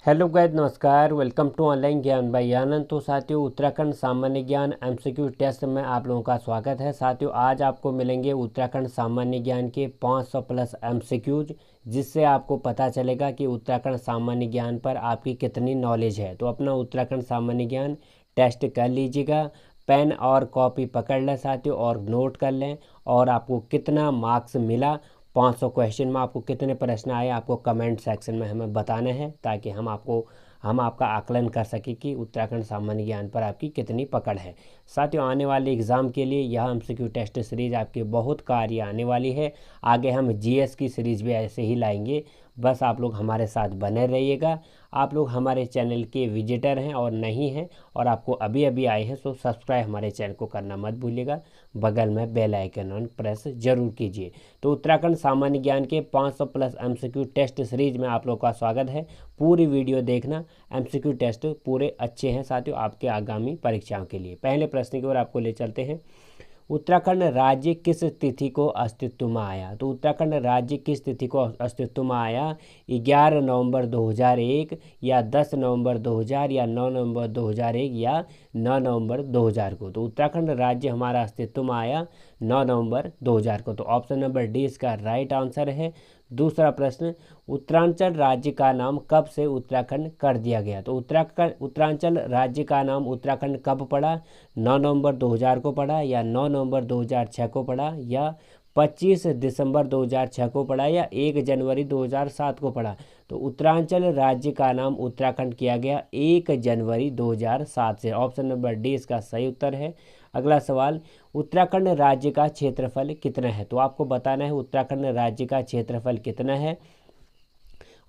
Hello guys, नमस्कार। Welcome to online ज्ञान by आनंद। तो साथियों, उत्तराखंड सामान्य ज्ञान एमसीक्यू टेस्ट में आप लोगों का स्वागत है। साथियों, आज आपको मिलेंगे उत्तराखंड सामान्य ज्ञान के 500 प्लस एमसीक्यूज, जिससे आपको पता चलेगा कि उत्तराखंड सामान्य ज्ञान पर आपकी कितनी नॉलेज है। तो अपना उत्तराखंड सामान्य ज्ञान टेस्ट कर लीजिएगा। पेन और कॉपी पकड़ लें साथियों और नोट कर लें। और आपको कितना मार्क्स मिला, 500 क्वेश्चन में आपको कितने प्रश्न आए, आपको कमेंट सेक्शन में हमें बताने हैं, ताकि हम आपका आकलन कर सकें कि उत्तराखंड सामान्य ज्ञान पर आपकी कितनी पकड़ है। साथियों, आने वाले एग्ज़ाम के लिए यह एमसीक्यू टेस्ट सीरीज़ आपके बहुत कार्य आने वाली है। आगे हम जीएस की सीरीज़ भी ऐसे ही लाएंगे। बस आप लोग हमारे साथ बने रहिएगा। आप लोग हमारे चैनल के विजिटर हैं और नहीं हैं, और आपको अभी अभी आए हैं, तो सब्सक्राइब हमारे चैनल को करना मत भूलिएगा। बगल में बेल आइकन ऑन प्रेस जरूर कीजिए। तो उत्तराखंड सामान्य ज्ञान के 500 प्लस एमसीक्यू टेस्ट सीरीज में आप लोग का स्वागत है। पूरी वीडियो देखना, एमसीक्यू टेस्ट पूरे अच्छे हैं साथियों आपके आगामी परीक्षाओं के लिए। पहले प्रश्न की ओर आपको ले चलते हैं। उत्तराखंड राज्य किस तिथि को अस्तित्व में आया? तो उत्तराखंड राज्य किस तिथि को अस्तित्व में आया? 11 नवंबर 2001 या 10 नवंबर 2000 या 9 नवंबर 2001 या 9 नवंबर 2000 को? तो उत्तराखंड राज्य हमारा अस्तित्व में आया 9 नवंबर 2000 को। तो ऑप्शन नंबर डी इसका राइट आंसर है। दूसरा प्रश्न, उत्तरांचल राज्य का नाम कब से उत्तराखंड कर दिया गया? तो उत्तरांचल राज्य का नाम उत्तराखंड कब पड़ा? 9 नवंबर 2000 को पड़ा, या 9 नवंबर 2006 को पड़ा, या 25 दिसंबर 2006 को पड़ा, या 1 जनवरी 2007 को पड़ा? तो उत्तरांचल राज्य का नाम उत्तराखंड किया गया 1 जनवरी 2007 से। ऑप्शन नंबर डी इसका सही उत्तर है। अगला सवाल, उत्तराखंड राज्य का क्षेत्रफल कितना है? तो आपको बताना है उत्तराखंड राज्य का क्षेत्रफल कितना है।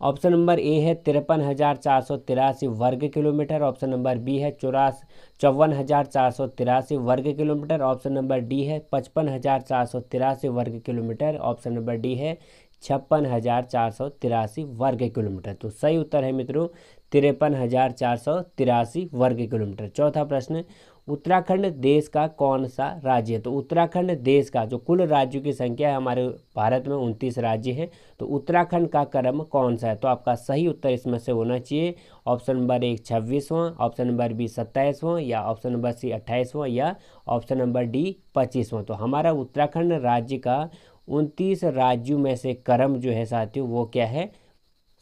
ऑप्शन नंबर ए है 53,483 वर्ग किलोमीटर। ऑप्शन नंबर बी है 54,483 वर्ग किलोमीटर। ऑप्शन नंबर डी है 55,483 वर्ग किलोमीटर। ऑप्शन नंबर डी है 56,483 वर्ग किलोमीटर। तो सही उत्तर है मित्रों 53,483 वर्ग किलोमीटर। चौथा प्रश्न, उत्तराखंड देश का कौन सा राज्य है? तो उत्तराखंड देश का, जो कुल राज्यों की संख्या है हमारे भारत में 29 राज्य हैं, तो उत्तराखंड का क्रम कौन सा है? तो आपका सही उत्तर इसमें से होना चाहिए ऑप्शन नंबर 1 26वां, ऑप्शन नंबर बी 27वां, या ऑप्शन नंबर सी 28वां, या ऑप्शन नंबर डी 25वां। तो हमारा उत्तराखंड राज्य का 29 राज्यों में से क्रम जो है साथियों वो क्या है?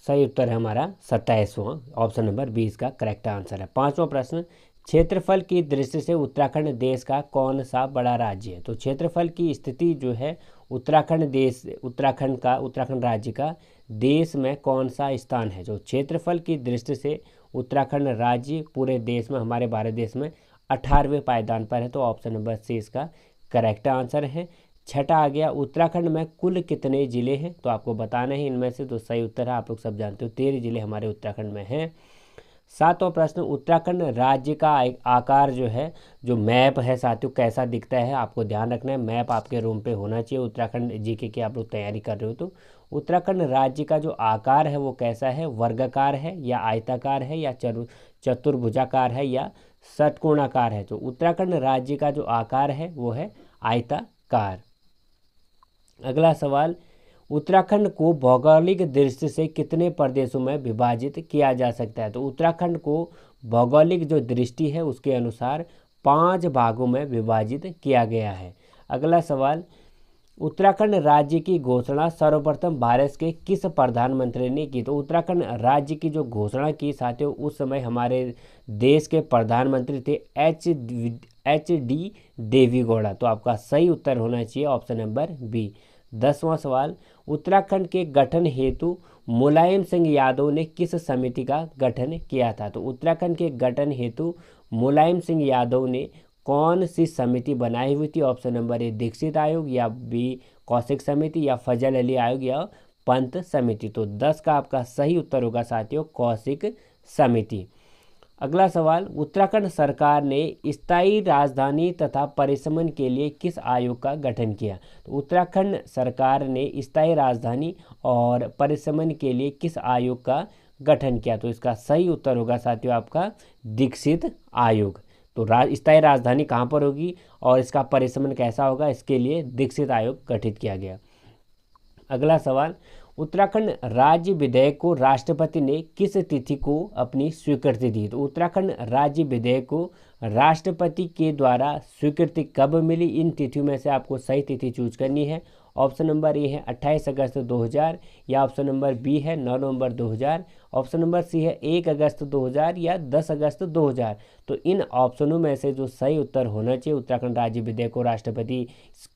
सही उत्तर है हमारा 27वां। ऑप्शन नंबर 20 का करेक्ट आंसर है। पांचवा प्रश्न, क्षेत्रफल की दृष्टि से उत्तराखंड देश का कौन सा बड़ा राज्य है? तो क्षेत्रफल की स्थिति जो है उत्तराखंड राज्य का देश में कौन सा स्थान है? जो क्षेत्रफल की दृष्टि से उत्तराखंड राज्य पूरे देश में, हमारे भारत देश में 18वें पायदान पर है। तो ऑप्शन नंबर सी इसका करेक्ट आंसर है। छठा आ गया, उत्तराखंड में कुल कितने जिले हैं? तो आपको बताना है इनमें से। तो सही उत्तर है, आप लोग सब जानते हो 13 जिले हमारे उत्तराखंड में हैं। सातवां प्रश्न, उत्तराखंड राज्य का आकार जो है, जो मैप है साथियों कैसा दिखता है? आपको ध्यान रखना है, मैप आपके रूम पे होना चाहिए। उत्तराखंड जीके की आप लोग तैयारी कर रहे हो तो उत्तराखंड राज्य का जो आकार है वो कैसा है? वर्गाकार है, या आयताकार है, या चतुर्भुजाकार है, या षटकोणाकार है? तो उत्तराखंड राज्य का जो आकार है वो है आयताकार। अगला सवाल, उत्तराखंड को भौगोलिक दृष्टि से कितने प्रदेशों में विभाजित किया जा सकता है? तो उत्तराखंड को भौगोलिक जो दृष्टि है उसके अनुसार 5 भागों में विभाजित किया गया है। अगला सवाल, उत्तराखंड राज्य की घोषणा सर्वप्रथम भारत के किस प्रधानमंत्री ने की? तो उत्तराखंड राज्य की जो घोषणा की साथियों, उस समय हमारे देश के प्रधानमंत्री थे एच डी देवेगौड़ा। तो आपका सही उत्तर होना चाहिए ऑप्शन नंबर बी। 10वां सवाल, उत्तराखंड के गठन हेतु मुलायम सिंह यादव ने किस समिति का गठन किया था? तो उत्तराखंड के गठन हेतु मुलायम सिंह यादव ने कौन सी समिति बनाई हुई थी? ऑप्शन नंबर ए दीक्षित आयोग, या बी कौशिक समिति, या फजल अली आयोग, या पंत समिति। तो 10 का आपका सही उत्तर होगा साथियों कौशिक समिति। अगला सवाल, उत्तराखंड सरकार ने स्थायी राजधानी तथा परिसमन के लिए किस आयोग का गठन किया? तो उत्तराखंड सरकार ने स्थायी राजधानी और परिसमन के लिए किस आयोग का गठन किया? तो इसका सही उत्तर होगा साथियों आपका दीक्षित आयोग। तो स्थायी राजधानी कहाँ पर होगी और इसका परिसमन कैसा होगा, इसके लिए दीक्षित आयोग गठित किया गया। अगला सवाल, उत्तराखंड राज्य विधेयक को राष्ट्रपति ने किस तिथि को अपनी स्वीकृति दी? तो उत्तराखंड राज्य विधेयक को राष्ट्रपति के द्वारा स्वीकृति कब मिली? इन तिथियों में से आपको सही तिथि चूज करनी है। ऑप्शन नंबर ए है 28 अगस्त 2000, या ऑप्शन नंबर बी है 9 नवंबर 2000, ऑप्शन नंबर सी है 1 अगस्त 2000 या 10 अगस्त 2000। तो इन ऑप्शनों में से जो सही उत्तर होना चाहिए उत्तराखंड राज्य विधेयक को राष्ट्रपति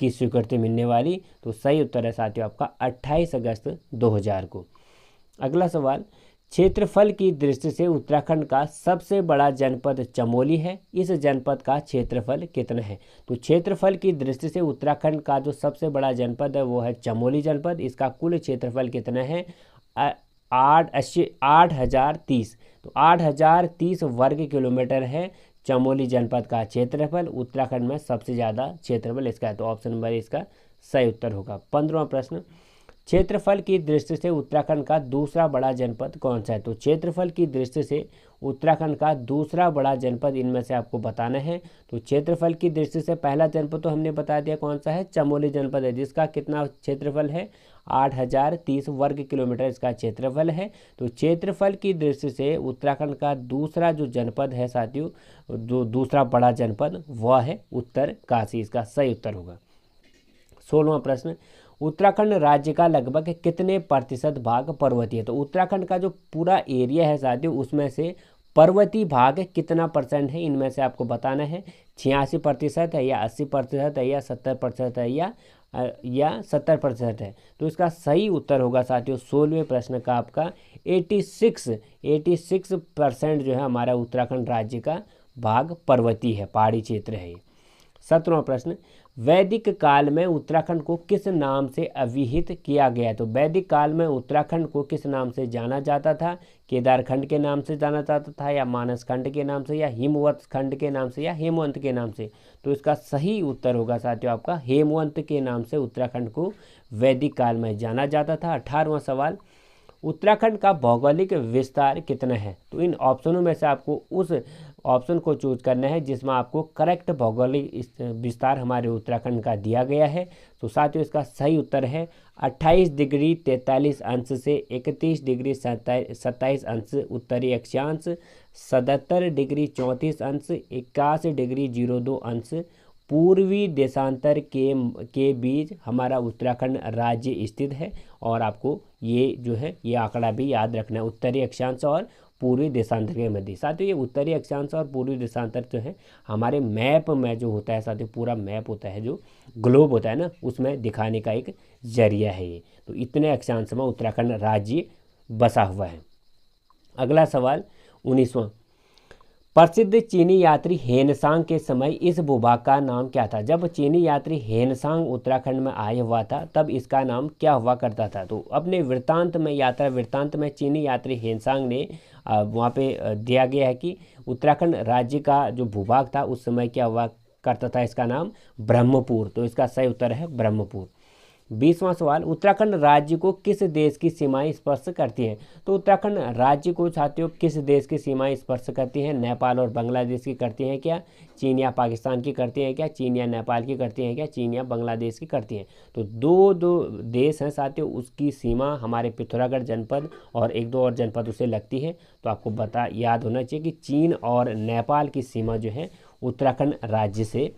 की स्वीकृति मिलने वाली, तो सही उत्तर है साथियों आपका 28 अगस्त 2000 को। अगला सवाल, क्षेत्रफल की दृष्टि से उत्तराखंड का सबसे बड़ा जनपद चमोली है। इस जनपद का क्षेत्रफल कितना है? तो क्षेत्रफल की दृष्टि से उत्तराखंड का जो सबसे बड़ा जनपद है वो है चमोली जनपद। इसका कुल क्षेत्रफल कितना है? 8,030। तो 8,030 वर्ग किलोमीटर है चमोली जनपद का क्षेत्रफल। उत्तराखंड में सबसे ज़्यादा क्षेत्रफल इसका है, तो ऑप्शन नंबर इसका सही उत्तर होगा। 15वां प्रश्न, क्षेत्रफल की दृष्टि से उत्तराखंड का दूसरा बड़ा जनपद कौन सा है? तो क्षेत्रफल की दृष्टि से उत्तराखंड का दूसरा बड़ा जनपद इनमें से आपको बताना है। तो क्षेत्रफल की दृष्टि से पहला जनपद तो हमने बता दिया कौन सा है, चमोली जनपद है, जिसका कितना क्षेत्रफल है? 8,030 वर्ग किलोमीटर इसका क्षेत्रफल है। तो क्षेत्रफल की दृष्टि से उत्तराखंड का दूसरा जो जनपद है साथियों, जो दूसरा बड़ा जनपद वह है उत्तरकाशी। इसका सही उत्तर होगा। 16वां प्रश्न, उत्तराखंड राज्य का लगभग कितने प्रतिशत भाग पर्वतीय है? तो उत्तराखंड का जो पूरा एरिया है साथियों उसमें से पर्वतीय भाग कितना परसेंट है इनमें से आपको बताना है। 86% है, या 80% है, या 70% है, या 70% है। तो इसका सही उत्तर होगा साथियों 16वें प्रश्न का आपका 86% जो है हमारा उत्तराखंड राज्य का भाग पर्वतीय है, पहाड़ी क्षेत्र है। 17वां प्रश्न, वैदिक काल में उत्तराखंड को किस नाम से अभिहित किया गया? तो वैदिक काल में उत्तराखंड को किस नाम से जाना जाता था? केदारखंड के नाम से जाना जाता था, या मानस खंड के नाम से, या हिमवत खंड के नाम से, या हेमवंत के नाम से? तो इसका सही उत्तर होगा साथियों आपका हेमवंत के नाम से उत्तराखंड को वैदिक काल में जाना जाता था। 18वां सवाल, उत्तराखंड का भौगोलिक विस्तार कितना है? तो इन ऑप्शनों में से आपको उस ऑप्शन को चूज करना है जिसमें आपको करेक्ट भौगोलिक विस्तार हमारे उत्तराखंड का दिया गया है। तो साथियों इसका सही उत्तर है 28 डिग्री 43 अंश से 31 डिग्री 27 अंश उत्तरी अक्षांश, 77 डिग्री 34 अंश, 81 डिग्री 02 अंश पूर्वी देशांतर के बीच हमारा उत्तराखंड राज्य स्थित है। और आपको ये जो है ये आंकड़ा भी याद रखना है, उत्तरी अक्षांश और पूर्वी देशांतर के मध्य। साथियों ये उत्तरी अक्षांश और पूर्वी देशांतर जो है हमारे मैप में जो होता है साथियों, पूरा मैप होता है जो ग्लोब होता है ना, उसमें दिखाने का एक जरिया है ये। तो इतने अक्षांश में उत्तराखंड राज्य बसा हुआ है। अगला सवाल 19वां, प्रसिद्ध चीनी यात्री हेनसांग के समय इस भूभाग का नाम क्या था? जब चीनी यात्री हेनसांग उत्तराखंड में आया हुआ था तब इसका नाम क्या हुआ करता था? तो अपने वृत्तांत में, यात्रा वृत्तांत में चीनी यात्री हेनसांग ने वहाँ पे दिया गया है कि उत्तराखंड राज्य का जो भूभाग था उस समय क्या हुआ करता था, इसका नाम ब्रह्मपुर। तो इसका सही उत्तर है ब्रह्मपुर। 20वां सवाल, उत्तराखंड राज्य को किस देश की सीमाएं स्पर्श करती हैं? तो उत्तराखंड राज्य को साथियों किस देश की सीमाएं स्पर्श करती हैं? नेपाल और बांग्लादेश की करती हैं क्या? चीन या पाकिस्तान की करती हैं क्या? चीन या नेपाल की करती हैं क्या? चीन या बांग्लादेश की करती हैं? तो दो देश हैं साथियों, उसकी सीमा हमारे पिथौरागढ़ जनपद और एक दो और जनपद उसे लगती है। तो आपको याद होना चाहिए कि चीन और नेपाल की सीमा जो है उत्तराखंड राज्य से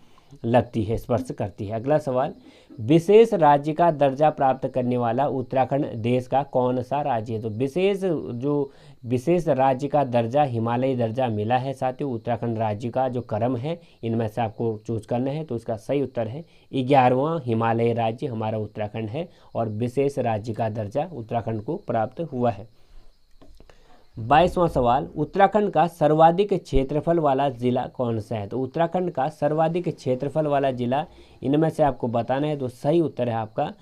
लगती है, स्पर्श करती है। अगला सवाल, विशेष राज्य का दर्जा प्राप्त करने वाला उत्तराखंड देश का कौन सा राज्य है? तो विशेष राज्य का दर्जा, हिमालयी दर्जा मिला है साथियों उत्तराखंड राज्य का जो क्रम है इनमें से आपको चूज करना है। तो इसका सही उत्तर है 11वां हिमालयी राज्य हमारा उत्तराखंड है और विशेष राज्य का दर्जा उत्तराखंड को प्राप्त हुआ है। 22वां सवाल, उत्तराखंड का सर्वाधिक क्षेत्रफल वाला जिला कौन सा है? तो उत्तराखंड का सर्वाधिक क्षेत्रफल वाला जिला इनमें से आपको बताना है। तो सही उत्तर है आपका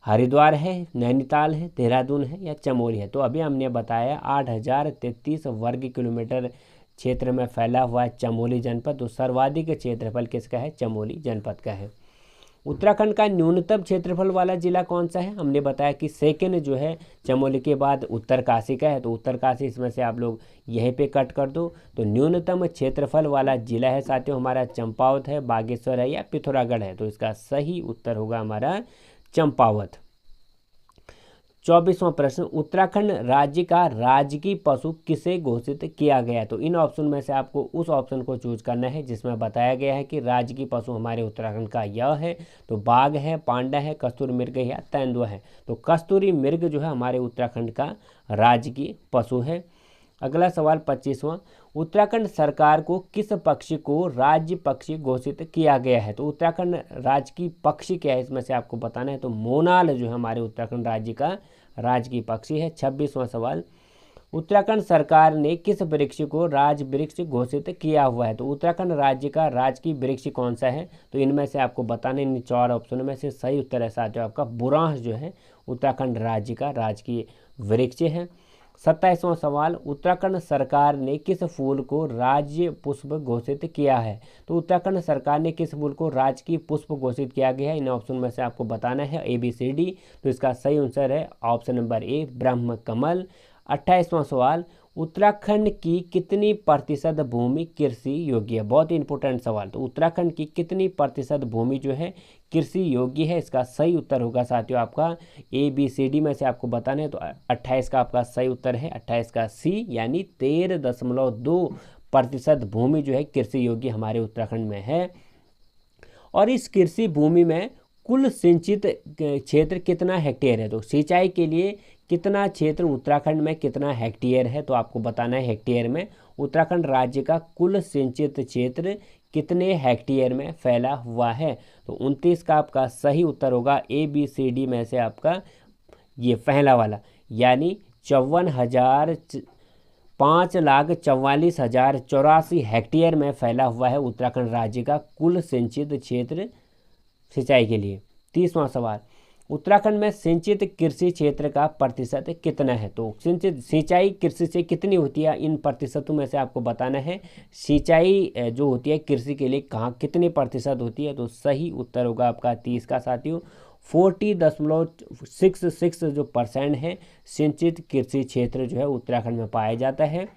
हरिद्वार है, नैनीताल है, देहरादून है या चमोली है। तो अभी हमने बताया 8,033 वर्ग किलोमीटर क्षेत्र में फैला हुआ है चमोली जनपद। तो सर्वाधिक क्षेत्रफल किसका है? चमोली जनपद का है। उत्तराखंड का न्यूनतम क्षेत्रफल वाला जिला कौन सा है? हमने बताया कि सेकंड जो है चमोली के बाद उत्तरकाशी का है। तो उत्तरकाशी इसमें से आप लोग यहीं पे कट कर दो। तो न्यूनतम क्षेत्रफल वाला जिला है साथियों हमारा चंपावत है, बागेश्वर है या पिथौरागढ़ है। तो इसका सही उत्तर होगा हमारा चंपावत। 24वां प्रश्न, उत्तराखंड राज्य का राजकीय पशु किसे घोषित किया गया है? तो इन ऑप्शन में से आपको उस ऑप्शन को चूज करना है जिसमें बताया गया है कि राजकीय पशु हमारे उत्तराखंड का यह है। तो बाघ है, पांडा है, कस्तूरी मृग है या तेंदुआ है? तो कस्तूरी मृग जो है हमारे उत्तराखंड का राजकीय पशु है। अगला सवाल 25वां, उत्तराखंड सरकार को किस पक्षी को राज्य पक्षी घोषित किया गया है? तो उत्तराखंड राजकीय पक्षी क्या है इसमें से आपको बताना है। तो मोनाल जो है हमारे उत्तराखंड राज्य का राजकीय पक्षी है। 26वां सवाल, उत्तराखंड सरकार ने किस वृक्ष को राज वृक्ष घोषित किया हुआ है? तो उत्तराखंड राज्य का राजकीय वृक्ष कौन सा है? तो इनमें से आपको बताने, इन 4 ऑप्शनों में से सही उत्तर है साथियों आपका बुरांश जो है उत्तराखंड राज्य का राजकीय वृक्ष है। 27वां सवाल, उत्तराखंड सरकार ने किस फूल को राज्य पुष्प घोषित किया है? तो उत्तराखंड सरकार ने किस फूल को राजकीय पुष्प घोषित किया गया है? इन ऑप्शन में से आपको बताना है ABCD। तो इसका सही आंसर है ऑप्शन नंबर A, ब्रह्म कमल। 28वां सवाल, उत्तराखंड की कितनी प्रतिशत भूमि कृषि योग्य है? बहुत ही इंपॉर्टेंट सवाल। तो उत्तराखंड की कितनी प्रतिशत भूमि जो है कृषि योग्य है? इसका सही उत्तर होगा साथियों आपका ABCD में से आपको बताना है। तो 28 का आपका सही उत्तर है 28 का C, यानी 13.2% भूमि जो है कृषि योग्य हमारे उत्तराखंड में है। और इस कृषि भूमि में कुल सिंचित क्षेत्र कितना हेक्टेयर है? तो सिंचाई के लिए कितना क्षेत्र उत्तराखंड में कितना हेक्टेयर है? तो आपको बताना है हेक्टेयर में। उत्तराखंड राज्य का कुल सिंचित क्षेत्र कितने हेक्टेयर में फैला हुआ है? तो 29 का आपका सही उत्तर होगा ABCD में से आपका ये पहला वाला, यानी 5,44,084 हेक्टेयर में फैला हुआ है उत्तराखंड राज्य का कुल सिंचित क्षेत्र सिंचाई के लिए। 30वां सवाल, उत्तराखंड में सिंचित कृषि क्षेत्र का प्रतिशत कितना है? तो सिंचित सिंचाई कृषि से कितनी होती है, इन प्रतिशतों में से आपको बताना है। सिंचाई जो होती है कृषि के लिए कहाँ कितने प्रतिशत होती है? तो सही उत्तर होगा आपका 30 का साथियों 40.66 जो % है सिंचित कृषि क्षेत्र जो है उत्तराखंड में पाया जाता है।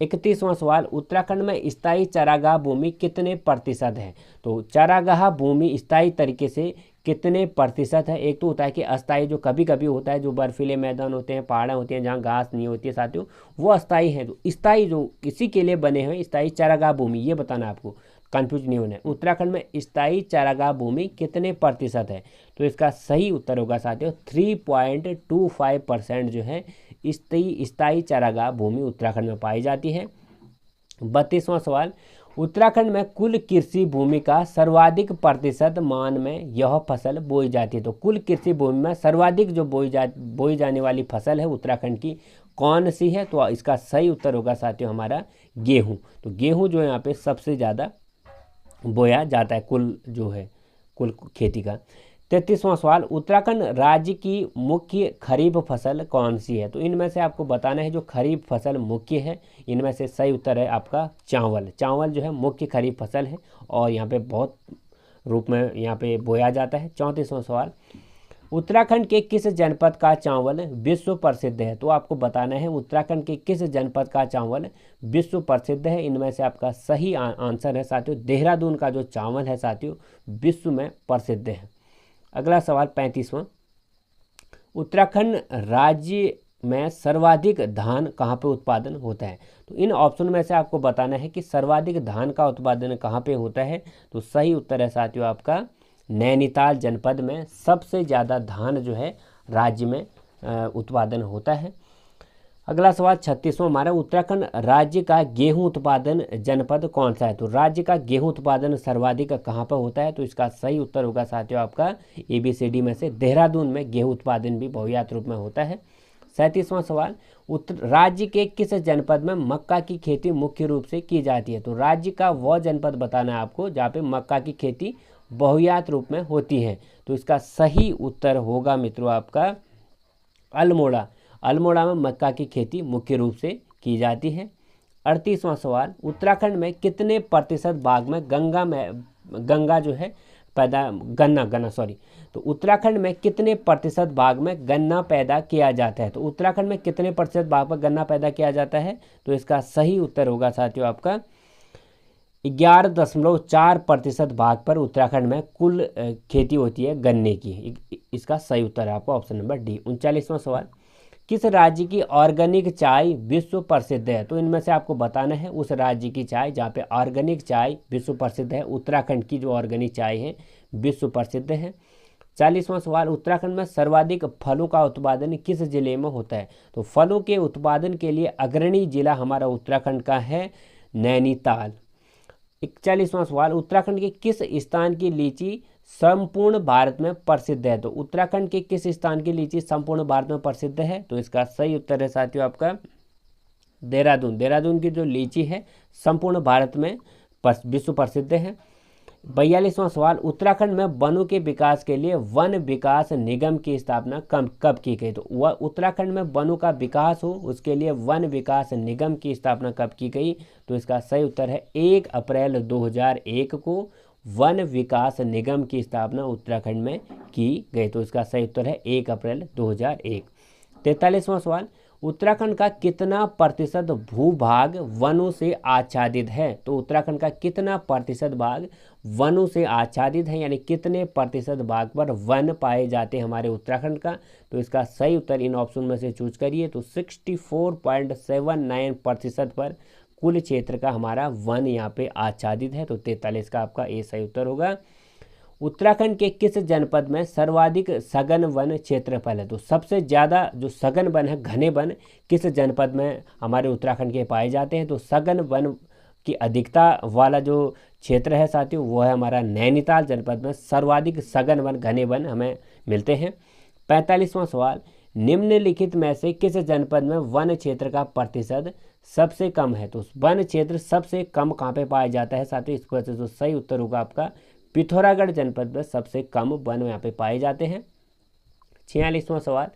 31वां सवाल, उत्तराखंड में स्थायी चारागाह भूमि कितने प्रतिशत है? तो चारागाह भूमि स्थायी तरीके से कितने प्रतिशत है? एक तो होता है कि अस्थायी, जो कभी कभी होता है, जो बर्फीले मैदान होते हैं, पहाड़ें होती हैं जहाँ घास नहीं होती है साथियों, वो अस्थायी है। तो स्थायी जो किसी के लिए बने हुए स्थायी चारागाह भूमि, ये बताना आपको, कंफ्यूज नहीं होना है। उत्तराखंड में स्थायी चारागाह भूमि कितने प्रतिशत है? तो इसका सही उत्तर होगा साथियों 3.25% जो है स्थायी चारागाह भूमि उत्तराखंड में पाई जाती है। 32वां सवाल, उत्तराखंड में कुल कृषि भूमि का सर्वाधिक प्रतिशत मान में यह फसल बोई जाती है। तो कुल कृषि भूमि में सर्वाधिक जो बोई जाने वाली फसल है उत्तराखंड की कौन सी है? तो इसका सही उत्तर होगा साथियों हमारा गेहूं। तो गेहूं जो है यहाँ पे सबसे ज़्यादा बोया जाता है कुल जो है कुल खेती का। 33वां सवाल, उत्तराखंड राज्य की मुख्य खरीफ फसल कौन सी है? तो इनमें से आपको बताना है जो खरीफ फसल मुख्य है, इनमें से सही उत्तर है आपका चावल। चावल जो है मुख्य खरीफ फसल है और यहाँ पे बहुत रूप में यहाँ पे बोया जाता है। 34वां सवाल, उत्तराखंड के किस जनपद का चावल विश्व प्रसिद्ध है? तो आपको बताना है उत्तराखंड के किस जनपद का चावल विश्व प्रसिद्ध है। इनमें से आपका सही आंसर है साथियों देहरादून का जो चावल है साथियों विश्व में प्रसिद्ध है। अगला सवाल 35वां, उत्तराखंड राज्य में सर्वाधिक धान कहाँ पे उत्पादन होता है? तो इन ऑप्शन में से आपको बताना है कि सर्वाधिक धान का उत्पादन कहाँ पे होता है। तो सही उत्तर है साथियों आपका नैनीताल जनपद में सबसे ज़्यादा धान जो है राज्य में उत्पादन होता है। अगला सवाल 36वां हमारा, उत्तराखंड राज्य का गेहूं उत्पादन जनपद कौन सा है? तो राज्य का गेहूं उत्पादन सर्वाधिक कहाँ पर होता है? तो इसका सही उत्तर होगा साथियों आपका ABCD में से देहरादून में गेहूं उत्पादन भी बहुयात रूप में होता है। 37वां सवाल, राज्य के किस जनपद में मक्का की खेती मुख्य रूप से की जाती है? तो राज्य का वह जनपद बताना है आपको जहाँ पे मक्का की खेती बहुयात रूप में होती है। तो इसका सही उत्तर होगा मित्रों आपका अल्मोड़ा। अल्मोड़ा में मक्का की खेती मुख्य रूप से की जाती है। 38वां सवाल, उत्तराखंड में कितने प्रतिशत भाग में गन्ना जो है तो उत्तराखंड में कितने प्रतिशत भाग में गन्ना पैदा किया जाता है? तो उत्तराखंड में कितने प्रतिशत भाग में गन्ना पैदा किया जाता है? तो इसका सही उत्तर होगा साथियों आपका 11.4% भाग पर उत्तराखंड में कुल खेती होती है गन्ने की। इसका सही उत्तर है आपका ऑप्शन नंबर डी। 39वां सवाल, किस राज्य की ऑर्गेनिक चाय विश्व प्रसिद्ध है? तो इनमें से आपको बताना है उस राज्य की चाय जहाँ पे ऑर्गेनिक चाय विश्व प्रसिद्ध है। उत्तराखंड की जो ऑर्गेनिक चाय है विश्व प्रसिद्ध है। 40वां सवाल, उत्तराखंड में सर्वाधिक फलों का उत्पादन किस जिले में होता है? तो फलों के उत्पादन के लिए अग्रणी जिला हमारा उत्तराखंड का है नैनीताल। 41वां सवाल, उत्तराखंड के किस स्थान की लीची संपूर्ण भारत में प्रसिद्ध है? तो उत्तराखंड के किस स्थान की लीची संपूर्ण भारत में प्रसिद्ध है? तो इसका सही उत्तर है साथियों आपका देहरादून। देहरादून की जो लीची है संपूर्ण भारत में विश्व प्रसिद्ध है। 42वां सवाल, उत्तराखंड में वनों के विकास के लिए वन विकास निगम की स्थापना कब की गई? तो वह उत्तराखंड में वनों का विकास हो उसके लिए वन विकास निगम की स्थापना कब की गई? तो इसका सही उत्तर है 1 अप्रैल 2001 को वन विकास निगम की स्थापना उत्तराखंड में की गई। तो इसका सही उत्तर है 1 अप्रैल 2001। 43वां सवाल, उत्तराखंड का कितना प्रतिशत भूभाग वनों से आच्छादित है? तो उत्तराखंड का कितना प्रतिशत भाग वनों से आच्छादित है, यानी कितने प्रतिशत भाग पर वन पाए जाते हैं हमारे उत्तराखंड का? तो इसका सही उत्तर इन ऑप्शन में से चूज करिए। तो 64.79% पर कुल क्षेत्र का हमारा वन यहाँ पे आच्छादित है। तो 43 का आपका ए सही उत्तर होगा। उत्तराखंड के किस जनपद में सर्वाधिक सघन वन क्षेत्रफल है? तो सबसे ज़्यादा जो सघन वन है, घने वन किस जनपद में हमारे उत्तराखंड के पाए जाते हैं? तो सघन वन की अधिकता वाला जो क्षेत्र है साथियों वो है हमारा नैनीताल जनपद में सर्वाधिक सघन वन घने वन हमें मिलते हैं। 45वां सवाल, निम्नलिखित में से किस जनपद में वन क्षेत्र का प्रतिशत सबसे कम है? तो वन क्षेत्र सबसे कम कहाँ पे पाया जाता है साथियों? इस वजह से जो सही उत्तर होगा आपका पिथौरागढ़ जनपद में सबसे कम वन यहाँ पे पाए जाते हैं। 46वां सवाल,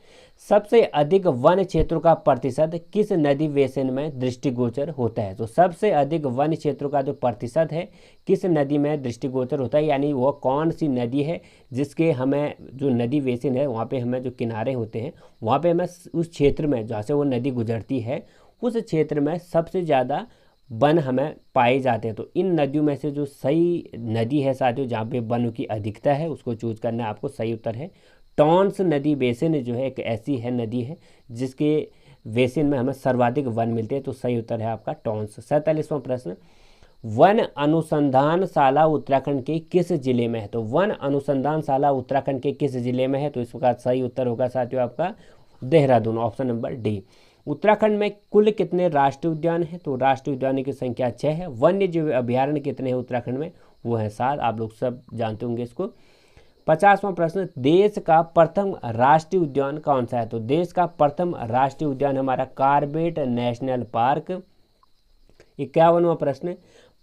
सबसे अधिक वन क्षेत्रों का प्रतिशत किस नदी बेसिन में दृष्टिगोचर होता है? तो सबसे अधिक वन क्षेत्रों का जो प्रतिशत है किस नदी में दृष्टिगोचर होता है, यानी वो कौन सी नदी है जिसके हमें जो नदी बेसिन है वहाँ पे हमें जो किनारे होते हैं वहाँ पे हमें उस क्षेत्र में जहाँ से वो नदी गुजरती है उस क्षेत्र में सबसे ज़्यादा वन हमें पाए जाते हैं। तो इन नदियों में से जो सही नदी है साथियों जहाँ पे वनों की अधिकता है उसको चूज करना है आपको। सही उत्तर है टॉन्स नदी बेसिन जो है एक ऐसी है नदी है जिसके बेसिन में हमें सर्वाधिक वन मिलते हैं। तो सही उत्तर है आपका टॉन्स। 47वां प्रश्न, वन अनुसंधानशाला उत्तराखंड के किस जिले में है? तो वन अनुसंधानशाला उत्तराखंड के किस जिले में है? तो इसका सही उत्तर होगा साथियों आपका Dehradun, option number D. Uttarakhand में कुल कितने राष्ट्रीय उद्यान हैं? तो राष्ट्रीय उद्यानों की संख्या 6 है। वन्य जीव अभ्यारण्य कितने हैं उत्तराखंड में? वो है 7। आप लोग सब जानते होंगे इसको। 50वां प्रश्न, देश का प्रथम राष्ट्रीय उद्यान कौन सा है? तो देश का प्रथम राष्ट्रीय उद्यान हमारा कॉर्बेट नेशनल पार्क। 51वां प्रश्न,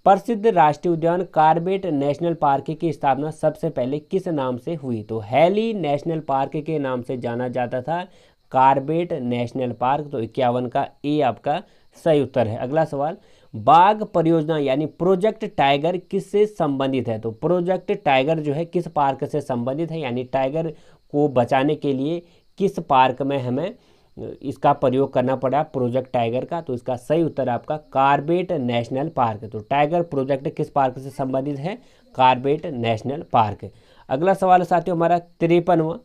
प्रसिद्ध राष्ट्रीय उद्यान कॉर्बेट नेशनल पार्क की स्थापना सबसे पहले किस नाम से हुई? तो हैली नेशनल पार्क के नाम से जाना जाता था कॉर्बेट नेशनल पार्क। तो 51 का ए आपका सही उत्तर है। अगला सवाल, बाघ परियोजना यानी प्रोजेक्ट टाइगर किससे संबंधित है? तो प्रोजेक्ट टाइगर जो है किस पार्क से संबंधित है, यानी टाइगर को बचाने के लिए किस पार्क में हमें इसका प्रयोग करना पड़ा प्रोजेक्ट टाइगर का? तो इसका सही उत्तर आपका कॉर्बेट नेशनल पार्क। तो टाइगर प्रोजेक्ट किस पार्क से संबंधित है? Corbett national park. अगला सवाल साथियों हमारा 53वां,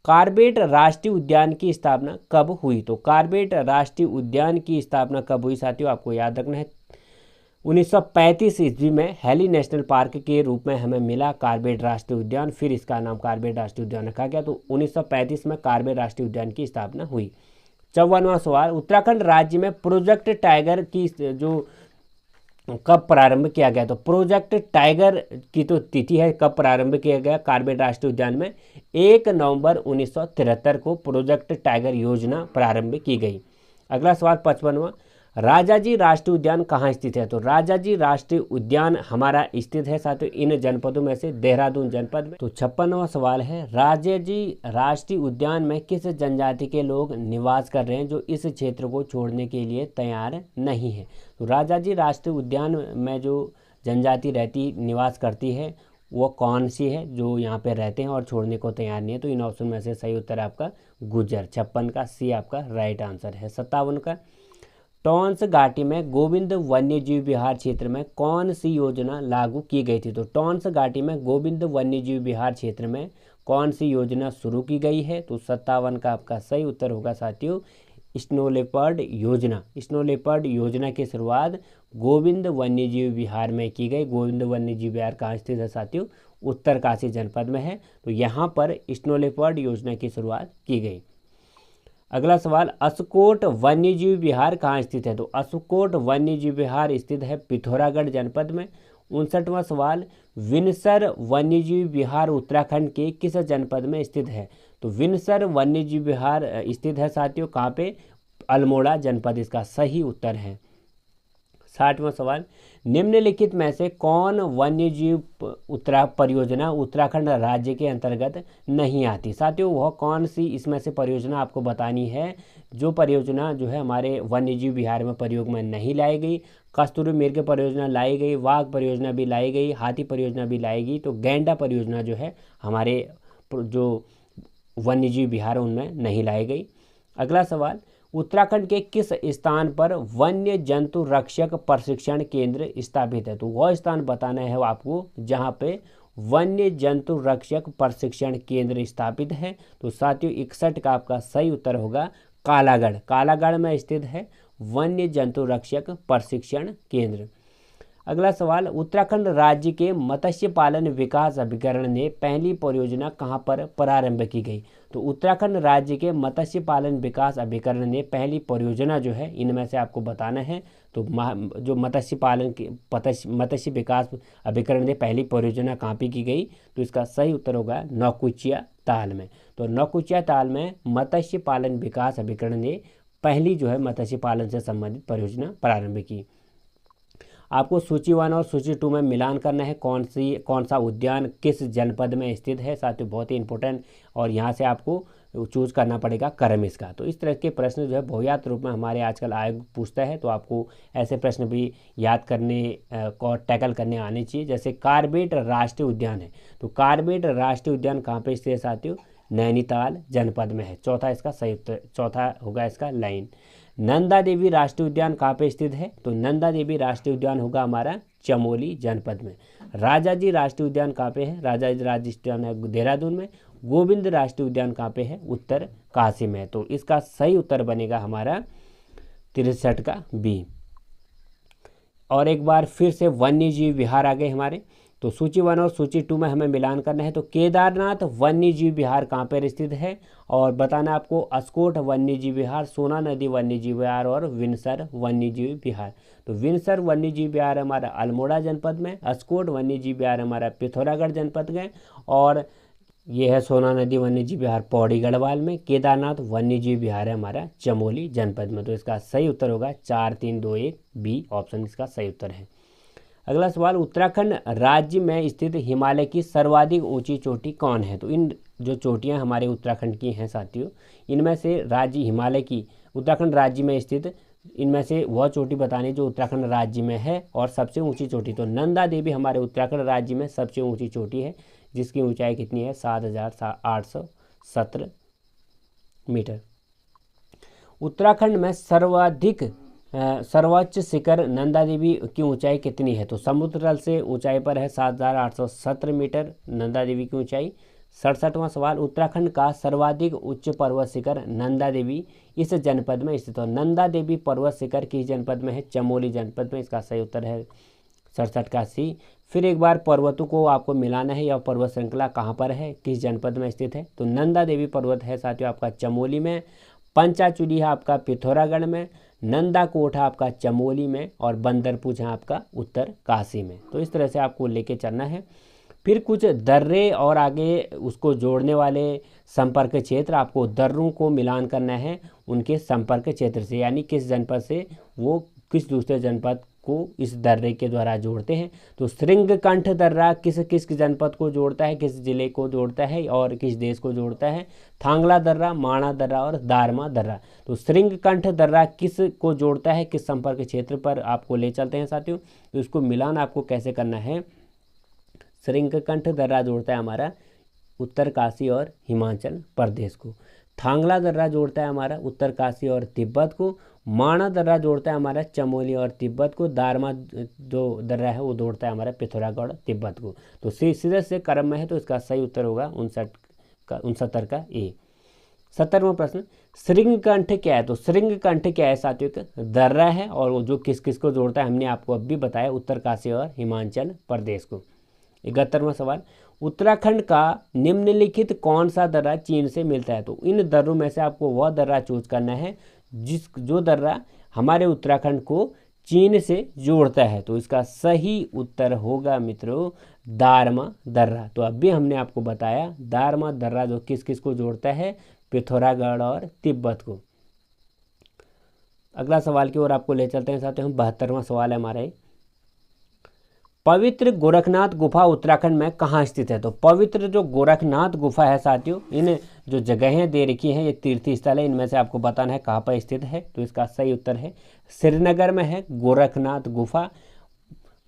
कॉर्बेट राष्ट्रीय उद्यान की स्थापना कब हुई? तो कॉर्बेट राष्ट्रीय उद्यान की स्थापना कब हुई साथियों? आपको याद रखना है 1935 ईस्वी में हैली नेशनल पार्क के रूप में हमें मिला कॉर्बेट राष्ट्रीय उद्यान, फिर इसका नाम कॉर्बेट राष्ट्रीय उद्यान रखा गया। तो 1935 में कॉर्बेट राष्ट्रीय उद्यान की स्थापना हुई। 54वां सवाल, उत्तराखंड राज्य में प्रोजेक्ट टाइगर की जो कब प्रारंभ किया गया? तो प्रोजेक्ट टाइगर की तो तिथि है कब प्रारंभ किया गया कॉर्बेट राष्ट्रीय उद्यान में? 1 नवंबर 1973 को प्रोजेक्ट टाइगर योजना प्रारंभ की गई। अगला सवाल 55वां, राजाजी राष्ट्रीय उद्यान कहाँ स्थित है? तो राजाजी राष्ट्रीय उद्यान हमारा स्थित है साथियों इन जनपदों में से देहरादून जनपद में। तो 56वां सवाल है, राजाजी राष्ट्रीय उद्यान में किस जनजाति के लोग निवास कर रहे हैं जो इस क्षेत्र को छोड़ने के लिए तैयार नहीं है? तो राजाजी राष्ट्रीय उद्यान में जो जनजाति रहती निवास करती है वो कौन सी है जो यहाँ पे रहते हैं और छोड़ने को तैयार नहीं है? तो इन ऑप्शन में से सही उत्तर आपका गुज्जर। 56 का सी आपका राइट आंसर है। 57 का, टॉन्स घाटी में गोविंद वन्यजीव विहार क्षेत्र में कौन सी योजना लागू की गई थी? तो टॉन्स घाटी में गोविंद वन्यजीव विहार क्षेत्र में कौन सी योजना शुरू की गई है? तो 57 का आपका सही उत्तर होगा साथियों स्नो लेपर्ड योजना। स्नो लेपर्ड योजना की शुरुआत गोविंद वन्यजीव विहार में की गई। गोविंद वन्यजीव विहार कहाँ स्थित है साथियों? उत्तरकाशी जनपद में है। तो यहाँ पर स्नो लेपर्ड योजना की शुरुआत की गई। अगला सवाल, अस्कोट वन्यजीव विहार कहाँ स्थित है? तो अस्कोट वन्यजीव विहार स्थित है पिथौरागढ़ जनपद में। 59वां सवाल, विनसर वन्यजीव विहार उत्तराखंड के किस जनपद में स्थित है? तो विनसर वन्यजीव विहार स्थित है साथियों कहाँ पे? अल्मोड़ा जनपद इसका सही उत्तर है। 60वां सवाल, निम्नलिखित में से कौन वन्यजीव परियोजना उत्तराखंड राज्य के अंतर्गत नहीं आती? साथियों वह कौन सी इसमें से परियोजना आपको बतानी है जो परियोजना जो है हमारे वन्यजीव विहार में प्रयोग में नहीं लाई गई? कस्तूरी मृग परियोजना लाई गई, वाघ परियोजना भी लाई गई, हाथी परियोजना भी लाई गई, तो गैंडा परियोजना जो है हमारे जो वन्यजीव विहार उनमें नहीं लाई गई। अगला सवाल, उत्तराखंड के किस स्थान पर वन्य जंतु रक्षक प्रशिक्षण केंद्र स्थापित है? तो वह स्थान बताना है आपको जहां पे वन्य जंतु रक्षक प्रशिक्षण केंद्र स्थापित है। तो साथियों 61 का आपका सही उत्तर होगा कालागढ़। कालागढ़ में स्थित है वन्य जंतु रक्षक प्रशिक्षण केंद्र। अगला सवाल, उत्तराखंड राज्य के मत्स्य पालन विकास अभिकरण ने पहली परियोजना कहां पर प्रारंभ की गई? तो उत्तराखंड राज्य के मत्स्य पालन विकास अभिकरण ने पहली परियोजना जो है इनमें से आपको बताना है। तो जो मत्स्य पालन के मत्स्य विकास अभिकरण ने पहली परियोजना कहाँ पे की गई? तो इसका सही उत्तर होगा नौकुचिया ताल में। तो नौकुचिया ताल में मत्स्य पालन विकास अभिकरण ने पहली जो है मत्स्य पालन से संबंधित परियोजना प्रारंभ की। आपको सूची 1 और सूची 2 में मिलान करना है कौन सा उद्यान किस जनपद में स्थित है साथियों, बहुत ही इंपॉर्टेंट। और यहाँ से आपको चूज करना पड़ेगा क्रम इसका। तो इस तरह के प्रश्न जो है बहुयात रूप में हमारे आजकल आयोग पूछता है, तो आपको ऐसे प्रश्न भी याद करने और टैकल करने आने चाहिए। जैसे कार्बेट राष्ट्रीय उद्यान है, तो कार्बेट राष्ट्रीय उद्यान कहाँ पे स्थित है साथियों? नैनीताल जनपद में है। चौथा इसका सही उत्तर, चौथा होगा इसका लाइन। नंदा देवी राष्ट्रीय उद्यान कहाँ पे स्थित है? तो नंदा देवी राष्ट्रीय उद्यान होगा हमारा चमोली जनपद में। राजाजी राष्ट्रीय उद्यान कहाँ पे है? राजाजी राष्ट्रीय उद्यान है देहरादून में। गोविंद राष्ट्रीय उद्यान कहाँ पे है? उत्तरकाशी में। तो इसका सही उत्तर बनेगा हमारा 63 का बी। और एक बार फिर से वन्यजीव विहार आ गए हमारे। तो सूची 1 और सूची 2 में हमें मिलान करना है। तो केदारनाथ वन्यजीव विहार कहाँ पर स्थित है? और बताना आपको अस्कोट वन्यजीव विहार, सोना नदी वन्यजीव विहार और विनसर वन्यजीव विहार। तो विनसर वन्यजीव विहार हमारा अल्मोड़ा जनपद में, अस्कोट वन्यजीव विहार हमारा पिथौरागढ़ जनपद में, और ये है सोना नदी वन्यजीव विहार पौड़ी गढ़वाल में। केदारनाथ वन्यजीव विहार है हमारा चमोली जनपद में। तो इसका सही उत्तर होगा 4 3 2 1 बी ऑप्शन इसका सही उत्तर है। अगला सवाल, उत्तराखंड राज्य में स्थित हिमालय की सर्वाधिक ऊंची चोटी कौन है? तो इन जो चोटियां हमारे उत्तराखंड की हैं साथियों, इनमें से राज्य हिमालय की उत्तराखंड राज्य में स्थित इनमें से वह चोटी बतानी जो उत्तराखंड राज्य में है और सबसे ऊंची चोटी। तो नंदा देवी हमारे उत्तराखंड राज्य में सबसे ऊंची चोटी है, जिसकी ऊंचाई कितनी है? 7,817 मीटर। उत्तराखंड में सर्वोच्च शिखर नंदा देवी की ऊंचाई कितनी है? तो समुद्र तल से ऊंचाई पर है 7,817 मीटर नंदा देवी की ऊंचाई। 67वां सवाल, उत्तराखंड का सर्वाधिक उच्च पर्वत शिखर नंदा देवी इस जनपद में स्थित है। नंदा देवी पर्वत शिखर किस जनपद में है? चमोली जनपद में। इसका सही उत्तर है 67 का सी। फिर एक बार पर्वतों को आपको मिलाना है, यह पर्वत श्रृंखला कहाँ पर है, किस जनपद में स्थित है? तो नंदा देवी पर्वत है साथियों आपका चमोली में, पंचाचूली है आपका पिथौरागढ़ में, नंदा कोट है आपका चमोली में, और बंदरपुर है आपका उत्तरकाशी में। तो इस तरह से आपको लेके चलना है। फिर कुछ दर्रे और आगे उसको जोड़ने वाले संपर्क क्षेत्र, आपको दर्रों को मिलान करना है उनके संपर्क क्षेत्र से, यानी किस जनपद से वो किस दूसरे जनपद को इस दर्रे के द्वारा जोड़ते हैं। तो श्रृंगकंठ दर्रा किस किस जनपद को जोड़ता है, किस जिले को जोड़ता है और किस देश को जोड़ता है? थांगला दर्रा, माणा दर्रा और दारमा दर्रा। तो श्रृंगकंठ दर्रा किस को जोड़ता है, किस संपर्क क्षेत्र पर आपको ले चलते हैं साथियों? तो इसको मिलान आपको कैसे करना है? श्रृंगकंठ दर्रा जोड़ता है हमारा उत्तरकाशी और हिमाचल प्रदेश को। थांगला दर्रा जोड़ता है हमारा उत्तरकाशी और तिब्बत को। माणा दर्रा जोड़ता है हमारा चमोली और तिब्बत को। दारमा जो दर्रा है वो जोड़ता है हमारा पिथौरागढ़ और तिब्बत को। तो सीधे से क्रम में है, तो इसका सही उत्तर होगा 69 का ए। 70वां प्रश्न, श्रृंगकंठ क्या है? तो श्रृंगकंठ क्या है साथियों? एक दर्रा है और वो जो किस किस को जोड़ता है हमने आपको अब भी बताया, उत्तरकाशी और हिमाचल प्रदेश को। 71वां सवाल, उत्तराखंड का निम्नलिखित कौन सा दर्रा चीन से मिलता है? तो इन दर्रों में से आपको वह दर्रा चूज करना है जो दर्रा हमारे उत्तराखंड को चीन से जोड़ता है। तो इसका सही उत्तर होगा मित्रों दारमा दर्रा। तो अब भी हमने आपको बताया दारमा दर्रा जो किस किस को जोड़ता है, पिथौरागढ़ और तिब्बत को। अगला सवाल की ओर आपको ले चलते हैं साथियों। 72वां सवाल है हमारा। पवित्र गोरखनाथ गुफा उत्तराखंड में कहाँ स्थित है? तो पवित्र जो गोरखनाथ गुफा है साथियों, इन जो जगहें दे रखी हैं ये तीर्थ स्थल है, इनमें से आपको बताना है कहाँ पर स्थित है। तो इसका सही उत्तर है श्रीनगर में है गोरखनाथ गुफा,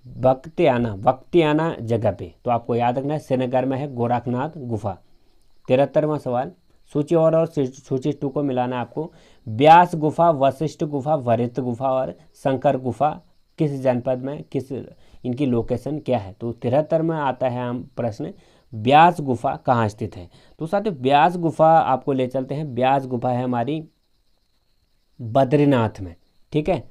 बख्तियाना जगह पे। तो आपको याद रखना है श्रीनगर में है गोरखनाथ गुफा। 73वां सवाल, सूची और सूची 2 को मिलाना है आपको। व्यास गुफा, वशिष्ठ गुफा, भरित गुफा और शंकर गुफा किस जनपद में, किस इनकी लोकेशन क्या है? तो 73 में आता है हम प्रश्न व्यास गुफा कहाँ स्थित है? तो साथियों व्यास गुफा आपको ले चलते हैं। व्यास गुफा है हमारी बद्रीनाथ में, ठीक है।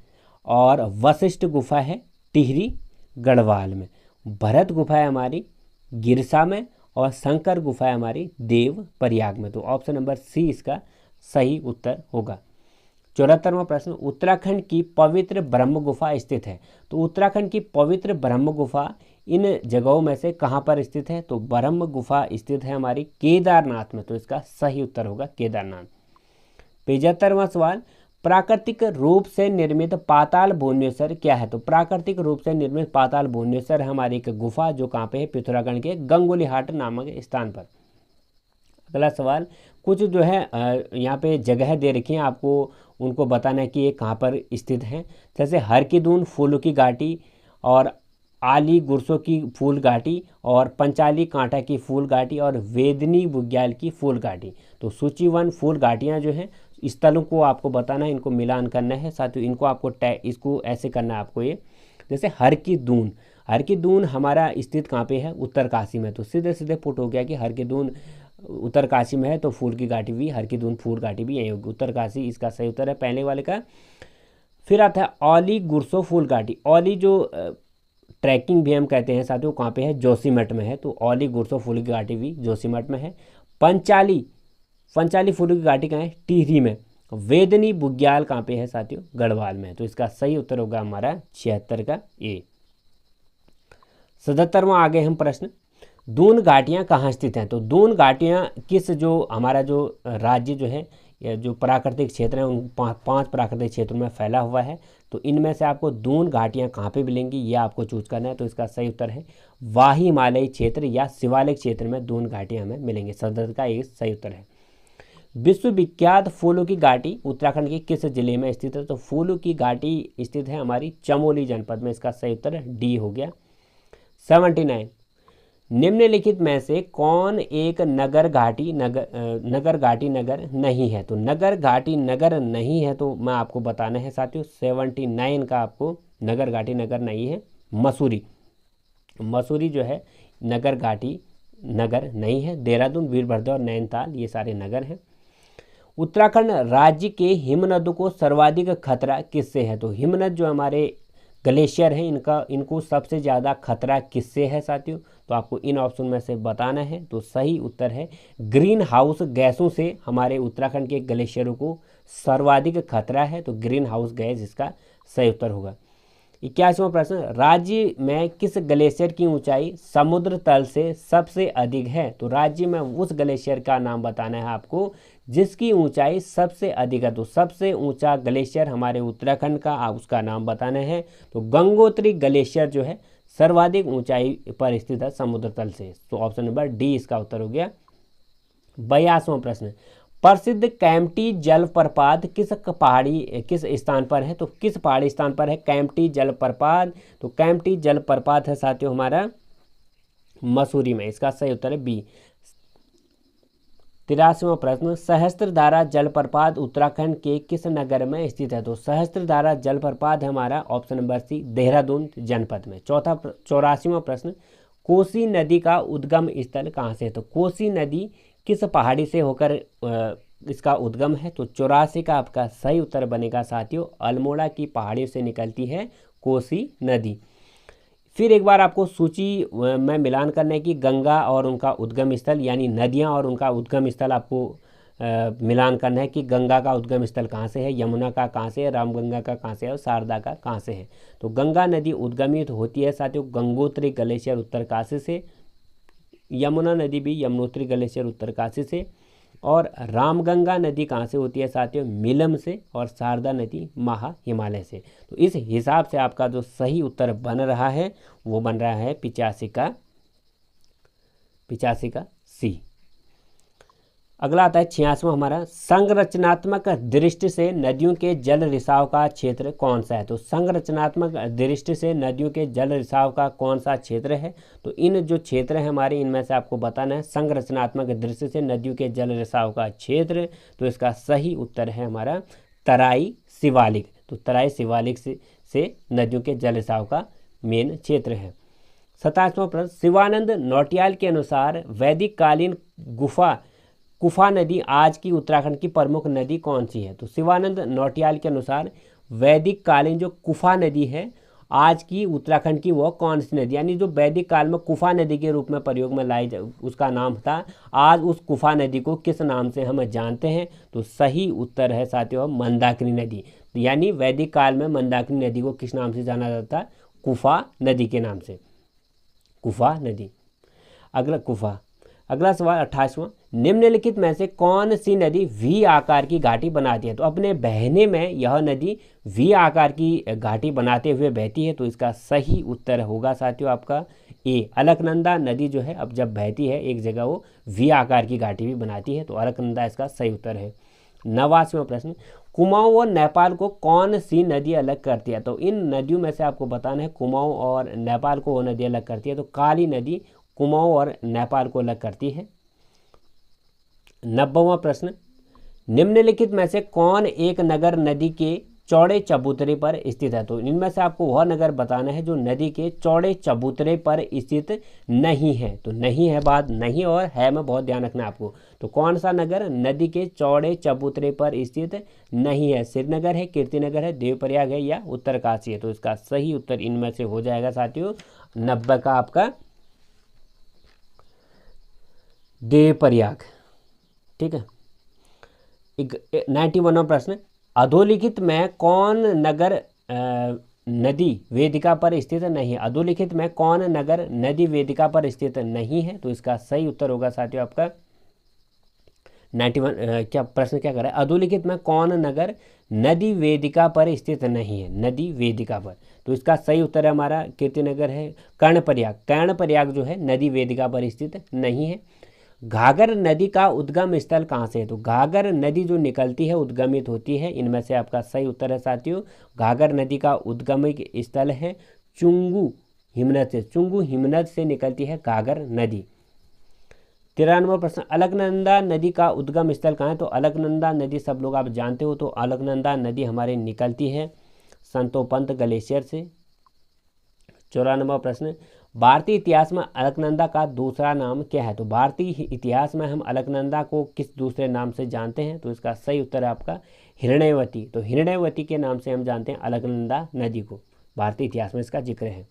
और वशिष्ठ गुफा है टिहरी गढ़वाल में। भरत गुफा है हमारी गिरसा में और शंकर गुफा है हमारी देव प्रयाग में। तो ऑप्शन नंबर सी इसका सही उत्तर होगा। 74वां प्रश्न, उत्तराखंड की पवित्र ब्रह्म गुफा स्थित है। तो उत्तराखंड की पवित्र ब्रह्म गुफा इन जगहों में से कहाँ पर स्थित है? तो ब्रह्म गुफा स्थित है हमारी केदारनाथ में। तो इसका सही उत्तर होगा केदारनाथ। 75वां सवाल, प्राकृतिक रूप से निर्मित पाताल भुवनेश्वर क्या है? तो प्राकृतिक रूप से निर्मित पाताल भुवनेश्वर हमारी एक गुफा जो कहाँ पे है? पिथौरागढ़ के गंगोलीहाट नामक स्थान पर। अगला सवाल, कुछ जो है यहाँ पे जगह दे रखी हैं, आपको उनको बताना है कि ये कहाँ पर स्थित हैं। जैसे हरकीदून फूलों की घाटी और आली गुरसों की फूल घाटी और पंचाली कांटा की फूल घाटी और वेदनी बुग्याल की फूल घाटी। तो सूचीवन फूल घाटियाँ जो हैं स्थलों को आपको बताना है, इनको मिलान करना है साथियों। इनको आपको इसको ऐसे करना है आपको ये, जैसे हरकीदून हमारा स्थित कहाँ पे है? उत्तरकाशी में। तो सीधे सीधे पुट हो गया कि हरकीदून उत्तरकाशी में है, तो फूल की घाटी भी हरकीदून फूल घाटी भी यही होगी, उत्तरकाशी इसका सही उत्तर है पहले वाले का। फिर आता है औली गुरसो फूल घाटी। औली जो ट्रैकिंग भी हम कहते हैं साथियों, कहाँ पे है? जोशीमठ में है। तो औली गुरसो फूल की घाटी भी जोशीमठ में है। पंचाली फूल की घाटी कहाँ है? टिहरी में। वेदनी बुग्याल कहाँ पे है साथियों? गढ़वाल में। तो इसका सही उत्तर होगा हमारा 76 का ए। 77वां आगे हम प्रश्न, दून घाटियाँ कहाँ स्थित हैं? तो दून घाटियाँ किस जो हमारा जो राज्य जो है या जो प्राकृतिक क्षेत्र है उन 5 प्राकृतिक क्षेत्रों में फैला हुआ है। तो इनमें से आपको दून घाटियाँ कहाँ पे मिलेंगी ये आपको चूज करना है। तो इसका सही उत्तर है वाही हिमालयी क्षेत्र या शिवालिक क्षेत्र में दून घाटियाँ हमें मिलेंगी। 77 का एक सही उत्तर है। विश्वविख्यात फूलों की घाटी उत्तराखंड के किस जिले में स्थित है? तो फूलों की घाटी स्थित है हमारी चमोली जनपद में। इसका सही उत्तर डी हो गया। 79, निम्नलिखित में से कौन एक नगर घाटी नगर नहीं है? तो नगर घाटी नगर नहीं है, तो मैं आपको बताना है साथियों 79 का आपको नगर घाटी नगर नहीं है, मसूरी जो है नगर घाटी नगर नहीं है। देहरादून, वीरभद्र और नैनीताल ये सारे नगर हैं। उत्तराखंड राज्य के हिमनदों को सर्वाधिक खतरा किससे है? तो हिमनद जो हमारे ग्लेशियर हैं इनको सबसे ज़्यादा खतरा किससे है साथियों? तो आपको इन ऑप्शन में से बताना है। तो सही उत्तर है ग्रीन हाउस गैसों से हमारे उत्तराखंड के ग्लेशियरों को सर्वाधिक खतरा है। तो ग्रीन हाउस गैस इसका सही उत्तर होगा। 81वां प्रश्न, राज्य में किस ग्लेशियर की ऊंचाई समुद्र तल से सबसे अधिक है? तो राज्य में उस ग्लेशियर का नाम बताना है आपको जिसकी ऊंचाई सबसे अधिक है। तो सबसे ऊंचा ग्लेशियर हमारे उत्तराखंड का उसका नाम बताना है। तो गंगोत्री ग्लेशियर जो है सर्वाधिक ऊंचाई पर स्थित है समुद्र तल से। तो ऑप्शन नंबर डी इसका उत्तर हो गया। 82वां प्रश्न, प्रसिद्ध कैंपटी जलप्रपात किस स्थान पर है? तो किस पहाड़ी स्थान पर है कैंपटी जलप्रपात? तो कैंपटी जलप्रपात है साथियों हमारा मसूरी में। इसका सही उत्तर है बी। 83वां प्रश्न, सहस्त्रधारा जलप्रपात उत्तराखंड के किस नगर में स्थित है? तो सहस्त्रधारा जलप्रपात हमारा ऑप्शन नंबर सी देहरादून जनपद में। 84वां प्रश्न, कोसी नदी का उद्गम स्थल कहाँ से है? तो कोसी नदी किस पहाड़ी से होकर इसका उद्गम है? तो 84 का आपका सही उत्तर बनेगा साथियों, अल्मोड़ा की पहाड़ियों से निकलती है कोसी नदी। फिर एक बार आपको सूची में मिलान करने की गंगा और उनका उद्गम स्थल यानी नदियां और उनका उद्गम स्थल आपको मिलान करना है कि गंगा का उद्गम स्थल कहाँ से है, यमुना का कहाँ से है, रामगंगा का कहाँ से है और शारदा का कहाँ से है। तो गंगा नदी उद्गमित होती है साथियों गंगोत्री ग्लेशियर उत्तरकाशी से, यमुना नदी भी यमुनोत्री ग्लेशियर उत्तरकाशी से, और रामगंगा नदी कहाँ से होती है साथियों? मिलम से, और शारदा नदी महा हिमालय से। तो इस हिसाब से आपका जो सही उत्तर बन रहा है वो बन रहा है 85 का सी। अगला आता है 86वां हमारा, संरचनात्मक दृष्टि से नदियों के जल रिसाव का क्षेत्र कौन सा है? तो संरचनात्मक दृष्टि से नदियों के जल रिसाव का कौन सा क्षेत्र है? तो इन जो क्षेत्र हैं हमारे, इनमें से आपको बताना है संरचनात्मक दृष्टि से नदियों के जल रिसाव का क्षेत्र। तो इसका सही उत्तर है हमारा तराई शिवालिक। तो तराई शिवालिक से नदियों के जल रिसाव का मेन क्षेत्र है। 27वां प्रश्न, शिवानंद नौटियाल के अनुसार वैदिक कालीन कुफा नदी आज की उत्तराखंड की प्रमुख नदी कौन सी है? तो शिवानंद नौटियाल के अनुसार वैदिक कालीन जो कुफा नदी है आज की उत्तराखंड की वो कौन सी नदी, यानी जो वैदिक काल में कुफा नदी के रूप में प्रयोग में लाई उसका नाम था, आज उस कुफा नदी को किस नाम से हम जानते हैं? तो सही उत्तर है साथियों मंदाकिनी नदी। यानी वैदिक काल में मंदाकिनी नदी को किस नाम से जाना जाता? कुफा नदी के नाम से, कुफा नदी। अगला सवाल 28वां, निम्नलिखित में से कौन सी नदी वी आकार की घाटी बनाती है? तो अपने बहने में यह नदी वी आकार की घाटी बनाते हुए बहती है। तो इसका सही उत्तर होगा साथियों आपका ए, अलकनंदा नदी जो है अब जब बहती है एक जगह वो वी आकार की घाटी भी बनाती है। तो अलकनंदा इसका सही उत्तर है। 89वां प्रश्न, कुमाऊं और नेपाल को कौन सी नदी अलग करती है? तो इन नदियों में से आपको बताना है कुमाऊं और नेपाल को वो नदी अलग करती है। तो काली नदी कुमाऊं और नेपाल को अलग करती है। 90वां प्रश्न, निम्नलिखित में से कौन एक नगर नदी के चौड़े चबूतरे पर स्थित है? तो इनमें से आपको वह नगर बताना है जो नदी के चौड़े चबूतरे पर स्थित नहीं है। तो नहीं है बात, नहीं और है में बहुत ध्यान रखना है आपको। तो कौन सा नगर नदी के चौड़े चबूतरे पर स्थित नहीं है? श्रीनगर है, कीर्तिनगर है, देवप्रयाग है या उत्तरकाशी है? तो इसका सही उत्तर इनमें से हो जाएगा साथियों 90 का आपका देवप्रयाग। ठीक है। 91वां प्रश्न, अधोलिखित में कौन नगर नदी वेदिका पर स्थित नहीं है? अधोलिखित में कौन नगर नदी वेदिका पर स्थित नहीं है? तो इसका सही उत्तर होगा साथियों आपका 91। क्या प्रश्न क्या कर रहा है? अधोलिखित में कौन नगर नदी वेदिका पर स्थित नहीं है? नदी वेदिका पर। तो इसका सही उत्तर है हमारा कीर्तिनगर है। कर्णप्रयाग जो है नदी वेदिका पर स्थित नहीं है। घाघर नदी का उद्गम स्थल कहाँ से है? तो घाघर नदी जो निकलती है उद्गमित होती है, इनमें से आपका सही उत्तर है साथियों घाघर नदी का उद्गमित स्थल है चुंगू हिमनद से। चुंगू हिमनद से निकलती है घाघर नदी। 93वां प्रश्न, अलकनंदा नदी का उद्गम स्थल कहाँ है? तो अलकनंदा नदी सब लोग आप जानते हो। तो अलकनंदा नदी हमारे निकलती है संतोपंत ग्लेशियर से। 94वां प्रश्न, भारतीय इतिहास में अलकनंदा का दूसरा नाम क्या है? तो भारतीय इतिहास में हम अलकनंदा को किस दूसरे नाम से जानते हैं? तो इसका सही उत्तर है आपका हिरण्यवती। तो हिरण्यवती के नाम से हम जानते हैं अलकनंदा नदी को, भारतीय इतिहास में इसका जिक्र है।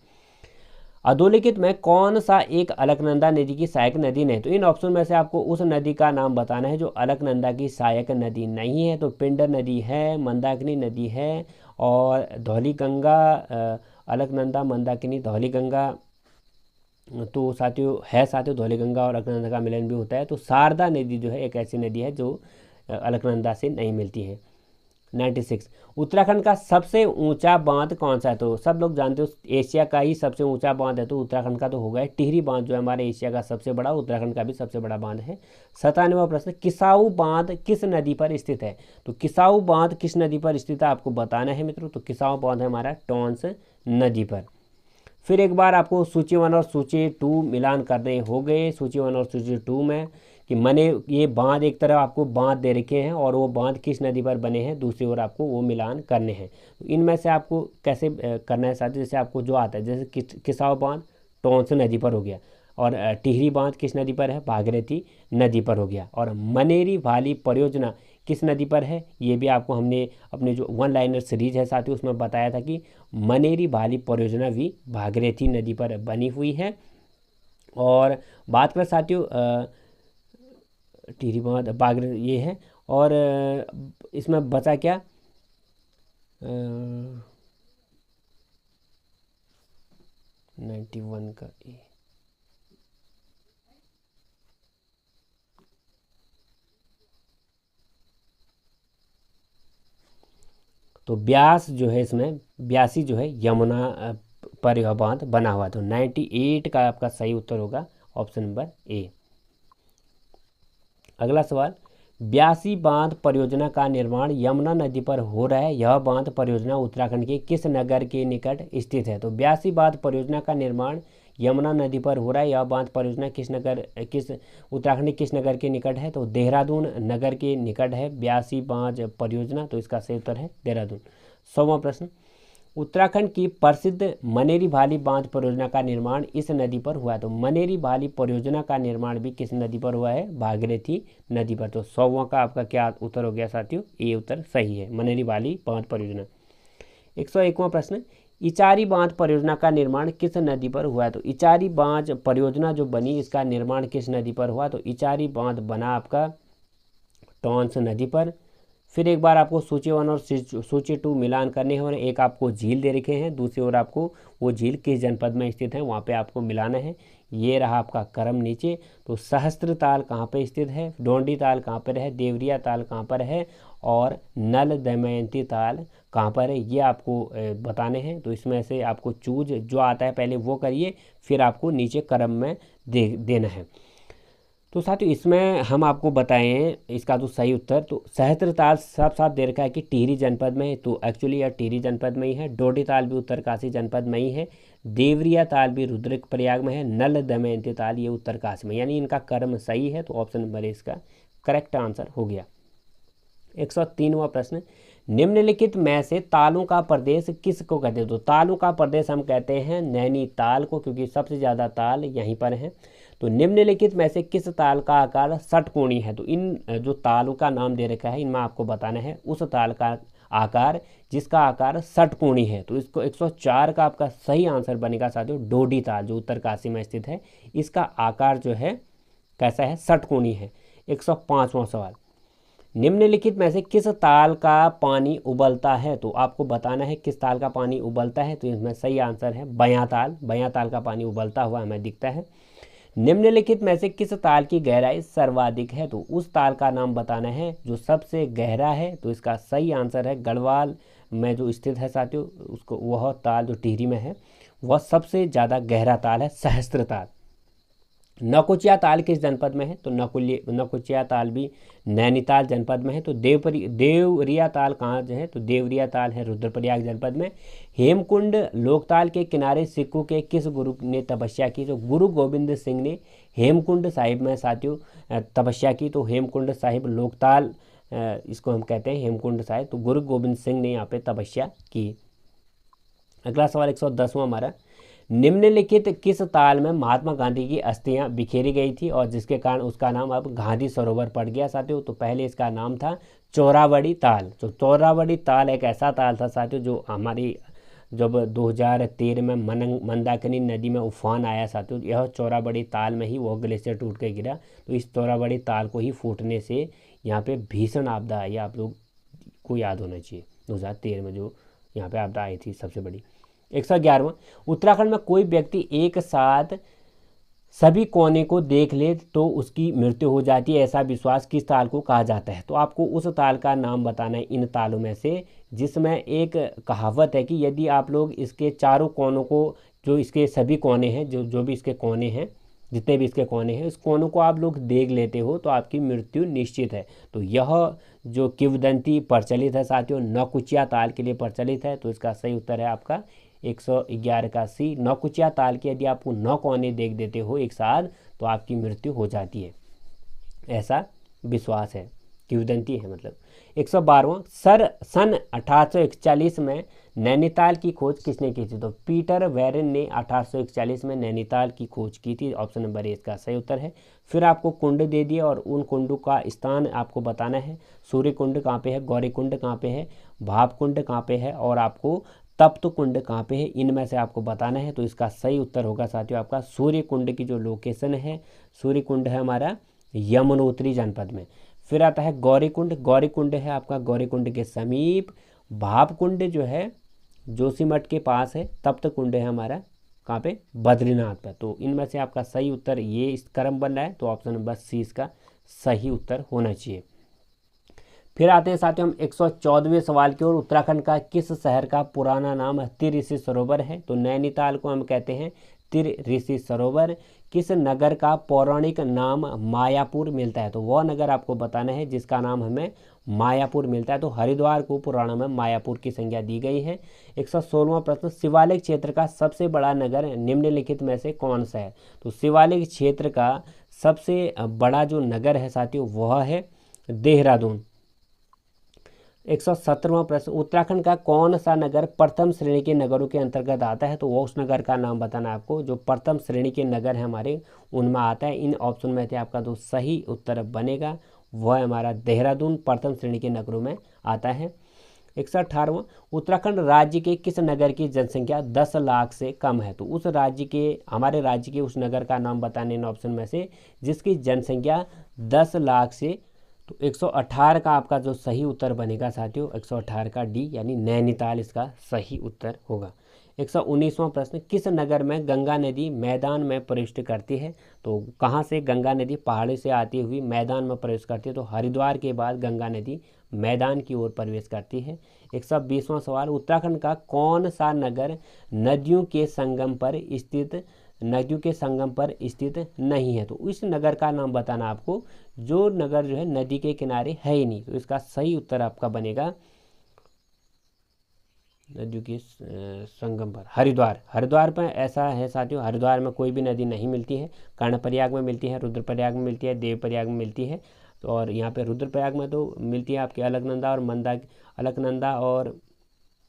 अधोलिखित में कौन सा एक अलकनंदा नदी की सहायक नदी नहीं? तो इन ऑप्शन में से आपको उस नदी का नाम बताना है जो अलकनंदा की सहायक नदी नहीं है। तो पिंडर नदी है, मंदाकिनी नदी है और धौलीगंगा, अलकनंदा, मंदाकिनी, धौलीगंगा तो साथियों धौलीगंगा और अलकनंदा का मिलन भी होता है। तो शारदा नदी जो है एक ऐसी नदी है जो अलकनंदा से नहीं मिलती है। 96, उत्तराखंड का सबसे ऊंचा बांध कौन सा है? तो सब लोग जानते हो एशिया का ही सबसे ऊंचा बांध है, तो उत्तराखंड का तो होगा टिहरी बांध जो है हमारे एशिया का सबसे बड़ा, उत्तराखंड का भी सबसे बड़ा बांध है। 97वां प्रश्न, किसाऊ बांध किस नदी पर स्थित है? तो किसाऊ बांध किस नदी पर स्थित है आपको बताना है मित्रों। तो किसाऊ बांध है हमारा टॉन्स नदी पर। फिर एक बार आपको सूची 1 और सूची 2 मिलान करने हो गए। सूची 1 और सूची 2 में कि मने ये बांध एक तरफ आपको बांध दे रखे हैं और वो बांध किस नदी पर बने हैं, दूसरी ओर आपको वो मिलान करने हैं। तो इनमें से आपको कैसे करना है साथियों, जैसे आपको जो आता है, जैसे किसाव बांध टोंस नदी पर हो गया, और टिहरी बांध किस नदी पर है, भागीरथी नदी पर हो गया, और मनेरी भाली परियोजना किस नदी पर है, ये भी आपको हमने अपने जो वन लाइनर सीरीज है साथियों उसमें बताया था कि मनेरी भाली परियोजना भी भागीरथी नदी पर बनी हुई है। और बात करें साथियों टिहरी बांध भागीरथी ये है, और इसमें बचा क्या, 91 का ए, तो ब्यास जो है इसमें ब्यासी जो है यमुना पर यह बांध बना हुआ। तो 98 का आपका सही उत्तर होगा ऑप्शन नंबर ए। अगला सवाल, ब्यासी बांध परियोजना का निर्माण यमुना नदी पर हो रहा है, यह बांध परियोजना उत्तराखंड के किस नगर के निकट स्थित है। तो ब्यासी बांध परियोजना का निर्माण यमुना नदी पर हो रहा है, यह बांध परियोजना किस उत्तराखंड के किस नगर के निकट है, तो देहरादून नगर के निकट है ब्यासी बांध परियोजना। तो इसका सही उत्तर है देहरादून। 100वां प्रश्न, उत्तराखंड की प्रसिद्ध मनेरी भाली बांध परियोजना का निर्माण इस नदी पर हुआ है। तो मनेरी भाली परियोजना का निर्माण भी किस नदी पर हुआ है, भागीरथी नदी पर। तो 100वां का आपका क्या उत्तर हो गया साथियों, ये उत्तर सही है, मनेरी भाली बांध परियोजना। 101वां प्रश्न, इचारी बांध परियोजना का निर्माण किस नदी पर हुआ है। तो इचारी बांध परियोजना जो बनी इसका निर्माण किस नदी पर हुआ, तो इचारी बांध बना आपका टोंस नदी पर। फिर एक बार आपको सूची 1 और सूची 2 मिलान करने हैं, और एक आपको झील दे रखे हैं, दूसरी ओर आपको वो झील किस जनपद में स्थित है वहाँ पे आपको मिलाना है। ये रहा आपका क्रम नीचे। तो सहस्त्र ताल कहाँ पे स्थित है, डोंडी ताल कहाँ पर है, देवरिया ताल कहाँ पर है, और नल दमयंती ताल कहाँ पर है, ये आपको बताने हैं। तो इसमें से आपको चूज जो आता है पहले वो करिए, फिर आपको नीचे क्रम में देना है। तो साथियों इसमें हम आपको बताएं इसका जो सही उत्तर, तो सहस्त्र ताल साफ साफ दे रखा है कि टिहरी जनपद में है, तो एक्चुअली यह टिहरी जनपद में ही है। डोडी ताल भी उत्तरकाशी जनपद में ही है। देवरिया ताल भी रुद्रप्रयाग में है। नल दमयंती ताल ये उत्तरकाशी में, यानी इनका क्रम सही है। तो ऑप्शन नंबर इसका करेक्ट आंसर हो गया। 103वां प्रश्न, निम्नलिखित में से तालों का प्रदेश किसको कहते हैं। तो तालों का प्रदेश हम कहते हैं नैनीताल को, क्योंकि सबसे ज़्यादा ताल यहीं पर हैं। तो निम्नलिखित में से किस ताल का आकार षटकोणी है। तो इन जो तालों का नाम दे रखा है इनमें आपको बताना है उस ताल का आकार जिसका आकार षटकोणी है। तो इसको 104 का आपका सही आंसर बनेगा साथियों डोडी ताल, जो उत्तरकाशी में स्थित है। इसका आकार जो है कैसा है, षटकोणी है। 105वां सवाल, निम्नलिखित में से किस ताल का पानी उबलता है। तो आपको बताना है किस ताल का पानी उबलता है। तो इसमें सही आंसर है बयां ताल। बयां ताल का पानी उबलता हुआ हमें दिखता है। निम्नलिखित में से किस ताल की गहराई सर्वाधिक है। तो उस ताल का नाम बताना है जो सबसे गहरा है। तो इसका सही आंसर है गढ़वाल में जो स्थित है साथियों, उसको वह ताल जो टिहरी में है वह सबसे ज़्यादा गहरा ताल है, सहस्त्र ताल। नकुचिया ताल किस जनपद में है। तो नकुचिया ताल भी नैनीताल जनपद में है। तो देवरिया ताल कहाँ जो है, तो देवरिया ताल है रुद्रप्रयाग जनपद में। हेमकुंड लोकताल के किनारे सिखों के किस गुरु ने तपस्या की। तो गुरु गोविंद सिंह ने हेमकुंड साहिब में साथियों तपस्या की। तो हेमकुंड साहिब लोकताल इसको हम कहते हैं हेमकुंड साहिब। तो गुरु गोविंद सिंह ने यहाँ पे तपस्या की। अगला सवाल 110वां हमारा, निम्नलिखित किस ताल में महात्मा गांधी की अस्थियां बिखेरी गई थी और जिसके कारण उसका नाम अब गांधी सरोवर पड़ गया साथियों। तो पहले इसका नाम था चौरावड़ी ताल। तो चौरावड़ी ताल एक ऐसा ताल था साथियों जो हमारी जब 2013 में मंदाकिनी नदी में उफान आया साथियों, यह चौरावड़ी ताल में ही वह ग्लेशियर टूट के गिरा। तो इस चौरावड़ी ताल को ही फूटने से यहाँ पे भीषण आपदा आई, आप लोग को याद होना चाहिए 2013 में जो यहाँ पे आपदा आई थी सबसे बड़ी। 111वां, उत्तराखंड में कोई व्यक्ति एक साथ सभी कोने को देख ले तो उसकी मृत्यु हो जाती है, ऐसा विश्वास किस ताल को कहा जाता है। तो आपको उस ताल का नाम बताना है इन तालों में से जिसमें एक कहावत है कि यदि आप लोग इसके चारों कोनों को, जो इसके सभी कोने हैं, जो भी इसके कोने हैं, जितने भी इसके कोने हैं, इस कोनों को आप लोग देख लेते हो तो आपकी मृत्यु निश्चित है। तो यह जो किंवदंती प्रचलित है साथियों नौकुचिया ताल के लिए प्रचलित है। तो इसका सही उत्तर है आपका 111 का सी। नौकुचिया ताल के यदि आपको 9 कोने देख देते हो एक साथ तो आपकी मृत्यु हो जाती है। ऐसा विश्वास है, किंवदंती है मतलब। 112वां, सन 1841 में नैनीताल की खोज किसने की थी? तो पीटर वेरेन ने 1841 में नैनीताल की खोज की थी। ऑप्शन नंबर ए इसका सही उत्तर है। फिर आपको कुंड दे दिए और उन कुंडों का स्थान आपको बताना है। सूर्य कुंड कहाँ पे है, गौरी कुंड कहाँ पे है, भाप कुंड कहाँ पे है और आपको तप्त कुंड कहाँ पे है, इनमें से आपको बताना है। तो इसका सही उत्तर होगा साथियों आपका सूर्य कुंड की जो लोकेशन है, सूर्य कुंड है हमारा यमुनोत्री जनपद में। फिर आता है गौरी कुंड, गौरी कुंड है आपका गौरी कुंड के समीप। भाप कुंड जो है जोशीमठ के पास है। तप्त कुंड है हमारा कहाँ पे, बद्रीनाथ पर। तो इनमें से आपका सही उत्तर ये इस क्रम बन रहा है, तो ऑप्शन नंबर सी इसका सही उत्तर होना चाहिए। फिर आते हैं साथियों हम 114वें सवाल की ओर। उत्तराखंड का किस शहर का पुराना नाम त्रिऋषि सरोवर है? तो नैनीताल को हम कहते हैं त्रिऋषि सरोवर। किस नगर का पौराणिक नाम मायापुर मिलता है? तो वह नगर आपको बताना है जिसका नाम हमें मायापुर मिलता है। तो हरिद्वार को पुराना में मायापुर की संज्ञा दी गई है। 116वां प्रश्न, शिवालिक क्षेत्र का सबसे बड़ा नगर निम्नलिखित में से कौन सा है? तो शिवालिक क्षेत्र का सबसे बड़ा जो नगर है साथियों वह है देहरादून। 117वां प्रश्न, उत्तराखंड का कौन सा नगर प्रथम श्रेणी के नगरों के अंतर्गत आता है? तो वो उस नगर का नाम बताना है आपको जो प्रथम श्रेणी के नगर है हमारे उनमें आता है। इन ऑप्शन में से आपका जो सही उत्तर बनेगा वह हमारा देहरादून प्रथम श्रेणी के नगरों में आता है। 118वां, उत्तराखंड राज्य के किस नगर की जनसंख्या 10 लाख से कम है? तो उस राज्य के हमारे राज्य के उस नगर का नाम बताने इन ऑप्शन में से जिसकी जनसंख्या 10 लाख से। तो 118 का आपका जो सही उत्तर बनेगा साथियों 118 का डी यानी नैनीताल इसका सही उत्तर होगा। 119वां प्रश्न, किस नगर में गंगा नदी मैदान में प्रवेश करती है? तो कहाँ से गंगा नदी पहाड़ी से आती हुई मैदान में प्रवेश करती है? तो हरिद्वार के बाद गंगा नदी मैदान की ओर प्रवेश करती है। 120वां सवाल, उत्तराखंड का कौन सा नगर नदियों के संगम पर स्थित नहीं है? तो इस नगर का नाम बताना आपको जो नगर जो है नदी के किनारे है ही नहीं। तो इसका सही उत्तर आपका बनेगा नदियों के संगम पर हरिद्वार। हरिद्वार पर ऐसा है साथियों, हरिद्वार में कोई भी नदी नहीं मिलती है। कर्णप्रयाग में मिलती है, रुद्रप्रयाग में मिलती है, देवप्रयाग में मिलती है। तो और यहाँ पे रुद्रप्रयाग में तो मिलती है आपके अलकनंदा और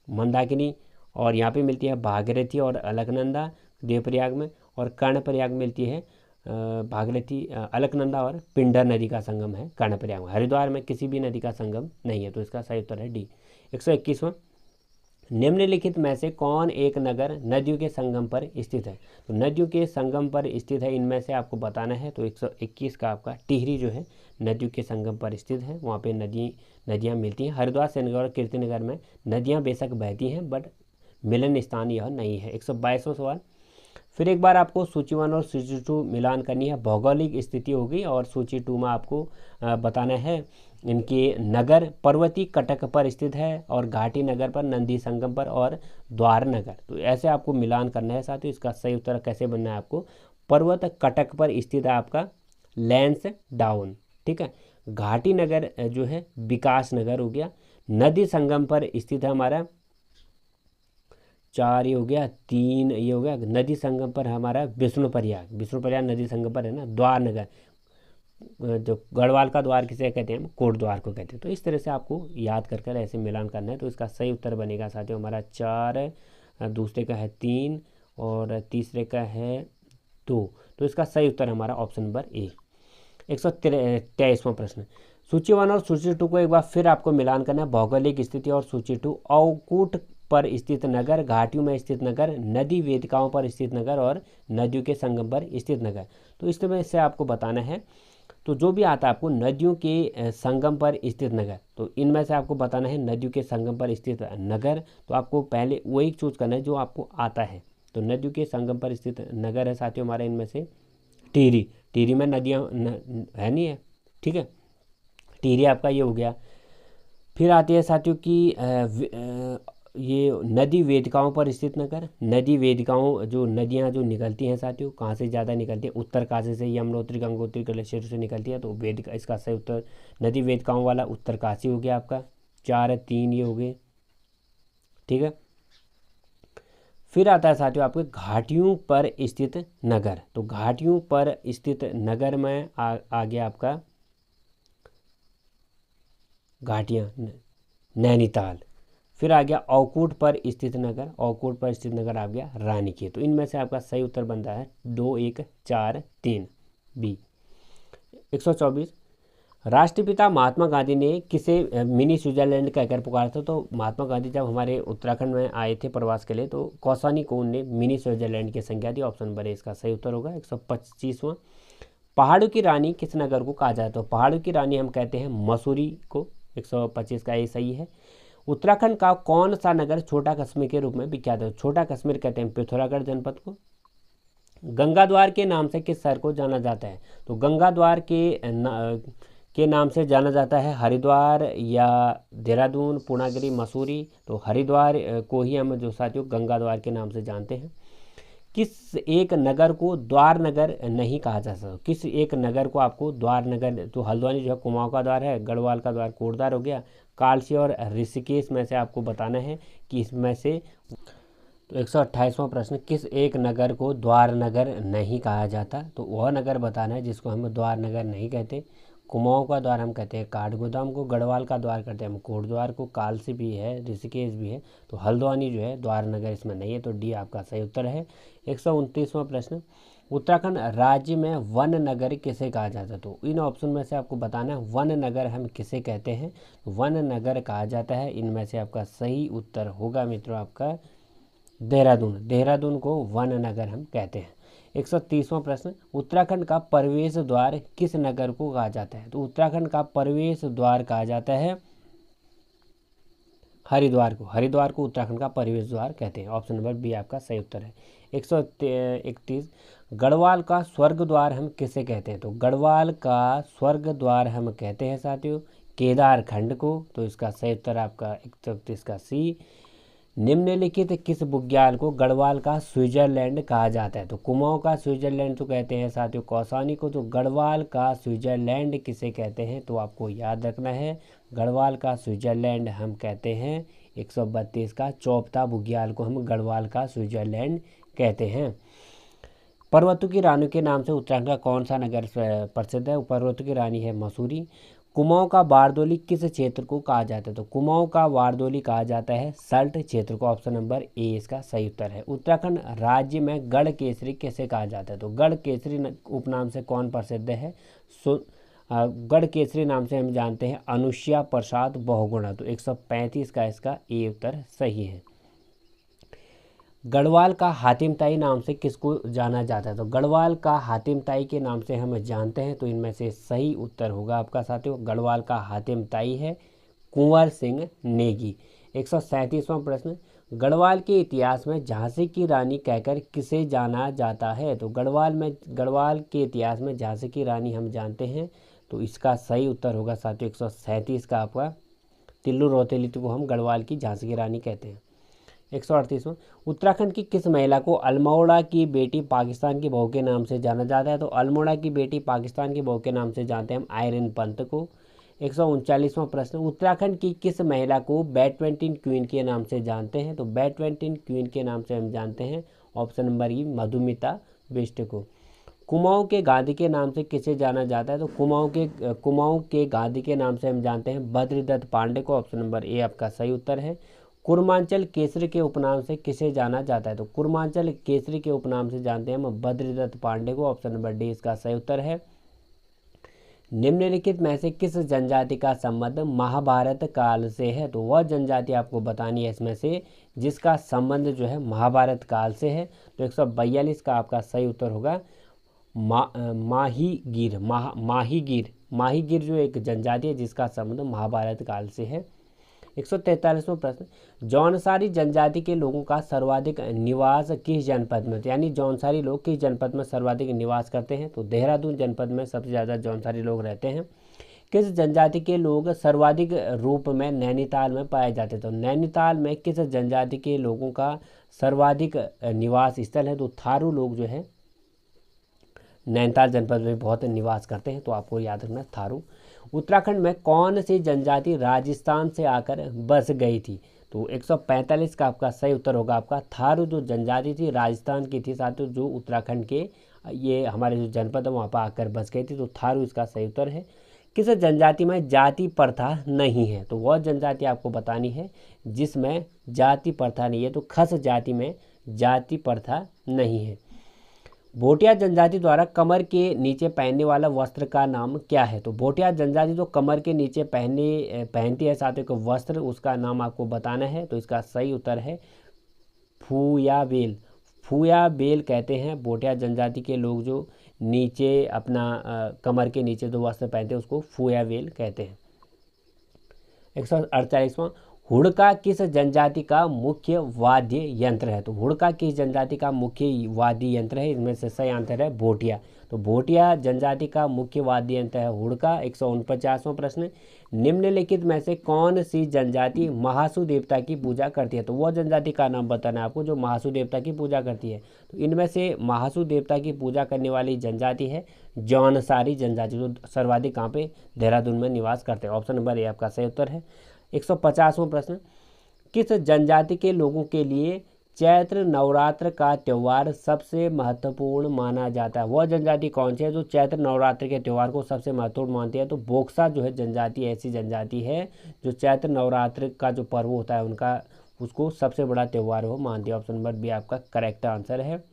मंदाकिनी, और यहाँ पे मिलती है भागीरथी और अलकनंदा देवप्रयाग में, और कर्णप्रयाग मिलती है भागीरथी अलकनंदा और पिंडर नदी का संगम है कर्णप्रयाग में। हरिद्वार में किसी भी नदी का संगम नहीं है। तो इसका सही उत्तर है डी। 121वां, निम्नलिखित में से कौन एक नगर नदियों के संगम पर स्थित है? तो नदियों के संगम पर स्थित है इनमें से आपको बताना है। तो 121 का आपका टिहरी जो है नदियों के संगम पर स्थित है, वहाँ पे नदियाँ मिलती हैं। हरिद्वार श्रीनगर और कीर्तिनगर में नदियाँ बेशक बहती हैं बट मिलन स्थान यह नहीं है। 122वां सवाल, फिर एक बार आपको सूची 1 और सूची 2 मिलान करनी है। भौगोलिक स्थिति होगी और सूची 2 में आपको बताना है इनके नगर पर्वतीय कटक पर स्थित है और घाटी नगर पर, नंदी संगम पर और द्वार नगर। तो ऐसे आपको मिलान करना है साथियों। इसका सही उत्तर कैसे बनना है आपको, पर्वत कटक पर स्थित है आपका लैंस डाउन, ठीक है। घाटी नगर जो है विकास नगर हो गया। नदी संगम पर स्थित है हमारा 4 ये हो गया, 3 ये हो गया। नदी संगम पर हमारा विष्णुप्रयाग नदी संगम पर है ना। द्वार नगर जो गढ़वाल का द्वार किसे कहते हैं, हम कोट द्वार को कहते हैं। तो इस तरह से आपको याद कर ऐसे मिलान करना है। तो इसका सही उत्तर बनेगा साथियों हमारा 4, दूसरे का है 3 और तीसरे का है 2। तो इसका सही उत्तर हमारा ऑप्शन नंबर ए। 123वां प्रश्न, सूची 1 और सूची 2 को एक बार फिर आपको मिलान करना है। भौगोलिक स्थिति और सूची 2, अवकूट पर स्थित नगर, घाटियों में स्थित नगर, नदी वेदिकाओं पर स्थित नगर और नदियों के संगम पर स्थित नगर। तो इस तरह से आपको बताना है। तो जो भी आता है आपको नदियों के संगम पर स्थित नगर, तो इनमें से आपको बताना है नदियों के संगम पर स्थित नगर। तो आपको पहले वही चूज करना है जो आपको आता है। तो नदियों के संगम पर स्थित नगर है साथियों हमारे इनमें से टिहरी में नदियाँ है नहीं है, ठीक है। टिहरी आपका ये हो गया। फिर आती है साथियों की ये नदी वेदिकाओं पर स्थित नगर। नदी वेदिकाओं जो नदियाँ जो निकलती हैं साथियों कहाँ से ज़्यादा निकलती हैं, उत्तरकाशी से, यमुनोत्री गंगोत्री ग्लेशियर से निकलती है। तो वेदिका इसका सही उत्तर नदी वेदिकाओं वाला उत्तरकाशी हो गया आपका। 4 3 ये हो गए, ठीक है। फिर आता है साथियों आपके घाटियों पर स्थित नगर। तो घाटियों पर स्थित नगर में आ गया आपका घाटियाँ, नैनीताल। फिर आ गया औकूट पर स्थित नगर, औकूट पर स्थित नगर आ गया रानीखेत। तो इनमें से आपका सही उत्तर बनता है 2, 1, 4, 3 बी। 124, राष्ट्रपिता महात्मा गांधी ने किसे मिनी स्विट्जरलैंड कहकर पुकारा था? तो महात्मा गांधी जब हमारे उत्तराखंड में आए थे प्रवास के लिए तो कौसानी को उनने मिनी स्विट्जरलैंड की संज्ञा दी। ऑप्शन नंबर ए इसका सही उत्तर होगा। 125वां, पहाड़ों की रानी किस नगर को कहा जाता है? तो पहाड़ों की रानी हम कहते हैं मसूरी को। 125 का ये सही है। उत्तराखंड का कौन सा नगर छोटा कश्मीर के रूप में विख्यात है? छोटा कश्मीर कहते हैं पिथौरागढ़ जनपद को। गंगा द्वार के नाम से किस शहर को जाना जाता है? तो गंगा द्वार के नाम से जाना जाता है हरिद्वार या देहरादून, पूर्णागिरी, मसूरी। तो हरिद्वार को ही हम जो साथियों गंगा द्वार के नाम से जानते हैं। किस एक नगर को द्वार नगर नहीं कहा जा सकता? किस एक नगर को आपको द्वार नगर? तो हल्द्वानी जो है कुमाऊं का द्वार है, गढ़वाल का द्वार कोटद्वार हो गया, कालसी और ऋषिकेश में से आपको बताना है कि इसमें से। तो 128वां प्रश्न, किस एक नगर को द्वार नगर नहीं कहा जाता? तो वह नगर बताना है जिसको हम द्वार नगर नहीं कहते। कुमाऊं का द्वार हम कहते हैं काठगोदाम को, गढ़वाल का द्वार कहते हैं हम कोटद्वार को, कालसी भी है, ऋषिकेश भी है। तो हल्द्वानी जो है द्वार नगर इसमें नहीं है। तो डी आपका सही उत्तर है। 129वां प्रश्न, उत्तराखंड राज्य में वन नगर किसे कहा जाता है? तो इन ऑप्शन में से आपको बताना है वन नगर हम किसे कहते हैं। वन नगर कहा जाता है, इनमें से आपका सही उत्तर होगा मित्रों आपका देहरादून। देहरादून को वन नगर हम कहते हैं। 130वां प्रश्न, उत्तराखंड का प्रवेश द्वार किस नगर को कहा जाता है? तो उत्तराखंड का प्रवेश द्वार कहा जाता है हरिद्वार को। हरिद्वार को उत्तराखंड का प्रवेश द्वार कहते हैं। ऑप्शन नंबर बी आपका सही उत्तर है। 131, गढ़वाल का स्वर्ग द्वार हम किसे कहते हैं? तो गढ़वाल का स्वर्ग द्वार हम कहते हैं साथियों केदार खंड को। तो इसका सही उत्तर आपका 131 का सी। निम्नलिखित किस बुग्याल को गढ़वाल का स्विट्जरलैंड कहा जाता है? तो कुमाऊं का स्विट्जरलैंड तो कहते हैं साथियों कौसानी को। तो गढ़वाल का स्विट्जरलैंड किसे कहते हैं? तो आपको याद रखना है गढ़वाल का स्विट्जरलैंड हम कहते हैं 132 का चौपता बुग्याल को हम गढ़वाल का स्विट्जरलैंड कहते हैं। पर्वतों की रानी के नाम से उत्तराखंड का कौन सा नगर प्रसिद्ध है? पर्वतों की रानी है मसूरी। कुमाऊं का बारदोली किस क्षेत्र को कहा जाता है? तो कुमाऊं का बारदोली कहा जाता है सल्ट क्षेत्र को। ऑप्शन नंबर ए इसका सही उत्तर है। उत्तराखंड राज्य में गढ़ केसरी किसे कहा जाता है? तो गढ़ केसरी उपनाम से कौन प्रसिद्ध है? गढ़ केसरी नाम से हम जानते हैं अनुसुईया प्रसाद बहुगुणा। तो 135 का इसका ए उत्तर सही है। गढ़वाल का हातिम ताई नाम से किसको जाना जाता है? तो गढ़वाल का हातिम ताई के नाम से हम जानते हैं। तो इनमें से सही उत्तर होगा आपका साथियों गढ़वाल का हातिम ताई है कुंवर सिंह नेगी। 137वां प्रश्न, गढ़वाल के इतिहास में झांसी की रानी कहकर किसे जाना जाता है? तो गढ़वाल के इतिहास में झांसी की रानी हम जानते हैं। तो इसका सही उत्तर होगा साथियों 137 का आपका तिल्लू रौतेली को हम गढ़वाल की झांसी की रानी कहते हैं। 138वां, उत्तराखंड की किस महिला को अल्मोड़ा की बेटी पाकिस्तान की बहू के नाम से जाना जाता है? तो अल्मोड़ा की बेटी पाकिस्तान की बहू के नाम से जानते हैं हम आयरन पंत को। 139वां प्रश्न, उत्तराखंड की किस महिला को बैडमिंटन क्वीन के नाम से जानते हैं? तो बैडमिंटन क्वीन के नाम से हम जानते हैं ऑप्शन नंबर ई मधुमिता बिष्ट को। कुमाऊं के गांधी के नाम से किसे जाना जाता है? तो कुमाऊं के गांधी के नाम से हम जानते हैं बद्रीदत्त पांडे को। ऑप्शन नंबर ए आपका सही उत्तर है। कुर्मांचल केसरी के उपनाम से किसे जाना जाता है? तो कुर्मांचल केसरी के उपनाम से जानते हैं हम बद्रीदत्त पांडे को। ऑप्शन नंबर डी इसका सही उत्तर है। निम्नलिखित में से किस जनजाति का संबंध महाभारत काल से है? तो वह जनजाति आपको बतानी है इसमें से जिसका संबंध जो है महाभारत काल से है। तो 142 का आपका सही उत्तर होगा माहीगीर जो एक जनजाति है जिसका संबंध महाभारत काल से है। 143वां प्रश्न, जौनसारी जनजाति के लोगों का सर्वाधिक निवास किस जनपद में? यानी जौनसारी लोग किस जनपद में सर्वाधिक निवास करते हैं? तो देहरादून जनपद में सबसे ज़्यादा जौनसारी लोग रहते हैं। किस जनजाति के लोग सर्वाधिक रूप में नैनीताल में पाए जाते हैं? तो नैनीताल में किस जनजाति के लोगों का सर्वाधिक निवास स्थल है? तो थारू लोग जो है नैनीताल जनपद में बहुत निवास करते हैं। तो आपको याद रखना थारू। उत्तराखंड में कौन सी जनजाति राजस्थान से आकर बस गई थी? तो 145 का आपका सही उत्तर होगा आपका थारू जो जनजाति थी राजस्थान की थी साथियों जो उत्तराखंड के ये हमारे जो जनपद है वहाँ पर आकर बस गई थी। तो थारू इसका सही उत्तर है। किस जनजाति में जाति प्रथा नहीं है? तो वह जनजाति आपको बतानी है जिसमें जाति प्रथा नहीं है। तो खस जाति में जाति प्रथा नहीं है। भोटिया जनजाति द्वारा कमर के नीचे पहनने वाला वस्त्र का नाम क्या है? तो भोटिया जनजाति जो कमर के नीचे पहनती है साथियों को वस्त्र, उसका नाम आपको बताना है। तो इसका सही उत्तर है फूयाबेल। फूयाबेल कहते हैं भोटिया जनजाति के लोग जो नीचे अपना कमर के नीचे जो वस्त्र पहनते हैं उसको फूयाबेल कहते हैं। 148वां, हुड़का किस जनजाति का मुख्य वाद्य यंत्र है? तो हुड़का किस जनजाति का मुख्य वाद्य यंत्र है? इसमें से सही आंसर है भोटिया। तो भोटिया जनजाति का मुख्य वाद्य यंत्र है हुड़का। 149वां प्रश्न, निम्नलिखित में से कौन सी जनजाति महासू देवता की पूजा करती है? तो वह जनजाति का नाम बताना है आपको जो महासू देवता की पूजा करती है। तो इनमें से महासू देवता की पूजा करने वाली जनजाति है जौनसारी जनजाति, जो सर्वाधिक कहाँ पे देहरादून में निवास करते हैं। ऑप्शन नंबर ए आपका सही उत्तर है। 150वां प्रश्न, किस जनजाति के लोगों के लिए चैत्र नवरात्र का त्यौहार सबसे महत्वपूर्ण माना जाता है? वह जनजाति कौन सी है जो चैत्र नवरात्र के त्यौहार को सबसे महत्वपूर्ण मानती है? तो बोक्सा जो है जनजाति ऐसी जनजाति है जो चैत्र नवरात्र का जो पर्व होता है उनका उसको सबसे बड़ा त्यौहार वो मानती है। ऑप्शन नंबर बी आपका करेक्ट आंसर है।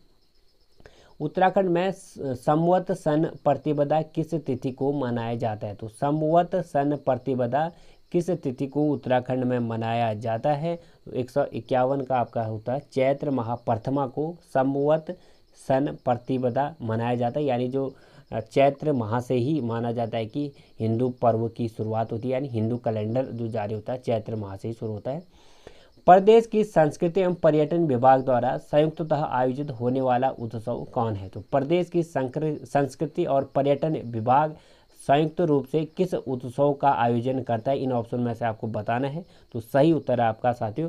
उत्तराखंड में संवत सन प्रतिपदा किस तिथि को मनाया जाता है? तो संवत सन प्रतिपदा किस तिथि को उत्तराखंड में मनाया जाता है? तो 151 का आपका होता है चैत्र माह प्रथमा को संवत सन प्रतिपदा मनाया जाता है, यानी जो चैत्र माह से ही माना जाता है कि हिंदू पर्व की शुरुआत होती है, यानी हिंदू कैलेंडर जो जारी होता है चैत्र माह से ही शुरू होता है। प्रदेश की संस्कृति एवं पर्यटन विभाग द्वारा संयुक्ततः आयोजित होने वाला उत्सव कौन है? तो प्रदेश की संस्कृति और पर्यटन विभाग संयुक्त रूप से किस उत्सव का आयोजन करता है? इन ऑप्शन में से आपको बताना है। तो सही उत्तर है आपका साथियों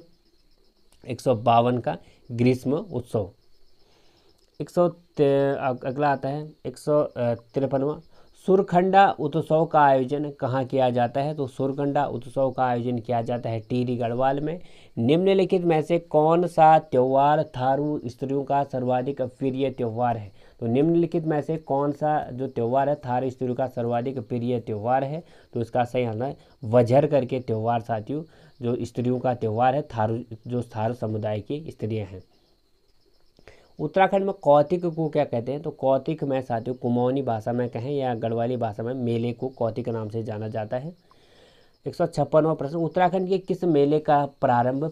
152 का ग्रीष्म उत्सव। अगला आता है 153वां, सुरखंडा उत्सव का आयोजन कहाँ किया जाता है? तो सुरखंडा उत्सव का आयोजन किया जाता है टिहरी गढ़वाल में। निम्नलिखित में से कौन सा त्यौहार थारू स्त्रियों का सर्वाधिक प्रिय त्यौहार है? तो निम्नलिखित में से कौन सा जो त्यौहार है थारू स्त्रियों का सर्वाधिक प्रिय त्यौहार है? तो इसका सही आंसर है वजर करके त्यौहार साथियों, जो स्त्रियों का त्यौहार है थारू समुदाय की स्त्रियाँ हैं। उत्तराखंड में कौतिक को क्या कहते हैं? तो कौतिक में साथियों कुमाऊनी भाषा में कहें या गढ़वाली भाषा में मेले को कौतिक नाम से जाना जाता है। 156वां प्रश्न, उत्तराखंड के किस मेले का प्रारंभ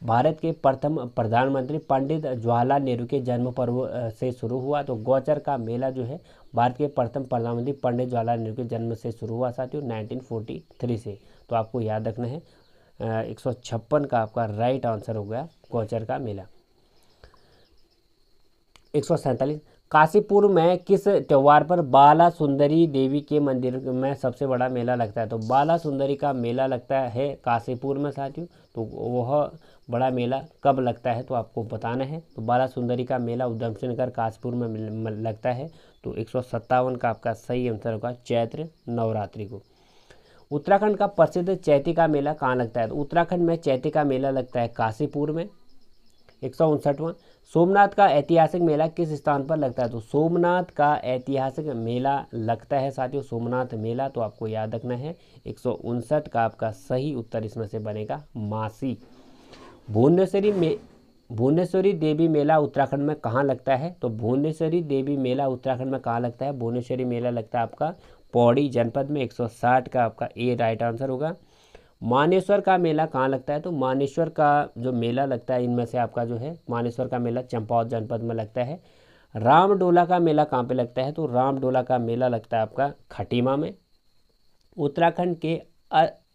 भारत के प्रथम प्रधानमंत्री पंडित जवाहरलाल नेहरू के जन्म पर्व से शुरू हुआ? तो गौचर का मेला जो है भारत के प्रथम प्रधानमंत्री पंडित जवाहरलाल नेहरू के जन्म से शुरू हुआ साथियों 1943 से। तो आपको याद रखना है 156 का आपका राइट आंसर हो गया गौचर का मेला। 147, काशीपुर में किस त्यौहार पर बाला सुंदरी देवी के मंदिर में सबसे बड़ा मेला लगता है? तो बाला सुंदरी का मेला लगता है काशीपुर में साथियों। तो वह बड़ा मेला कब लगता है तो आपको बताना है। तो बाला सुंदरी का मेला उधमसिंह नगर काशीपुर में लगता है। तो 157 का आपका सही आंसर होगा चैत्र नवरात्रि को। उत्तराखंड का प्रसिद्ध चैती का मेला कहाँ लगता है? तो उत्तराखंड में चैती का मेला लगता है काशीपुर में। 159वां, सोमनाथ का ऐतिहासिक मेला किस स्थान पर लगता है? तो सोमनाथ का ऐतिहासिक मेला लगता है साथियों सोमनाथ मेला। तो आपको याद रखना है 159 का आपका सही उत्तर इसमें से बनेगा मासी। भुवनेश्वरी देवी मेला उत्तराखंड में कहाँ लगता है? तो भुवनेश्वरी देवी मेला उत्तराखंड में कहाँ लगता है? भुवनेश्वरी मेला लगता है आपका पौड़ी जनपद में। 160 का आपका ए राइट आंसर होगा। मानेश्वर का मेला कहाँ लगता है? तो मानेश्वर का जो मेला लगता है इनमें से आपका जो है मानेश्वर का मेला चंपावत जनपद में लगता है। रामडोला का मेला कहाँ पे लगता है? तो रामडोला का मेला लगता है आपका खटीमा में। उत्तराखंड के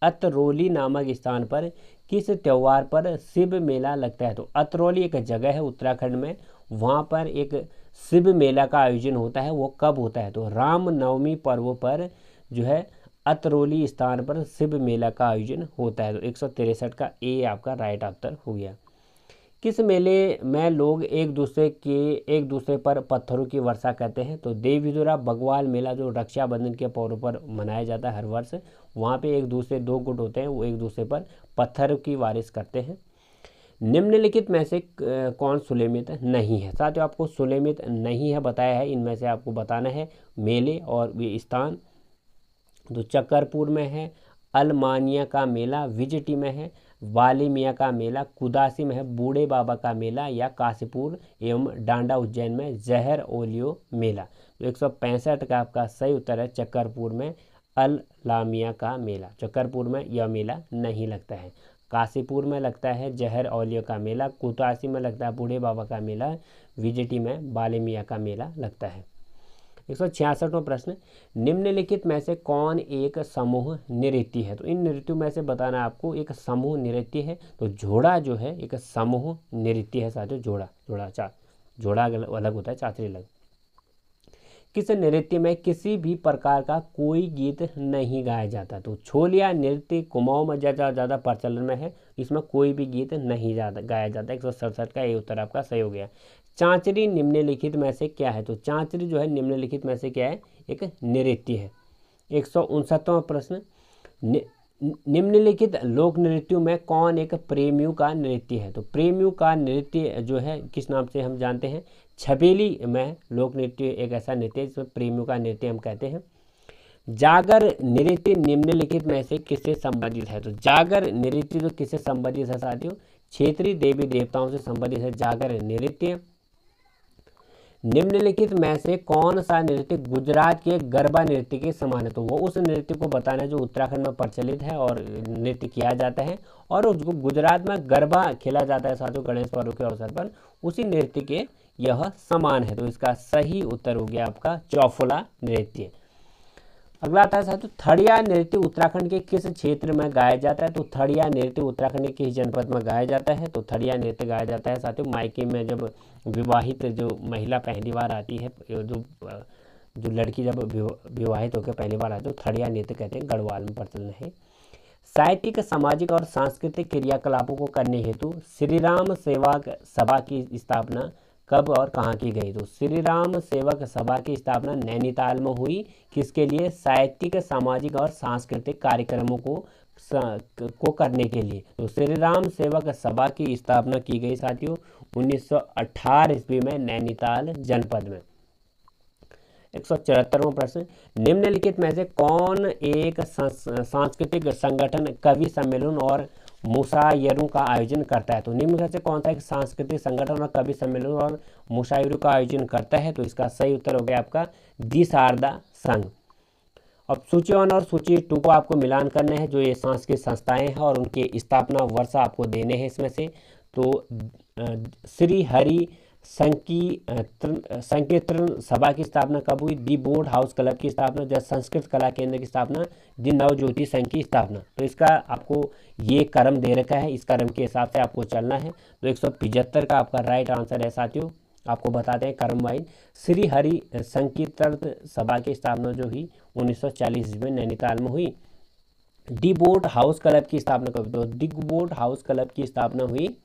अतरौली नामक स्थान पर किस त्यौहार पर शिव मेला लगता है? तो अतरौली एक जगह है उत्तराखंड में, वहाँ पर एक शिव मेला का आयोजन होता है। वो कब होता है? तो रामनवमी पर्व पर जो है अतरौली स्थान पर शिव मेला का आयोजन होता है। तो 163 का ए आपका राइट आंसर हो गया। किस मेले में लोग एक दूसरे पर पत्थरों की वर्षा करते हैं? तो देवविदुरा बगवाल मेला जो रक्षाबंधन के पर्व पर मनाया जाता है हर वर्ष, वहाँ पे एक दूसरे दो गुट होते हैं वो एक दूसरे पर पत्थर की बारिश करते हैं। निम्नलिखित में से कौन सुलेमित नहीं है? साथियों आपको सुलेमित नहीं है बताया है, इनमें से आपको बताना है मेले और स्थान तो चक्करपुर में है, अलमानिया का मेला विजटी में है, वालीमिया का मेला कुदासी में है, बूढ़े बाबा का मेला, या काशीपुर एवं डांडा उज्जैन में जहर ओलियो मेला। तो 165 का आपका सही उत्तर है चक्करपुर में अल लामिया का मेला। चक्करपुर में यह मेला नहीं लगता है। काशीपुर में लगता है जहर औलिया का मेला, कुतासी में लगता है बूढ़े बाबा का मेला, विजटी में बालेमिया का मेला लगता है। 166वां प्रश्न, निम्नलिखित में से कौन एक समूह नृत्य है? तो इन नृत्यों में से बताना आपको एक समूह नृत्य है। तो जोड़ा जो है एक समूह नृत्य है साथियों। जोड़ा अलग होता है, चाचरी अलग। किस नृत्य में किसी भी प्रकार का कोई गीत नहीं गाया जाता? तो छोलिया नृत्य कुमाऊं में ज़्यादा प्रचलन में है, इसमें कोई भी गीत नहीं गाया जाता। 167 का ये उत्तर आपका सही हो गया। चांचरी निम्नलिखित में से क्या है? तो चांचरी जो है निम्नलिखित में से क्या है? एक नृत्य है। 159वां प्रश्न, निम्नलिखित लोक नृत्यों में कौन एक प्रेमियों का नृत्य है? तो प्रेमियों का नृत्य जो है किस नाम से हम जानते हैं? छबेली में लोक नृत्य एक ऐसा नृत्य है जिसमें प्रेमियों का नृत्य हम कहते हैं। जागर नृत्य निम्नलिखित में से किससे संबंधित है? तो जागर नृत्य जो किससे संबंधित है साथियों? क्षेत्रीय देवी देवताओं से संबंधित है जागर नृत्य। निम्नलिखित में से कौन सा नृत्य गुजरात के गरबा नृत्य के समान है? तो वो उस नृत्य को बताना है जो उत्तराखंड में प्रचलित है और नृत्य किया जाता है और उसको गुजरात में गरबा खेला जाता है साथियों गणेश पर्व के अवसर पर, उसी नृत्य के यह समान है। तो इसका सही उत्तर हो गया आपका चौफुला नृत्य। अगला आता है साथियों, थड़िया नृत्य उत्तराखंड के किस क्षेत्र में गाया जाता है? तो थड़िया नृत्य उत्तराखंड के किस जनपद में गाया जाता है? तो थड़िया नृत्य गाया जाता है साथियों मायके में, जब विवाहित जो महिला पहली बार आती है, जो लड़की जब विवाहित होकर पहली बार आती है तो थड़िया नृत्य कहते हैं, गढ़वाल में प्रचलन है। साहित्यिक, सामाजिक और सांस्कृतिक क्रियाकलापों को करने हेतु श्री राम सेवक सभा की स्थापना कब और कहाँ की गई? तो श्री राम सेवक सभा की स्थापना नैनीताल में हुई। किसके लिए? साहित्यिक, सामाजिक और सांस्कृतिक कार्यक्रमों को करने के लिए। तो श्री राम सेवक सभा की स्थापना की गई साथियों 1918 ईस्वी में नैनीताल जनपद में। 174वां प्रश्न, निम्नलिखित में से कौन एक सांस्कृतिक संगठन कवि सम्मेलन और मुशायरों का आयोजन करता है? तो निम्न में से कौन सा एक सांस्कृतिक संगठन और कवि सम्मेलन और मुशायरों का आयोजन करता है? तो इसका सही उत्तर हो गया आपका दी शारदा संघ। अब सूची 1 और सूची 2 को आपको मिलान करना है, जो ये सांस्कृतिक संस्थाएं हैं और उनके स्थापना वर्ष आपको देने हैं इसमें से। तो श्री हरि संकीर्तन सभा की स्थापना कब हुई? दी बोर्ड हाउस क्लब की स्थापना, जब संस्कृत कला केंद्र की स्थापना, दी नवज्योति संघ की स्थापना। तो इसका आपको ये क्रम दे रखा है, इस क्रम के हिसाब से आपको चलना है। तो 175 का आपका राइट आंसर है साथियों। आपको बताते हैं क्रम वाइज। श्री हरि संकीर्तन सभा की स्थापना जो हुई 1940 में नैनीताल में हुई। दी बोर्ड हाउस क्लब की स्थापना कब? तो दी बोर्ड हाउस क्लब की स्थापना हुई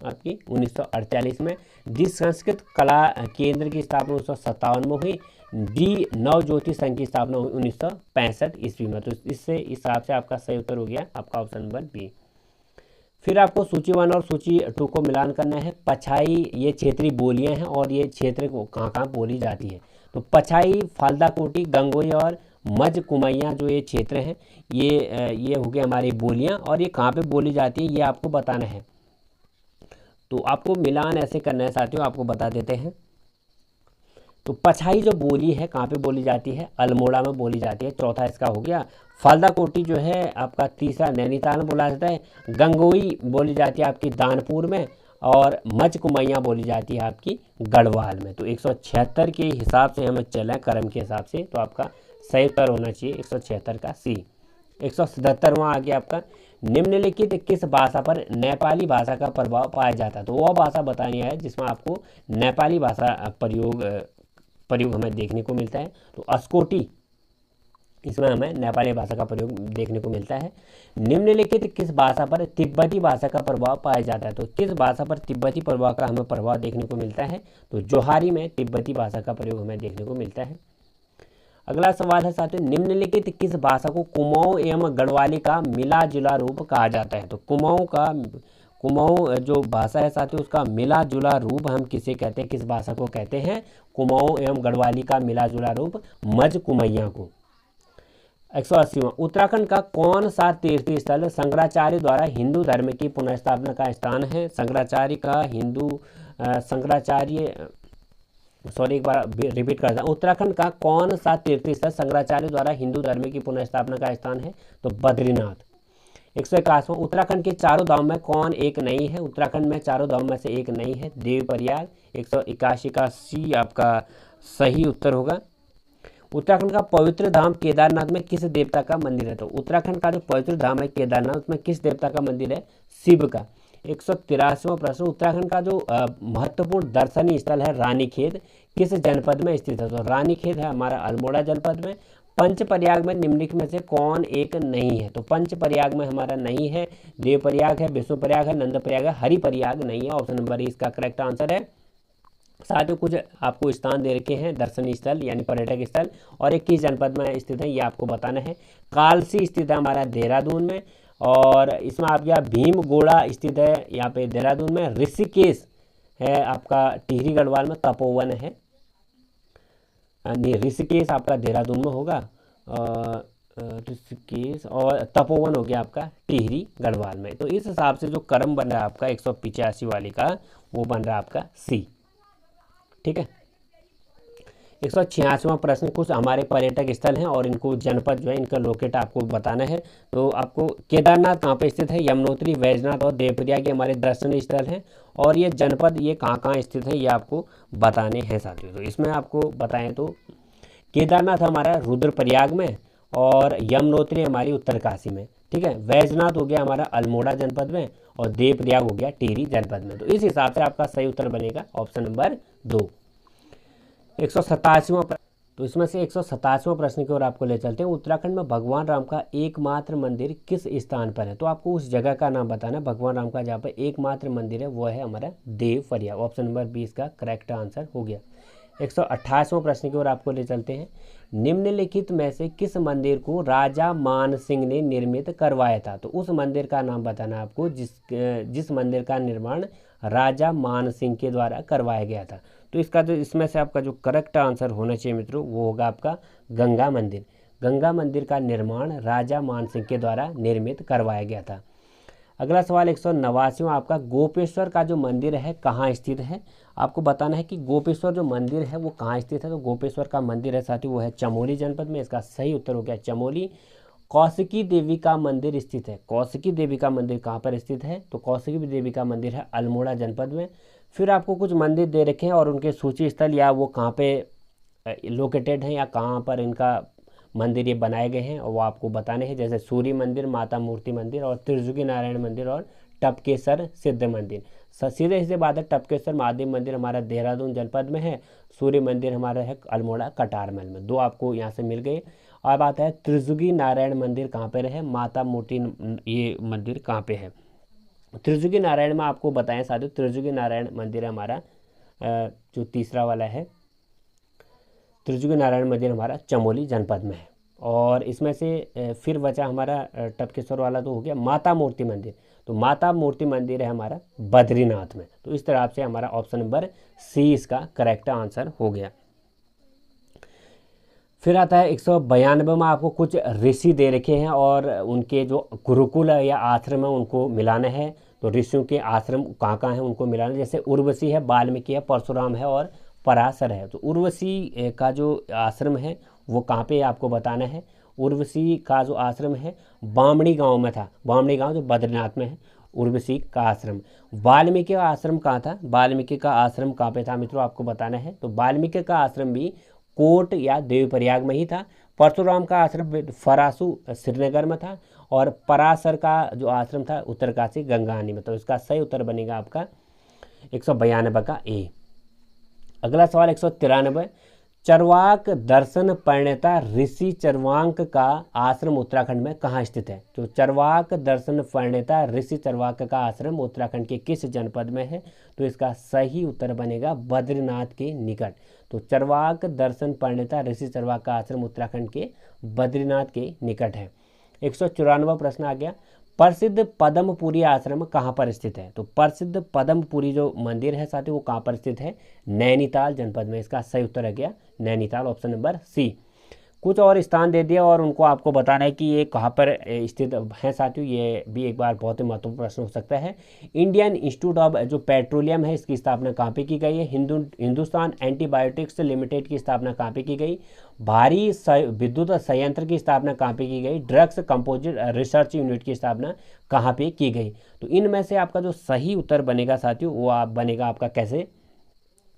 आपकी 1948 में। दी संस्कृत कला केंद्र की स्थापना 1957 में हुई। दी नवज्योति संघ की स्थापना हुई 1965 ईस्वी में। तो इससे हिसाब से आपका सही उत्तर हो गया आपका ऑप्शन नंबर बी। फिर आपको सूची 1 और सूची 2 को मिलान करना है। पछाई ये क्षेत्रीय बोलियां हैं और ये क्षेत्र को कहाँ बोली जाती है? तो पछाई, फालदाकोटी, गंगोई और मज कुमैया जो ये क्षेत्र हैं, ये हो गए हमारी बोलियां और ये कहाँ पे बोली जाती है ये आपको बताना है। तो आपको मिलान ऐसे करना है साथियों, आपको बता देते हैं। तो पछाई जो बोली है कहाँ पे बोली जाती है? अल्मोड़ा में बोली जाती है, चौथा इसका हो गया। फालदाकोटी जो है आपका तीसरा नैनीताल में बोला जाता है। गंगोई बोली जाती है आपकी दानपुर में और मच कुमैया बोली जाती है आपकी गढ़वाल में। तो 176 के हिसाब से हमें चलें क्रम के हिसाब से, तो आपका सही उत्तर होना चाहिए 176 का सी। 177वां आ गया आपका, निम्नलिखित किस भाषा पर नेपाली भाषा का प्रभाव पाया जाता है? तो वह भाषा बतानी है जिसमें आपको नेपाली भाषा प्रयोग हमें देखने को मिलता है। तो अस्कोटी, इसमें हमें नेपाली भाषा का प्रयोग देखने को मिलता है। निम्नलिखित किस भाषा पर तिब्बती भाषा का प्रभाव पाया जाता है? तो किस भाषा पर तिब्बती प्रभाव का हमें प्रभाव देखने को मिलता है? तो जोहारी में तिब्बती भाषा का प्रयोग हमें देखने को मिलता है। अगला सवाल है साथियों, निम्नलिखित किस भाषा को कुमाऊं एवं गढ़वाली का मिला जुला रूप कहा जाता है? तो कुमाऊं जो भाषा है साथियों उसका मिला जुला रूप हम किसे कहते हैं? किस भाषा को कहते हैं? कुमाऊं एवं गढ़वाली का मिला जुला रूप मज कुमैया को। 180वां, उत्तराखंड का कौन सा तीर्थ स्थल शंकराचार्य द्वारा हिंदू धर्म की पुनर्स्थापना का स्थान है? एक बार रिपीट करता हूँ, उत्तराखंड का कौन सा तीर्थ स्थल शंकराचार्य द्वारा हिंदू धर्म की पुनर्स्थापना का स्थान है? तो बद्रीनाथ। 181वां, उत्तराखंड के चारों धाम में कौन एक नहीं है? उत्तराखंड में चारों धाम में से एक नहीं है, देवप्रयाग। 181 का सी आपका सही उत्तर होगा। उत्तराखंड का पवित्र धाम केदारनाथ में किस देवता का मंदिर है? तो उत्तराखंड का जो पवित्र धाम है केदारनाथ, उसमें किस देवता का मंदिर है? शिव का। 183वां प्रश्न, उत्तराखंड का जो महत्वपूर्ण दर्शनीय स्थल है रानीखेत, किस जनपद में स्थित है? तो रानीखेत है हमारा अल्मोड़ा जनपद में। पंचप्रयाग में निम्नलिखित में से कौन एक नहीं है? तो पंचप्रयाग में हमारा नहीं है, देवप्रयाग है, विष्णुप्रयाग है, नंदप्रयाग है, हरिप्रयाग नहीं है। ऑप्शन नंबर इसका करेक्ट आंसर है। साथ ही कुछ आपको स्थान दे रखे हैं दर्शनीय स्थल यानी पर्यटक स्थल, और एक किस जनपद में स्थित है ये आपको बताना है। कालसी स्थित है हमारा देहरादून में, और इसमें आप या भीमगोड़ा स्थित है यहाँ पे देहरादून में। ऋषिकेश है आपका टिहरी गढ़वाल में। तपोवन है नहीं, ऋषिकेश आपका देहरादून में होगा, ऋषिकेश, और तपोवन हो गया आपका टिहरी गढ़वाल में। तो इस हिसाब से जो क्रम बन रहा है आपका 185 वाली का, वो बन रहा है आपका सी। ठीक है। 186वां प्रश्न, कुछ हमारे पर्यटक स्थल हैं और इनको जनपद जो है इनका लोकेट आपको बताना है। तो आपको केदारनाथ कहाँ पे स्थित है? यमुनोत्री, वैजनाथ और देवप्रयाग ये हमारे दर्शनीय स्थल हैं, और ये जनपद ये कहाँ कहाँ स्थित है ये आपको बताने हैं साथियों। तो इसमें आपको बताएं तो केदारनाथ हमारा रुद्रप्रयाग में, और यमुनोत्री हमारी उत्तरकाशी में। ठीक है। वैजनाथ हो गया हमारा अल्मोड़ा जनपद में, और देवप्रयाग हो गया टिहरी जनपद में। तो इस हिसाब से आपका सही उत्तर बनेगा ऑप्शन नंबर 2। 187वां, तो इसमें से 187वां प्रश्न की ओर आपको ले चलते हैं। उत्तराखंड में भगवान राम का एकमात्र मंदिर किस स्थान पर है? तो आपको उस जगह का नाम बताना है भगवान राम का जहाँ पर एकमात्र मंदिर है, वो है हमारा देवप्रयाग। ऑप्शन नंबर 20 का करेक्ट आंसर हो गया। 128वां प्रश्न की ओर आपको ले चलते हैं। निम्नलिखित में से किस मंदिर को राजा मान सिंह ने निर्मित करवाया था? तो उस मंदिर का नाम बताना आपको जिस मंदिर का निर्माण राजा मान सिंह के द्वारा करवाया गया था। तो इसका जो इसमें से आपका जो करेक्ट आंसर होना चाहिए मित्रों, वो होगा आपका गंगा मंदिर। गंगा मंदिर का निर्माण राजा मान सिंह के द्वारा निर्मित करवाया गया था। अगला सवाल 189वां आपका, गोपेश्वर का जो मंदिर है कहाँ स्थित है? आपको बताना है कि गोपेश्वर जो मंदिर है वो कहाँ स्थित है। तो गोपेश्वर का मंदिर है साथियों वो है चमोली जनपद में। इसका सही उत्तर हो गया चमोली। कौशिकी देवी का मंदिर स्थित है, कौशिकी देवी का मंदिर कहाँ पर स्थित है? तो कौशिकी देवी का मंदिर है अल्मोड़ा जनपद में। फिर आपको कुछ मंदिर दे रखे हैं और उनके सूची स्थल या वो कहाँ पे लोकेटेड हैं या कहाँ पर इनका मंदिर ये बनाए गए हैं, और वो आपको बताने हैं। जैसे सूर्य मंदिर, माता मूर्ति मंदिर, और त्रिजुगी नारायण मंदिर, और टपकेसर सिद्ध मंदिर। सीधे सीधे बात है, टपकेसर महादेव मंदिर हमारा देहरादून जनपद में है, सूर्य मंदिर हमारा है अल्मोड़ा कटारमल में। दो आपको यहाँ से मिल गए। अब आता है त्रिजुगी नारायण मंदिर कहाँ पर है, माता मूर्ति ये मंदिर कहाँ पे है। त्रिजुगी नारायण में आपको बताएं साथियों, त्रिजुगी नारायण मंदिर हमारा जो तीसरा वाला है, त्रिजुगी नारायण मंदिर हमारा चमोली जनपद में है। और इसमें से फिर बचा हमारा टपकेश्वर वाला तो हो गया माता मूर्ति मंदिर। तो माता मूर्ति मंदिर है हमारा बद्रीनाथ में। तो इस तरह से हमारा ऑप्शन नंबर सी इसका करेक्ट आंसर हो गया। फिर आता है 192 में आपको कुछ ऋषि दे रखे हैं और उनके जो गुरुकुल या आश्रम है उनको मिलाना है। तो ऋषियों के आश्रम कहाँ कहाँ हैं उनको मिलाना है। जैसे उर्वशी है, वाल्मीकि है, परशुराम है और पराशर है। तो उर्वशी का जो आश्रम है वो कहाँ पे आपको बताना है। उर्वशी का जो आश्रम है बामणी गांव में था, बामणी गांव जो बद्रीनाथ में है उर्वशी का आश्रम। वाल्मीकि का आश्रम कहाँ था, वाल्मीकि का आश्रम कहाँ पे था मित्रों आपको बताना है। तो वाल्मीकि का आश्रम भी कोट या देवप्रयाग में ही था। परशुराम का आश्रम फरासू श्रीनगर में था, और पराशर का जो आश्रम था उत्तरकाशी गंगानी में। तो इसका सही उत्तर बनेगा आपका 192 का ए। अगला सवाल 193, चरवाक दर्शन प्रणेता ऋषि चरवाक का आश्रम उत्तराखंड में कहाँ स्थित है। तो चरवाक दर्शन प्रणेता ऋषि चरवाक का आश्रम उत्तराखंड के किस जनपद में है। तो इसका सही उत्तर बनेगा बद्रीनाथ के निकट। तो चरवाक दर्शन प्रणेता ऋषि चरवाक का आश्रम उत्तराखंड के बद्रीनाथ के निकट है। 194वां प्रश्न आ गया, प्रसिद्ध पद्मपुरी आश्रम कहाँ पर स्थित है। तो प्रसिद्ध पद्मपुरी जो मंदिर है साथियों वो कहाँ पर स्थित है, नैनीताल जनपद में। इसका सही उत्तर है क्या नैनीताल, ऑप्शन नंबर सी। कुछ और स्थान दे दिया और उनको आपको बताना है कि ये कहाँ पर स्थित है साथियों। ये भी एक बार बहुत ही महत्वपूर्ण प्रश्न हो सकता है। इंडियन इंस्टीट्यूट ऑफ जो पेट्रोलियम है इसकी स्थापना कहाँ पे की गई है। हिंदुस्तान एंटीबायोटिक्स लिमिटेड की स्थापना कहाँ पे की गई। भारी विद्युत संयंत्र की स्थापना कहाँ पे की गई। ड्रग्स कंपोजिट रिसर्च यूनिट की स्थापना कहाँ पे की गई। तो इनमें से आपका जो सही उत्तर बनेगा साथियों वो आप बनेगा आपका कैसे,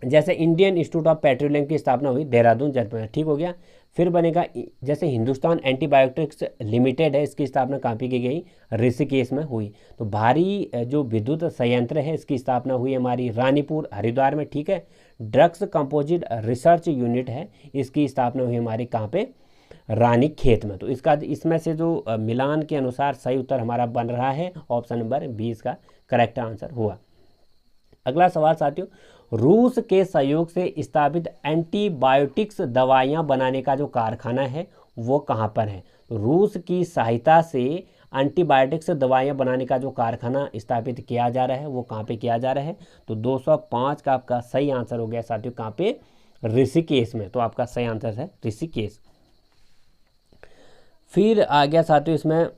जैसे इंडियन इंस्टीट्यूट ऑफ पेट्रोलियम की स्थापना हुई देहरादून जनपद में, ठीक हो गया। फिर बनेगा जैसे हिंदुस्तान एंटीबायोटिक्स लिमिटेड है इसकी स्थापना कहाँ पे की गई, ऋषिकेश में हुई। तो भारी जो विद्युत संयंत्र है इसकी स्थापना हुई हमारी रानीपुर हरिद्वार में, ठीक है। ड्रग्स कंपोजिट रिसर्च यूनिट है इसकी स्थापना हुई हमारी कहाँ पे, रानीखेत में। तो इसका इसमें से जो मिलान के अनुसार सही उत्तर हमारा बन रहा है ऑप्शन नंबर 20 का करेक्ट आंसर हुआ। अगला सवाल साथियों, रूस के सहयोग से स्थापित एंटीबायोटिक्स दवाइयां बनाने का जो कारखाना है वो कहाँ पर है। तो रूस की सहायता से एंटीबायोटिक्स दवाइयां बनाने का जो कारखाना स्थापित किया जा रहा है वो कहाँ पे किया जा रहा है। तो 205 का आपका सही आंसर हो गया साथियों, कहाँ पे, ऋषिकेश में। तो आपका सही आंसर है ऋषिकेश। फिर आ गया साथियों इसमें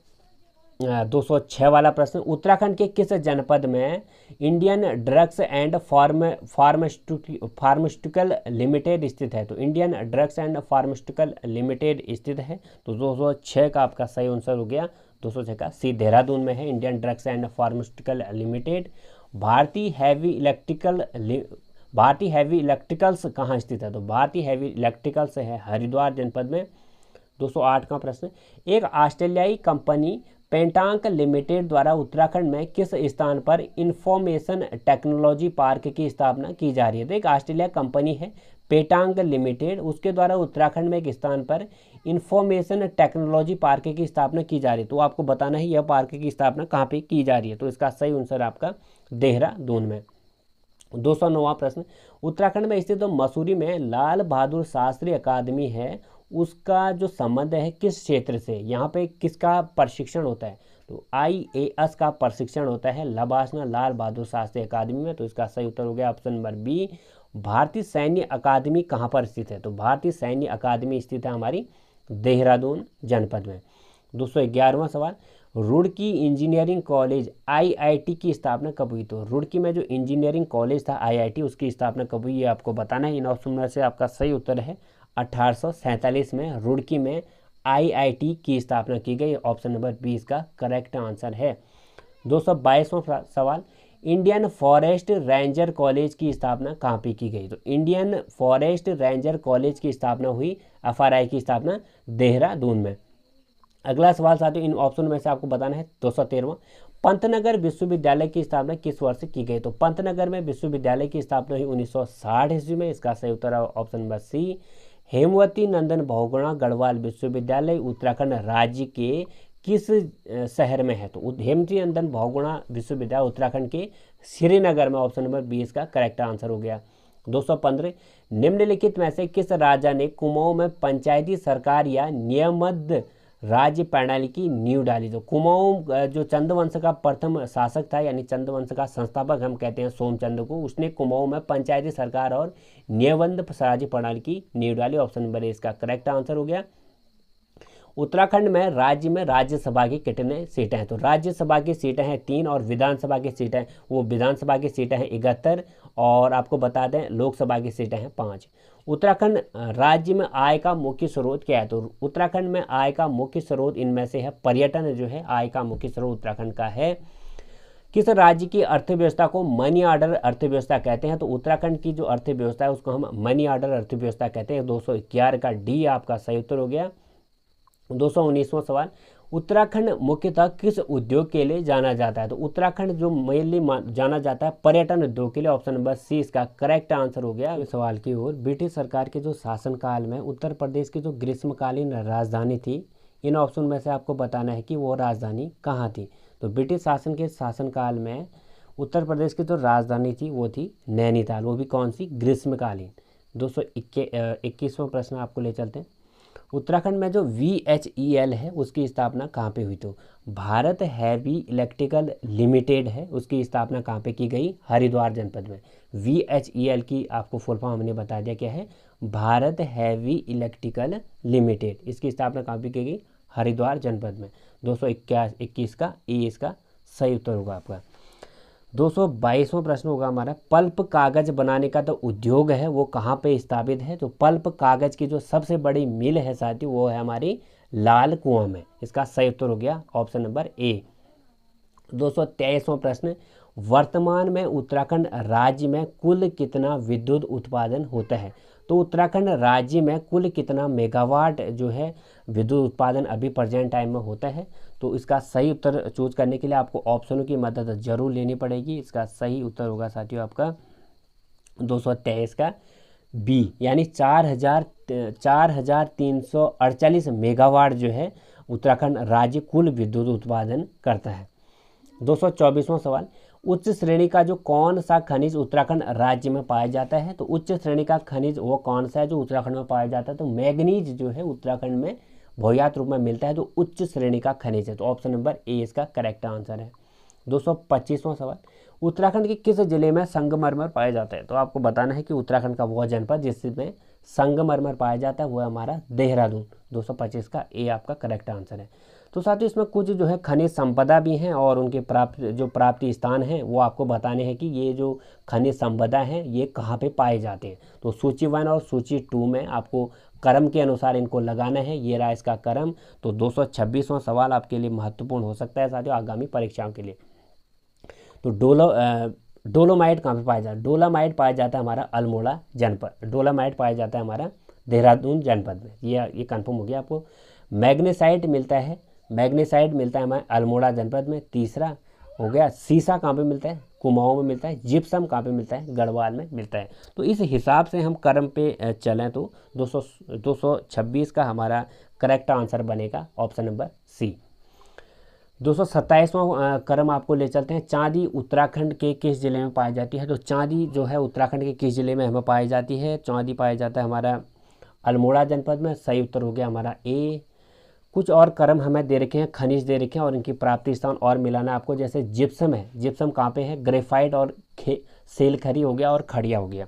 206 वाला प्रश्न, उत्तराखंड के किस जनपद में Indian drugs and pharmaceutical limited स्थित है। तो Indian drugs and pharmaceutical limited स्थित है। तो 206 का आपका सही आंसर हो गया, 206 का सी देहरादून में है Indian drugs and pharmaceutical limited. भारतीय हैवी इलेक्ट्रिकल्स कहाँ स्थित है। तो भारतीय हैवी इलेक्ट्रिकल्स है हरिद्वार जनपद में। 208 का प्रश्न, एक ऑस्ट्रेलियाई कंपनी पेंटांक लिमिटेड द्वारा उत्तराखंड में किस स्थान पर इंफॉर्मेशन टेक्नोलॉजी पार्क की स्थापना की जा रही है। तो एक ऑस्ट्रेलिया कंपनी है पेंटांक लिमिटेड, उसके द्वारा उत्तराखंड में एक स्थान पर इंफॉर्मेशन टेक्नोलॉजी पार्क की स्थापना की जा रही है। तो आपको बताना है यह पार्क की स्थापना कहाँ पे की जा रही है। तो इसका सही आंसर आपका देहरादून में। 209वां प्रश्न, उत्तराखंड में स्थित मसूरी में लाल बहादुर शास्त्री अकादमी है उसका जो संबंध है किस क्षेत्र से, यहाँ पे किसका प्रशिक्षण होता है। तो IAS का प्रशिक्षण होता है लबासना लाल बहादुर शास्त्री अकादमी में। तो इसका सही उत्तर हो गया ऑप्शन नंबर बी। भारतीय सैन्य अकादमी कहाँ पर स्थित है। तो भारतीय सैन्य अकादमी स्थित है हमारी देहरादून जनपद में। 211वां सवाल, रुड़की इंजीनियरिंग कॉलेज IIT की स्थापना कब हुई। तो रुड़की में जो इंजीनियरिंग कॉलेज था IIT उसकी स्थापना कब हुई ये आपको बताना है। इन ऑप्शन में से आपका सही उत्तर है 1847 में रुड़की में IIT की स्थापना की गई। ऑप्शन नंबर 20 का करेक्ट आंसर है। 222वां सवाल, इंडियन फॉरेस्ट रेंजर कॉलेज की स्थापना कहाँ पे की गई। तो इंडियन फॉरेस्ट रेंजर कॉलेज की स्थापना हुई FRI की स्थापना देहरादून में। अगला सवाल साथियों इन ऑप्शन में से आपको बताना है 213वां, पंतनगर विश्वविद्यालय की स्थापना किस वर्ष की गई। तो पंतनगर में विश्वविद्यालय की स्थापना हुई 1960 ईस्वी में। इसका सही उत्तर है option number C. Hemvati Nandan Bahuguna Garhwal विश्वविद्यालय उत्तराखंड राज्य के किस शहर में है। तो हेमवती नंदन बहुगुणा विश्वविद्यालय उत्तराखंड के श्रीनगर में। ऑप्शन नंबर 20 का करेक्ट आंसर हो गया। 215, निम्नलिखित में से किस राजा ने कुमाऊं में पंचायती सरकार या नियमबद्ध राज्य प्रणाली की नींव डाली। तो कुमाऊं जो चंद्रवंश का प्रथम शासक था यानी चंद्रवंश का संस्थापक हम कहते हैं सोमचंद्र को, उसने कुमाऊं में पंचायती सरकार और नियमबद्ध राज्य प्रणाली की नींव डाली। ऑप्शन नंबर इसका करेक्ट आंसर हो गया। उत्तराखंड में राज्यसभा की कितने सीटें हैं। तो राज्यसभा की सीटें हैं 3 और विधानसभा की सीटें विधानसभा की सीटें हैं 71 और आपको बता दें लोकसभा की सीटें हैं 5। उत्तराखंड राज्य में आय का मुख्य स्रोत क्या है। तो उत्तराखंड में आय का मुख्य स्रोत इनमें से है पर्यटन जो है आय का मुख्य स्रोत उत्तराखंड का है। किस राज्य की अर्थव्यवस्था को मनी ऑर्डर अर्थव्यवस्था कहते हैं। तो उत्तराखंड की जो अर्थव्यवस्था है उसको हम मनी ऑर्डर अर्थव्यवस्था कहते हैं। 211 का डी आपका सही उत्तर हो गया। 219वां सवाल, उत्तराखंड मुख्यतः किस उद्योग के लिए जाना जाता है। तो उत्तराखंड जो मेनली जाना जाता है पर्यटन उद्योग के लिए। ऑप्शन नंबर सी इसका करेक्ट आंसर हो गया। इस सवाल की ओर, ब्रिटिश सरकार के जो शासनकाल में उत्तर प्रदेश की जो ग्रीष्मकालीन राजधानी थी इन ऑप्शन में से आपको बताना है कि वो राजधानी कहाँ थी। तो ब्रिटिश शासन के शासनकाल में उत्तर प्रदेश की जो राजधानी थी वो थी नैनीताल, वो भी कौन सी, ग्रीष्मकालीन। 221वां प्रश्न आपको ले चलते हैं, उत्तराखंड में जो VHEL है उसकी स्थापना कहाँ पे हुई? तो भारत हैवी इलेक्ट्रिकल लिमिटेड है, उसकी स्थापना कहाँ पे की गई? हरिद्वार जनपद में। VHEL की आपको फुल फॉर्म हमने बता दिया क्या है, भारत हैवी इलेक्ट्रिकल लिमिटेड, इसकी स्थापना कहाँ पे की गई? हरिद्वार जनपद में। 221 का ए इसका सही उत्तर होगा आपका। 222वां प्रश्न होगा हमारा, पल्प कागज बनाने का तो उद्योग है वो कहाँ पे स्थापित है? तो पल्प कागज की जो सबसे बड़ी मिल है साथियों वो है हमारी लाल कुआं में, इसका सही उत्तर हो गया ऑप्शन नंबर ए। 223वां प्रश्न, वर्तमान में उत्तराखंड राज्य में कुल कितना विद्युत उत्पादन होता है? तो उत्तराखंड राज्य में कुल कितना मेगावाट जो है विद्युत उत्पादन अभी प्रेजेंट टाइम में होता है? तो इसका सही उत्तर चूज करने के लिए आपको ऑप्शनों की मदद जरूर लेनी पड़ेगी। इसका सही उत्तर होगा साथियों आपका 223 का बी, यानी 4348 मेगावाट जो है उत्तराखंड राज्य कुल विद्युत उत्पादन करता है। 224वां सवाल, उच्च श्रेणी का जो कौन सा खनिज उत्तराखंड राज्य में पाया जाता है? तो उच्च श्रेणी का खनिज वो कौन सा है जो उत्तराखंड में पाया जाता है? तो मैग्नीज जो है उत्तराखंड में भूयात रूप में मिलता है, तो उच्च श्रेणी का खनिज है, तो ऑप्शन नंबर ए इसका करेक्ट आंसर है। 225वां सवाल, उत्तराखंड के किस जिले में संगमरमर पाया जाता है? तो आपको बताना है कि उत्तराखंड का वह जनपद जिसमें संगमरमर पाया जाता है वो है हमारा देहरादून। 225 का ए आपका करेक्ट आंसर है। तो साथियों इसमें कुछ जो है खनिज संपदा भी हैं और उनके प्राप्ति स्थान हैं वो आपको बताने हैं कि ये जो खनिज संपदा हैं ये कहाँ पे पाए जाते हैं। तो सूची 1 और सूची 2 में आपको क्रम के अनुसार इनको लगाना है, ये रहा इसका क्रम। तो 226वां सवाल आपके लिए महत्वपूर्ण हो सकता है साथियों आगामी परीक्षाओं के लिए। तो डोलोमाइट कहाँ पे पाया जाता है? डोलोमाइट पाया जाता है हमारा अल्मोड़ा जनपद, डोलोमाइट पाया जाता है हमारा देहरादून जनपद में, ये कंफर्म हो गया आपको। मैग्नेसाइट मिलता है, मैग्नेसाइट मिलता है हमारे अल्मोड़ा जनपद में। तीसरा हो गया सीसा कहाँ पे मिलता है? कुमाऊं में मिलता है। जिप्सम कहाँ पे मिलता है? गढ़वाल में मिलता है। तो इस हिसाब से हम क्रम पे चलें तो 226 का हमारा करेक्ट आंसर बनेगा ऑप्शन नंबर सी। 227वां क्रम आपको ले चलते हैं, चांदी उत्तराखंड के किस जिले में पाई जाती है? तो चांदी जो है उत्तराखंड के किस जिले में हमें पाई जाती है? चांदी पाया जाता है हमारा अल्मोड़ा जनपद में, सही उत्तर हो गया हमारा ए। कुछ और क्रम हमें दे रखे हैं, खनिज दे रखे हैं और इनकी प्राप्ति स्थान और मिलाना आपको, जैसे जिप्सम है, जिप्सम कहाँ पे है? ग्रेफाइट और सेलखरी हो गया और खड़िया हो गया।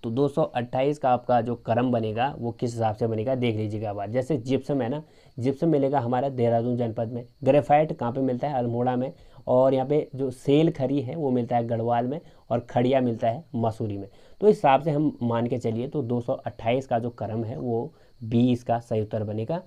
तो 228 का आपका जो क्रम बनेगा वो किस हिसाब से बनेगा देख लीजिएगा बात। जैसे जिप्सम है ना, जिप्सम मिलेगा हमारा देहरादून जनपद में। ग्रेफाइट कहाँ पे मिलता है? अल्मोड़ा में। और यहाँ पे जो सेलखरी है वो मिलता है गढ़वाल में और खड़िया मिलता है मसूरी में। तो इस हिसाब से हम मान के चलिए तो 228 का जो क्रम है वो 20 का सही उत्तर बनेगा।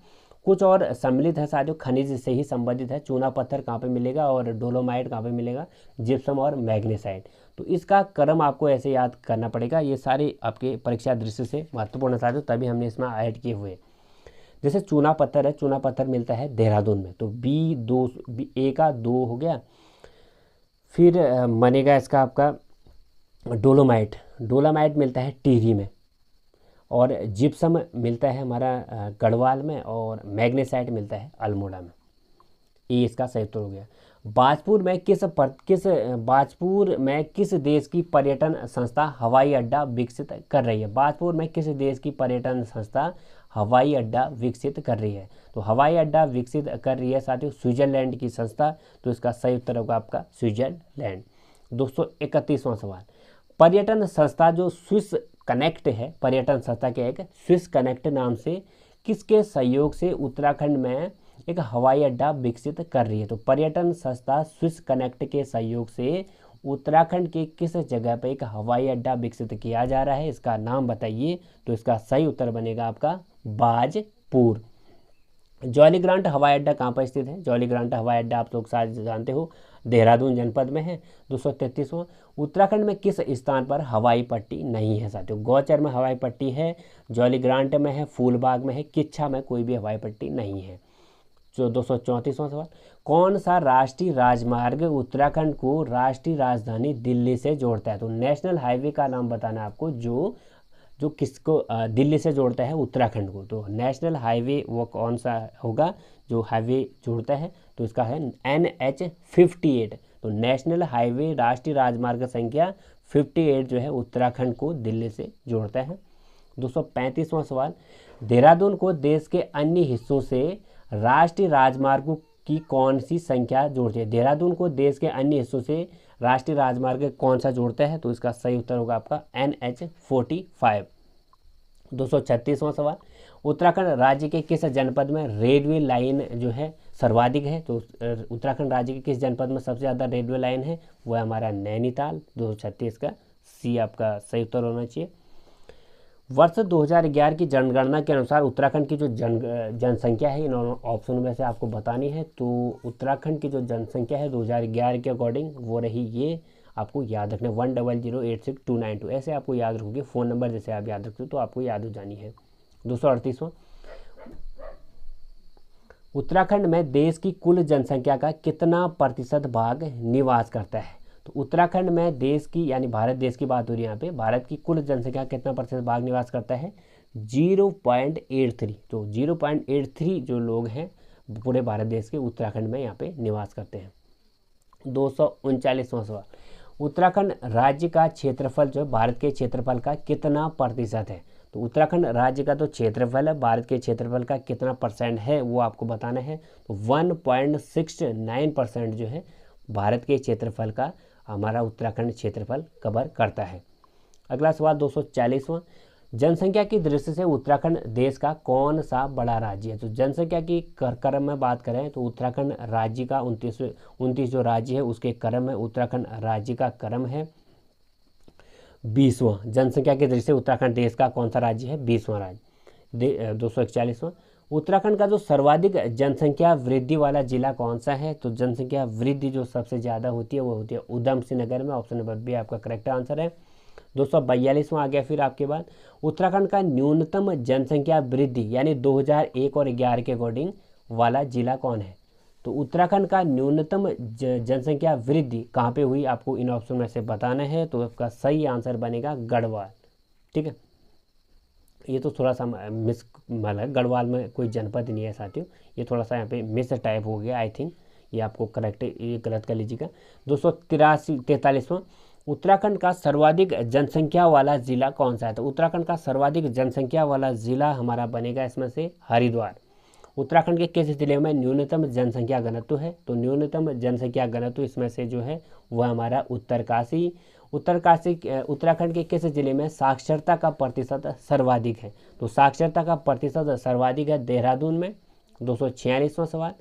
कुछ और सम्मिलित है साथियों, खनिज से ही संबंधित है। चूना पत्थर कहाँ पे मिलेगा और डोलोमाइट कहाँ पे मिलेगा? जिप्सम और मैग्नेसाइट। तो इसका क्रम आपको ऐसे याद करना पड़ेगा, ये सारे आपके परीक्षा दृष्टि से महत्वपूर्ण साथियों, तभी हमने इसमें ऐड किए हुए। जैसे चूना पत्थर है, चूना पत्थर मिलता है देहरादून में, तो ए का 2 हो गया। फिर बनेगा इसका आपका डोलोमाइट, डोलोमाइट मिलता है टिहरी में और जिप्सम मिलता है हमारा गढ़वाल में और मैग्नेसाइट मिलता है अल्मोड़ा में। ये इसका सही उत्तर हो गया। बाजपुर में किस देश की पर्यटन संस्था हवाई अड्डा विकसित कर रही है? बाजपुर में किस देश की पर्यटन संस्था हवाई अड्डा विकसित कर रही है? तो हवाई अड्डा विकसित कर रही है साथियों स्विट्जरलैंड की संस्था, तो इसका सही उत्तर होगा आपका स्विट्जरलैंड। 231वां सवाल, पर्यटन संस्था जो स्विस कनेक्ट है, पर्यटन संस्था के एक स्विस कनेक्ट नाम से किसके सहयोग से उत्तराखंड में एक हवाई अड्डा विकसित कर रही है? तो पर्यटन संस्था स्विस कनेक्ट के सहयोग से उत्तराखंड के किस जगह पर एक हवाई अड्डा विकसित किया जा रहा है, इसका नाम बताइए। तो इसका सही उत्तर बनेगा आपका बाजपुर। जौलीग्रांट हवाई अड्डा कहाँ पर स्थित है? जौलीग्रांट हवाई अड्डा आप लोग शायद जानते हो देहरादून जनपद में है। 233वां, उत्तराखंड में किस स्थान पर हवाई पट्टी नहीं है साथियों? गौचर में हवाई पट्टी है, जौलीग्रांट में है, फूलबाग में है, किच्छा में कोई भी हवाई पट्टी नहीं है। जो 234वां सवाल, कौन सा राष्ट्रीय राजमार्ग उत्तराखंड को राष्ट्रीय राजधानी दिल्ली से जोड़ता है? तो नेशनल हाईवे का नाम बताना है आपको जो किसको दिल्ली से जोड़ता है उत्तराखंड को। तो नेशनल हाईवे वो कौन सा होगा जो हाईवे जोड़ता है? तो इसका है NH58। तो नेशनल हाईवे राष्ट्रीय राजमार्ग संख्या 58 जो है उत्तराखंड को दिल्ली से जोड़ता है। 235वां सवाल, देहरादून को देश के अन्य हिस्सों से राष्ट्रीय राजमार्गों की कौन सी संख्या जोड़ती है? देहरादून को देश के अन्य हिस्सों से राष्ट्रीय राजमार्ग कौन सा जोड़ता है? तो इसका सही उत्तर होगा आपका NH-45। 236वां सवाल, उत्तराखंड राज्य के किस जनपद में रेलवे लाइन जो है सर्वाधिक है? तो उत्तराखंड राज्य के किस जनपद में सबसे ज़्यादा रेलवे लाइन है? वो है हमारा नैनीताल। 236 का सी आपका सही उत्तर होना चाहिए। वर्ष 2011 की जनगणना के अनुसार उत्तराखंड की जो जनसंख्या है इन ऑप्शन में से आपको बतानी है। तो उत्तराखंड की जो जनसंख्या है 2011 के अकॉर्डिंग वो रही, ये आपको याद रखना 100086292, ऐसे आपको याद रखोगे। फ़ोन नंबर जैसे आप याद रखते हो तो आपको याद हो जानी है। 238वां, उत्तराखंड में देश की कुल जनसंख्या का कितना प्रतिशत भाग निवास करता है? तो उत्तराखंड में देश की यानी भारत देश की बात हो रही है यहाँ पे, भारत की कुल जनसंख्या कितना प्रतिशत भाग निवास करता है? 0.83। तो 0.83 जो लोग हैं पूरे भारत देश के उत्तराखंड में यहाँ पे निवास करते हैं। 239वां सवाल, उत्तराखंड राज्य का क्षेत्रफल जो है भारत के क्षेत्रफल का कितना प्रतिशत है? तो उत्तराखंड राज्य का तो क्षेत्रफल है, भारत के क्षेत्रफल का कितना परसेंट है वो आपको बताना है। तो 1.69% जो है भारत के क्षेत्रफल का हमारा उत्तराखंड क्षेत्रफल कवर करता है। अगला सवाल 240वां, जनसंख्या की दृष्टि से उत्तराखंड देश का कौन सा बड़ा राज्य है? तो जनसंख्या की क्रम में बात करें तो उत्तराखंड राज्य का 29 जो राज्य है उसके क्रम में उत्तराखंड राज्य का क्रम है 20वां। जनसंख्या की दृष्टि से उत्तराखंड देश का कौन सा राज्य है? 20वां राज्य। 241वां, उत्तराखंड का जो सर्वाधिक जनसंख्या वृद्धि वाला जिला कौन सा है? तो जनसंख्या वृद्धि जो सबसे ज़्यादा होती है वो होती है उधम सिंह नगर में। ऑप्शन नंबर बी आपका करेक्ट आंसर है। 242वां आ गया फिर आपके बाद, उत्तराखंड का न्यूनतम जनसंख्या वृद्धि यानी 2001 और 11 के अकॉर्डिंग वाला जिला कौन है? तो उत्तराखंड का न्यूनतम जनसंख्या वृद्धि कहाँ पे हुई आपको इन ऑप्शन में से बताना है। तो आपका सही आंसर बनेगा गढ़वाल। ठीक है, ये तो थोड़ा सा मिस मतलब गढ़वाल में कोई जनपद नहीं है साथियों, ये थोड़ा सा यहाँ पे मिस टाइप हो गया आई थिंक, ये आपको करेक्ट ये गलत कर लीजिएगा। 243वां, उत्तराखंड का सर्वाधिक जनसंख्या वाला जिला कौन सा है? तो उत्तराखंड का सर्वाधिक जनसंख्या वाला जिला हमारा बनेगा इसमें से हरिद्वार। उत्तराखंड के किस जिले में न्यूनतम जनसंख्या घनत्व है? तो न्यूनतम जनसंख्या घनत्व इसमें से जो है वह हमारा उत्तरकाशी। उत्तराखंड के किस जिले में साक्षरता का प्रतिशत सर्वाधिक है? तो साक्षरता का प्रतिशत सर्वाधिक है देहरादून में। 246वां सवाल,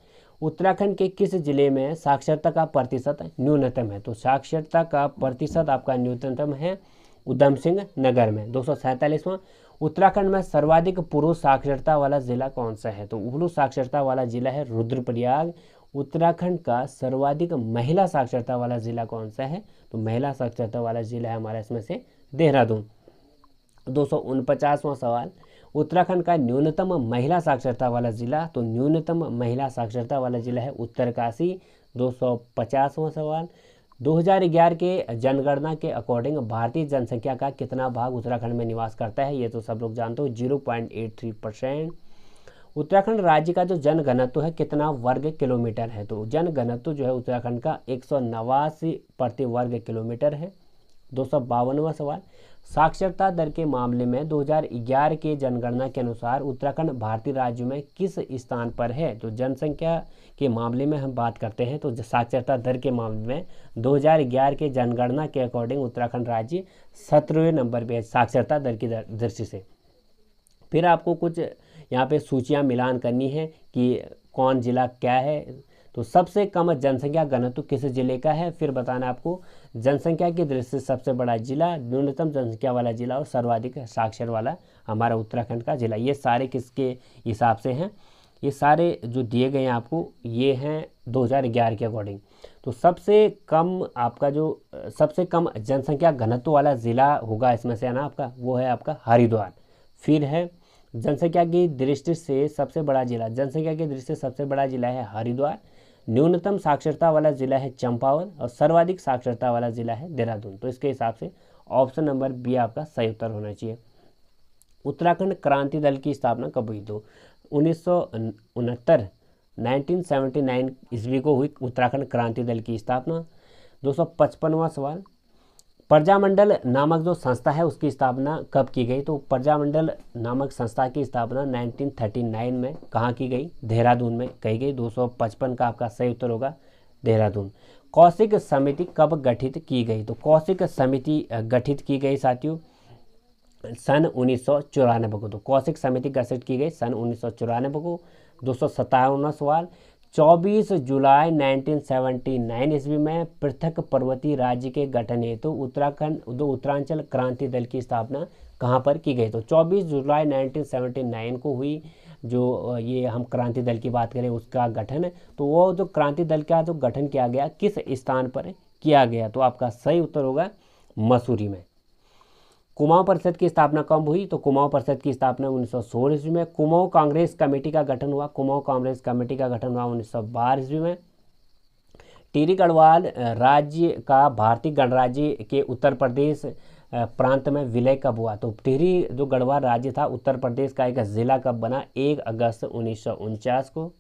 उत्तराखंड के किस जिले में साक्षरता का प्रतिशत न्यूनतम है? तो साक्षरता का प्रतिशत आपका न्यूनतम है उधम सिंह नगर में। 247वां, उत्तराखंड में सर्वाधिक पुरुष साक्षरता वाला जिला कौन सा है? तो पुरुष साक्षरता वाला जिला है रुद्रप्रयाग। उत्तराखंड का सर्वाधिक महिला साक्षरता वाला जिला कौन सा है? तो महिला साक्षरता वाला जिला है हमारा इसमें से देहरादून। 249वां सवाल, उत्तराखंड का न्यूनतम महिला साक्षरता वाला जिला? तो न्यूनतम महिला साक्षरता वाला जिला है उत्तरकाशी। 250वां सवाल, 2011 के जनगणना के अकॉर्डिंग भारतीय जनसंख्या का कितना भाग उत्तराखंड में निवास करता है? ये तो सब लोग जानते हो 0.83%। उत्तराखंड राज्य का जो जनघनत्व है कितना वर्ग किलोमीटर है? तो जनघनत्व जो है उत्तराखंड का 189 प्रति वर्ग किलोमीटर है। 252वां सवाल, साक्षरता दर के मामले में 2011 के जनगणना के अनुसार उत्तराखंड भारतीय राज्यों में किस स्थान पर है? तो जनसंख्या के मामले में हम बात करते हैं तो साक्षरता दर के मामले में 2011 के जनगणना के अकॉर्डिंग उत्तराखंड राज्य 17वें नंबर पे है साक्षरता दर की दृष्टि से। फिर आपको कुछ यहाँ पे सूचियाँ मिलान करनी है कि कौन जिला क्या है। तो सबसे कम जनसंख्या घनत्व किस जिले का है, फिर बताना आपको जनसंख्या की दृष्टि से सबसे बड़ा जिला, न्यूनतम जनसंख्या वाला जिला और सर्वाधिक साक्षर वाला हमारा उत्तराखंड का जिला। ये सारे किसके हिसाब से हैं? ये सारे जो दिए गए हैं आपको ये हैं 2011 के अकॉर्डिंग। तो सबसे कम आपका जो सबसे कम जनसंख्या घनत्व वाला ज़िला होगा इसमें से है ना आपका, वो है आपका हरिद्वार। फिर है जनसंख्या की दृष्टि से सबसे बड़ा जिला, जनसंख्या की दृष्टि से सबसे बड़ा जिला है हरिद्वार। न्यूनतम साक्षरता वाला जिला है चंपावत और सर्वाधिक साक्षरता वाला जिला है देहरादून। तो इसके हिसाब से ऑप्शन नंबर बी आपका सही उत्तर होना चाहिए। उत्तराखंड क्रांति दल की स्थापना कब हुई? तो 1969 ईस्वी को हुई उत्तराखंड क्रांति दल की स्थापना। 255वां सवाल, प्रजामंडल नामक जो संस्था है उसकी स्थापना कब की गई? तो प्रजामंडल नामक संस्था की स्थापना 1939 में कहाँ की गई? देहरादून में की गई। 255 का आपका सही उत्तर होगा देहरादून। कौशिक समिति कब गठित की गई? तो कौशिक समिति गठित की गई साथियों सन 1994 को। तो कौशिक समिति गठित की गई सन 1994 को। 257वां सवाल, 24 जुलाई 1979 ईस्वी में पृथक पर्वतीय राज्य के गठन हेतु उत्तरांचल क्रांति दल की स्थापना कहाँ पर की गई? तो 24 जुलाई 1979 को हुई जो ये हम क्रांति दल की बात करें उसका गठन। तो वो जो क्रांति दल का जो गठन किया गया किस स्थान पर किया गया? तो आपका सही उत्तर होगा मसूरी में। कुमाऊं परिषद की स्थापना कब हुई? तो कुमाऊं परिषद की स्थापना 1916 ईस्वी में। कुमाऊं कांग्रेस कमेटी का गठन हुआ 1912 ईस्वी में। टिहरी गढ़वाल राज्य का भारतीय गणराज्य के उत्तर प्रदेश प्रांत में विलय कब हुआ? तो टिहरी जो गढ़वाल राज्य था उत्तर प्रदेश का एक जिला कब बना? 1 अगस्त 1949 को।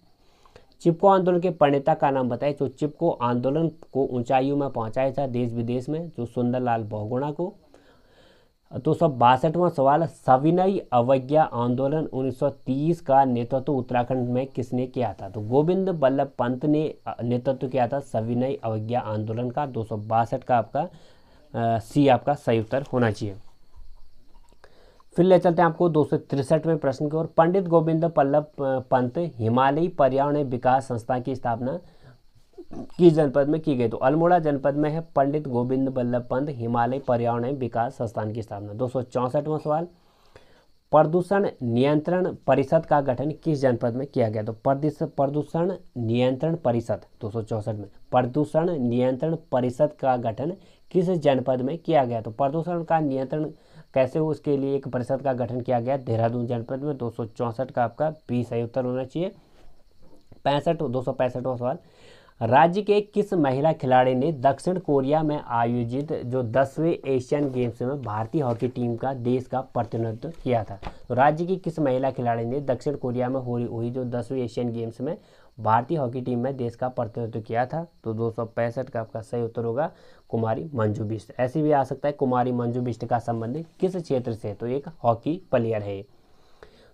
चिपको आंदोलन के प्रणेता का नाम बताए। जो चिपको आंदोलन को ऊंचाइयों में पहुंचाया था देश विदेश में, जो सुंदरलाल बहुगुणा को। 262वां सवाल, सविनय अवज्ञा आंदोलन 1930 का नेतृत्व उत्तराखंड में किसने किया था? तो गोविंद बल्लभ पंत ने नेतृत्व किया था सविनय अवज्ञा आंदोलन का। 262 का आपका सी आपका सही उत्तर होना चाहिए। फिर ले चलते हैं आपको 263वें प्रश्न की ओर। पंडित गोविंद बल्लभ पंत हिमालयी पर्यावरण विकास संस्था की स्थापना किस जनपद में की गई? तो अल्मोड़ा जनपद में है पंडित गोविंद बल्लभ पंत हिमालय पर्यावरण विकास संस्थान की स्थापना। 264वां सवाल, प्रदूषण नियंत्रण परिषद का गठन किस जनपद में किया गया? तो प्रदूषण नियंत्रण परिषद 264 में प्रदूषण नियंत्रण परिषद का गठन किस जनपद में किया गया? तो प्रदूषण का नियंत्रण कैसे हो उसके लिए एक परिषद का गठन किया गया देहरादून जनपद में। 264 का आपका बी सही उत्तर होना चाहिए। 265वां सवाल, राज्य के किस महिला खिलाड़ी ने दक्षिण कोरिया में आयोजित जो 10वें एशियन गेम्स में भारतीय हॉकी टीम का देश का प्रतिनिधित्व किया था? तो राज्य की किस महिला खिलाड़ी ने दक्षिण कोरिया में हुई जो 10वें एशियन गेम्स में भारतीय हॉकी टीम में देश का प्रतिनिधित्व किया था? तो 265 का आपका सही उत्तर होगा कुमारी मंजू बिष्ट। ऐसे भी आ सकता है कुमारी मंजू बिष्ट का संबंध किस क्षेत्र से? तो एक हॉकी प्लेयर है।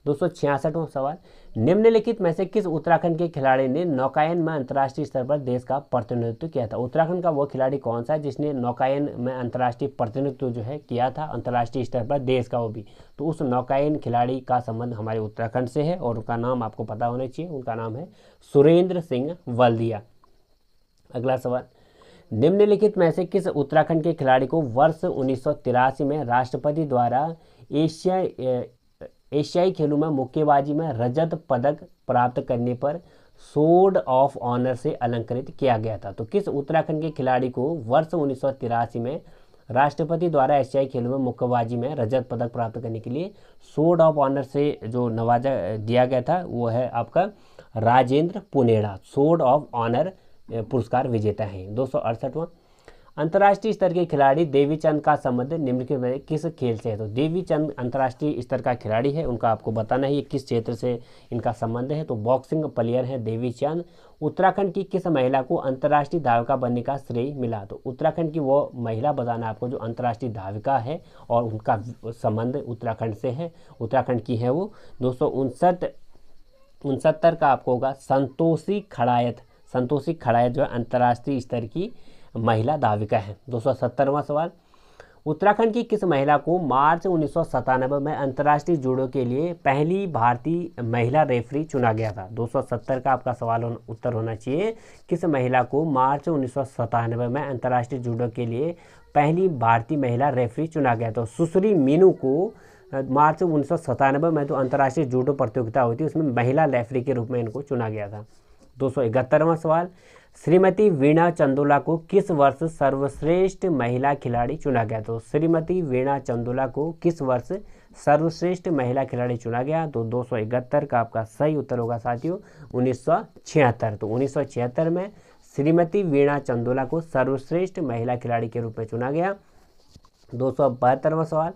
266वां सवाल, निम्नलिखित में से किस उत्तराखंड के खिलाड़ी ने नौकायन में अंतर्राष्ट्रीय स्तर पर देश का प्रतिनिधित्व किया था? उत्तराखंड का वो खिलाड़ी कौन सा है जिसने नौकायन में अंतर्राष्ट्रीय प्रतिनिधित्व जो है किया था अंतर्राष्ट्रीय स्तर पर देश का? वो भी तो उस नौकायन खिलाड़ी का संबंध हमारे उत्तराखंड से है और उनका नाम आपको पता होना चाहिए। उनका नाम है सुरेंद्र सिंह वल्दिया। अगला सवाल, निम्नलिखित में से किस उत्तराखंड के खिलाड़ी को वर्ष 1983 में राष्ट्रपति द्वारा एशियाई खेलों में मुक्केबाजी में रजत पदक प्राप्त करने पर सोर्ड ऑफ ऑनर से अलंकृत किया गया था? तो किस उत्तराखंड के खिलाड़ी को वर्ष 1983 में राष्ट्रपति द्वारा एशियाई खेलों में मुक्केबाजी में रजत पदक प्राप्त करने के लिए सोर्ड ऑफ ऑनर से जो नवाजा दिया गया था वो है आपका Rajendra Puneda, sword of honour पुरस्कार विजेता हैं। 268वां, अंतर्राष्ट्रीय स्तर के खिलाड़ी देवीचंद का संबंध निम्नलिखित में किस खेल से है? तो देवीचंद अंतर्राष्ट्रीय स्तर का खिलाड़ी है, उनका आपको बताना है किस क्षेत्र से इनका संबंध है। तो बॉक्सिंग प्लेयर है देवीचंद। उत्तराखंड की किस महिला को अंतर्राष्ट्रीय धाविका बनने का श्रेय मिला? तो उत्तराखंड की वो महिला बताना आपको जो अंतर्राष्ट्रीय धाविका है और उनका संबंध उत्तराखंड से है, उत्तराखंड की है वो। 269 का आपको होगा संतोषी खड़ायत जो है अंतर्राष्ट्रीय स्तर की महिला धाविका है। 270वां सवाल, उत्तराखंड की किस महिला को मार्च 1997 में अंतर्राष्ट्रीय जूडो के लिए पहली भारतीय महिला रेफरी चुना गया था? 270 का आपका सवाल उत्तर होना चाहिए। किस महिला को मार्च 1997 में अंतर्राष्ट्रीय जूडो के लिए पहली भारतीय महिला रेफरी चुना गया? तो सुश्री मीनू को मार्च 1997 में जो अंतर्राष्ट्रीय जूडो प्रतियोगिता हुई थी उसमें महिला रेफरी के रूप में इनको चुना गया था। 271वां सवाल, श्रीमती वीणा चंदोला को किस वर्ष सर्वश्रेष्ठ महिला खिलाड़ी चुना गया? तो श्रीमती वीणा चंदोला को किस वर्ष सर्वश्रेष्ठ महिला खिलाड़ी चुना गया? तो 271 का आपका सही उत्तर होगा साथियों 1976। तो 1976 में श्रीमती वीणा चंदोला को सर्वश्रेष्ठ महिला खिलाड़ी के रूप में चुना गया। 272वां सवाल,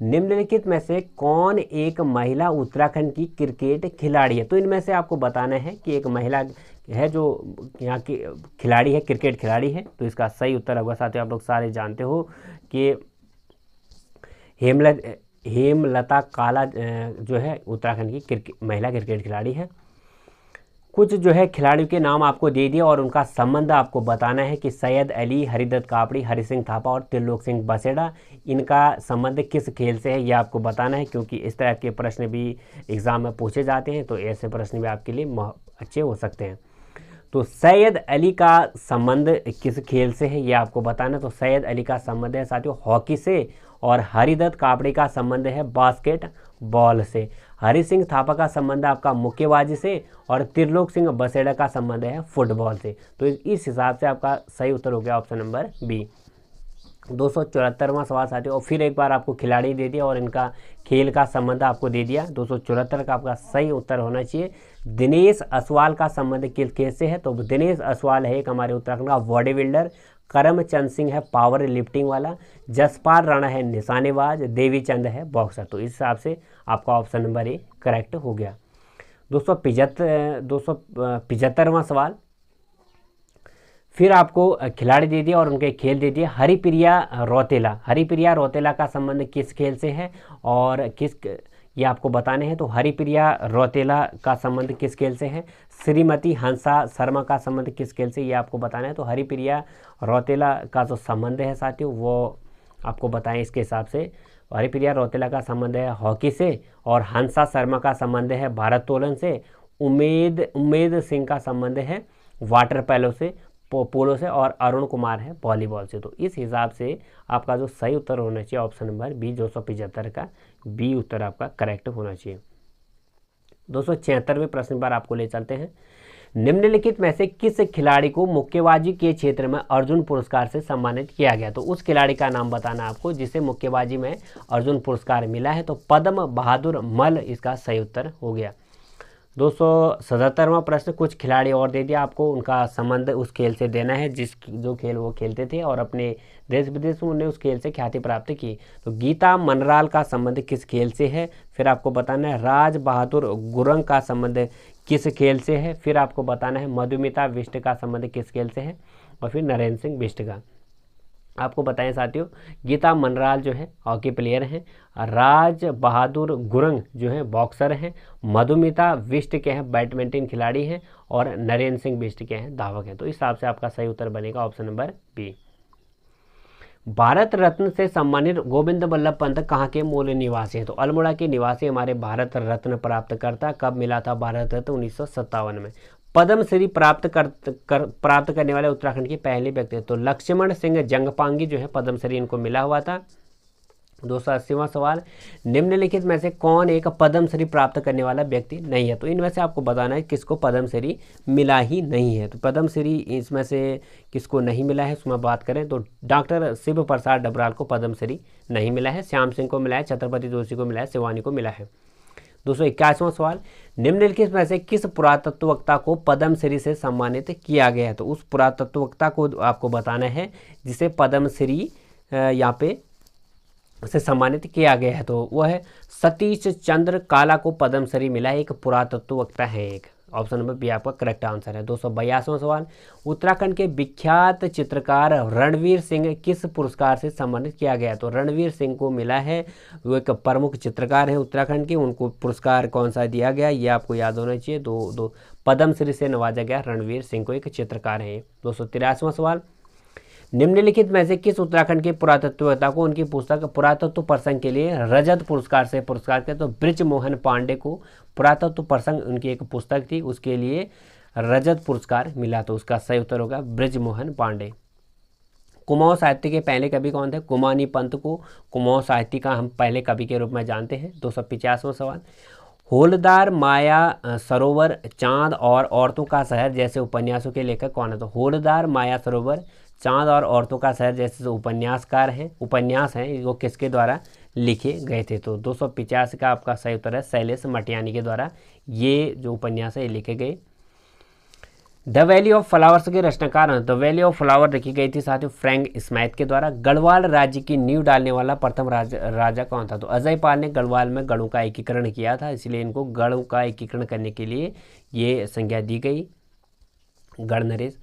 निम्नलिखित में से कौन एक महिला उत्तराखंड की क्रिकेट खिलाड़ी है? तो इनमें से आपको बताना है कि एक महिला है जो यहाँ की खिलाड़ी है, क्रिकेट खिलाड़ी है। तो इसका सही उत्तर होगा साथियों, आप लोग सारे जानते हो कि हेमलता काला जो है उत्तराखंड की महिला क्रिकेट खिलाड़ी है। कुछ जो है खिलाड़ियों के नाम आपको दे दिए और उनका संबंध आपको बताना है कि सैयद अली, हरिदत्त कापड़ी, हरि सिंह थापा और त्रिलोक सिंह बसेड़ा, इनका संबंध किस खेल से है ये आपको बताना है, क्योंकि इस तरह के प्रश्न भी एग्ज़ाम में पूछे जाते हैं, तो ऐसे प्रश्न भी आपके लिए अच्छे हो सकते हैं। तो सैयद अली का संबंध किस खेल से है ये आपको बताना है। तो सैयद अली का संबंध है साथियों हॉकी से, और हरिदत्त कापड़ी का संबंध है बास्केटबॉल से। हरि सिंह थापा का संबंध आपका मुक्केबाजी से, और त्रिलोक सिंह बसेड़ा का संबंध है फुटबॉल से। तो इस हिसाब से आपका सही उत्तर हो गया ऑप्शन नंबर बी। 274वां सवाल साथियों, और फिर एक बार आपको खिलाड़ी दे दिया और इनका खेल का संबंध आपको दे दिया। 274 का आपका सही उत्तर होना चाहिए दिनेश असवाल का संबंध किस खेल से है। तो दिनेश असवाल है एक हमारे उत्तराखंड का बॉडी बिल्डर, करमचंद सिंह है पावर लिफ्टिंग वाला, जसपाल राणा है निशानेबाज, देवीचंद है बॉक्सर। तो इस हिसाब से आपका ऑप्शन नंबर ए करेक्ट हो गया। 275वां सवाल, फिर आपको खिलाड़ी दे दिया और उनके खेल दे दिए। हरिप्रिया रौतेला का संबंध किस खेल से है और किस ये आपको बताने हैं। तो हरिप्रिया रौतेला का संबंध किस खेल से है। श्रीमती हंसा शर्मा का संबंध किस खेल से ये आपको बताना है। तो हरिप्रिया रौतेला का जो संबंध है साथियों वो आपको बताएं इसके हिसाब से। हरिप्रिया रौतेला का संबंध है हॉकी से, और हंसा शर्मा का संबंध है भारोत्तोलन से। उम्मेद सिंह का संबंध है वाटर पोलो से, और अरुण कुमार है वॉलीबॉल से। तो इस हिसाब से आपका जो सही उत्तर होना चाहिए ऑप्शन नंबर बी, 275 का बी उत्तर आपका करेक्ट होना चाहिए। 276वें प्रश्न पर आपको ले चलते हैं। निम्नलिखित में से किस खिलाड़ी को मुक्केबाजी के क्षेत्र में अर्जुन पुरस्कार से सम्मानित किया गया। तो उस खिलाड़ी का नाम बताना आपको जिसे मुक्केबाजी में अर्जुन पुरस्कार मिला है। तो पद्म बहादुर मल इसका सही उत्तर हो गया। 277वां प्रश्न, कुछ खिलाड़ी और दे दिया आपको, उनका संबंध उस खेल से देना है जो खेल वो खेलते थे और अपने देश विदेश में उन्हें उस खेल से ख्याति प्राप्त की। तो गीता मनराल का संबंध किस खेल से है, फिर आपको बताना है। राज बहादुर गुरंग का संबंध किस खेल से है, फिर आपको बताना है। मधुमिता बिष्ट का संबंध किस खेल से है, और फिर नरेंद्र सिंह बिष्ट का। आपको बताएं साथियों, गीता मनराल जो है हॉकी प्लेयर हैं, राज बहादुर गुरंग जो है बॉक्सर हैं, मधुमिता बिष्ट के हैं बैडमिंटन खिलाड़ी हैं, और नरेंद्र सिंह बिष्ट के हैं धावक हैं। तो इस हिसाब से आपका सही उत्तर बनेगा option number B. Bharat Ratna से सम्मानित गोविंद बल्लभ पंत कहाँ के मूल निवासी हैं। तो अल्मोड़ा के निवासी हमारे भारत रत्न प्राप्त करता। कब मिला था भारत रत्न? 1957 में। पद्मश्री प्राप्त करने वाले उत्तराखंड के पहले व्यक्ति तो लक्ष्मण सिंह जंगपांगी जो है पद्मश्री इनको मिला हुआ था। 280वां सवाल, निम्नलिखित में से कौन एक पद्मश्री प्राप्त करने वाला व्यक्ति नहीं है। तो इनमें से आपको बताना है किसको पद्मश्री मिला ही नहीं है। तो पद्मश्री इसमें से किसको नहीं मिला है उसमें बात करें तो डॉक्टर शिव प्रसाद डबराल को पद्मश्री नहीं मिला है, श्याम सिंह को मिला है, छत्रपति जोशी को मिला है, शिवानी को मिला है। 281वां सवाल, निम्नलिखित में से किस पुरातत्ववेत्ता को पद्मश्री से सम्मानित किया गया है। तो उस पुरातत्ववेत्ता को आपको बताना है जिसे पद्मश्री यहाँ पे से सम्मानित किया गया है। तो वह है सतीश चंद्र काला को पद्मश्री मिला है, एक पुरातत्ववेत्ता है एक। ऑप्शन नंबर बी आपका करेक्ट आंसर है। 282वां सवाल, उत्तराखंड के विख्यात चित्रकार रणवीर सिंह किस पुरस्कार से सम्मानित किया गया। तो रणवीर सिंह को मिला है, वो एक प्रमुख चित्रकार हैं उत्तराखंड के, उनको पुरस्कार कौन सा दिया गया ये आपको याद होना चाहिए। दो पद्मश्री से नवाजा गया रणवीर सिंह को, एक चित्रकार हैं। 283वां सवाल, निम्नलिखित में से किस उत्तराखंड के पुरातत्ववेत्ता को उनकी पुस्तक पुरातत्व प्रसंग के लिए रजत पुरस्कार से पुरस्कार किया। तो ब्रिज मोहन पांडे को पुरातत्व प्रसंग उनकी एक पुस्तक थी उसके लिए रजत पुरस्कार मिला। तो उसका सही उत्तर होगा ब्रिज मोहन पांडे। कुमाऊं साहित्य के पहले कवि कौन थे? कुमानी पंत को कुमाऊं साहित्य का हम पहले कवि के रूप में जानते हैं। 250वां सवाल, होलदार, माया सरोवर, चांद और औरतों का शहर जैसे उपन्यासों के लेखक कौन है। तो होलदार, माया सरोवर, चांद और औरतों का शहर जैसे जो उपन्यास हैं वो किसके द्वारा लिखे गए थे। तो 285 का आपका सही उत्तर है शैलेश मटियानी के द्वारा ये जो उपन्यास है लिखे गए। द वैली ऑफ फ्लावर्स के रचनाकार हैं। द वैली ऑफ फ्लावर लिखी गई थी साथियों फ्रैंक स्माइथ के द्वारा। गढ़वाल राज्य की नींव डालने वाला प्रथम राजा कौन था। तो अजय पाल ने गढ़वाल में गढ़ों का एकीकरण किया था, इसलिए इनको गढ़ों का एकीकरण करने के लिए ये संज्ञा दी गई गढ़ नरेश।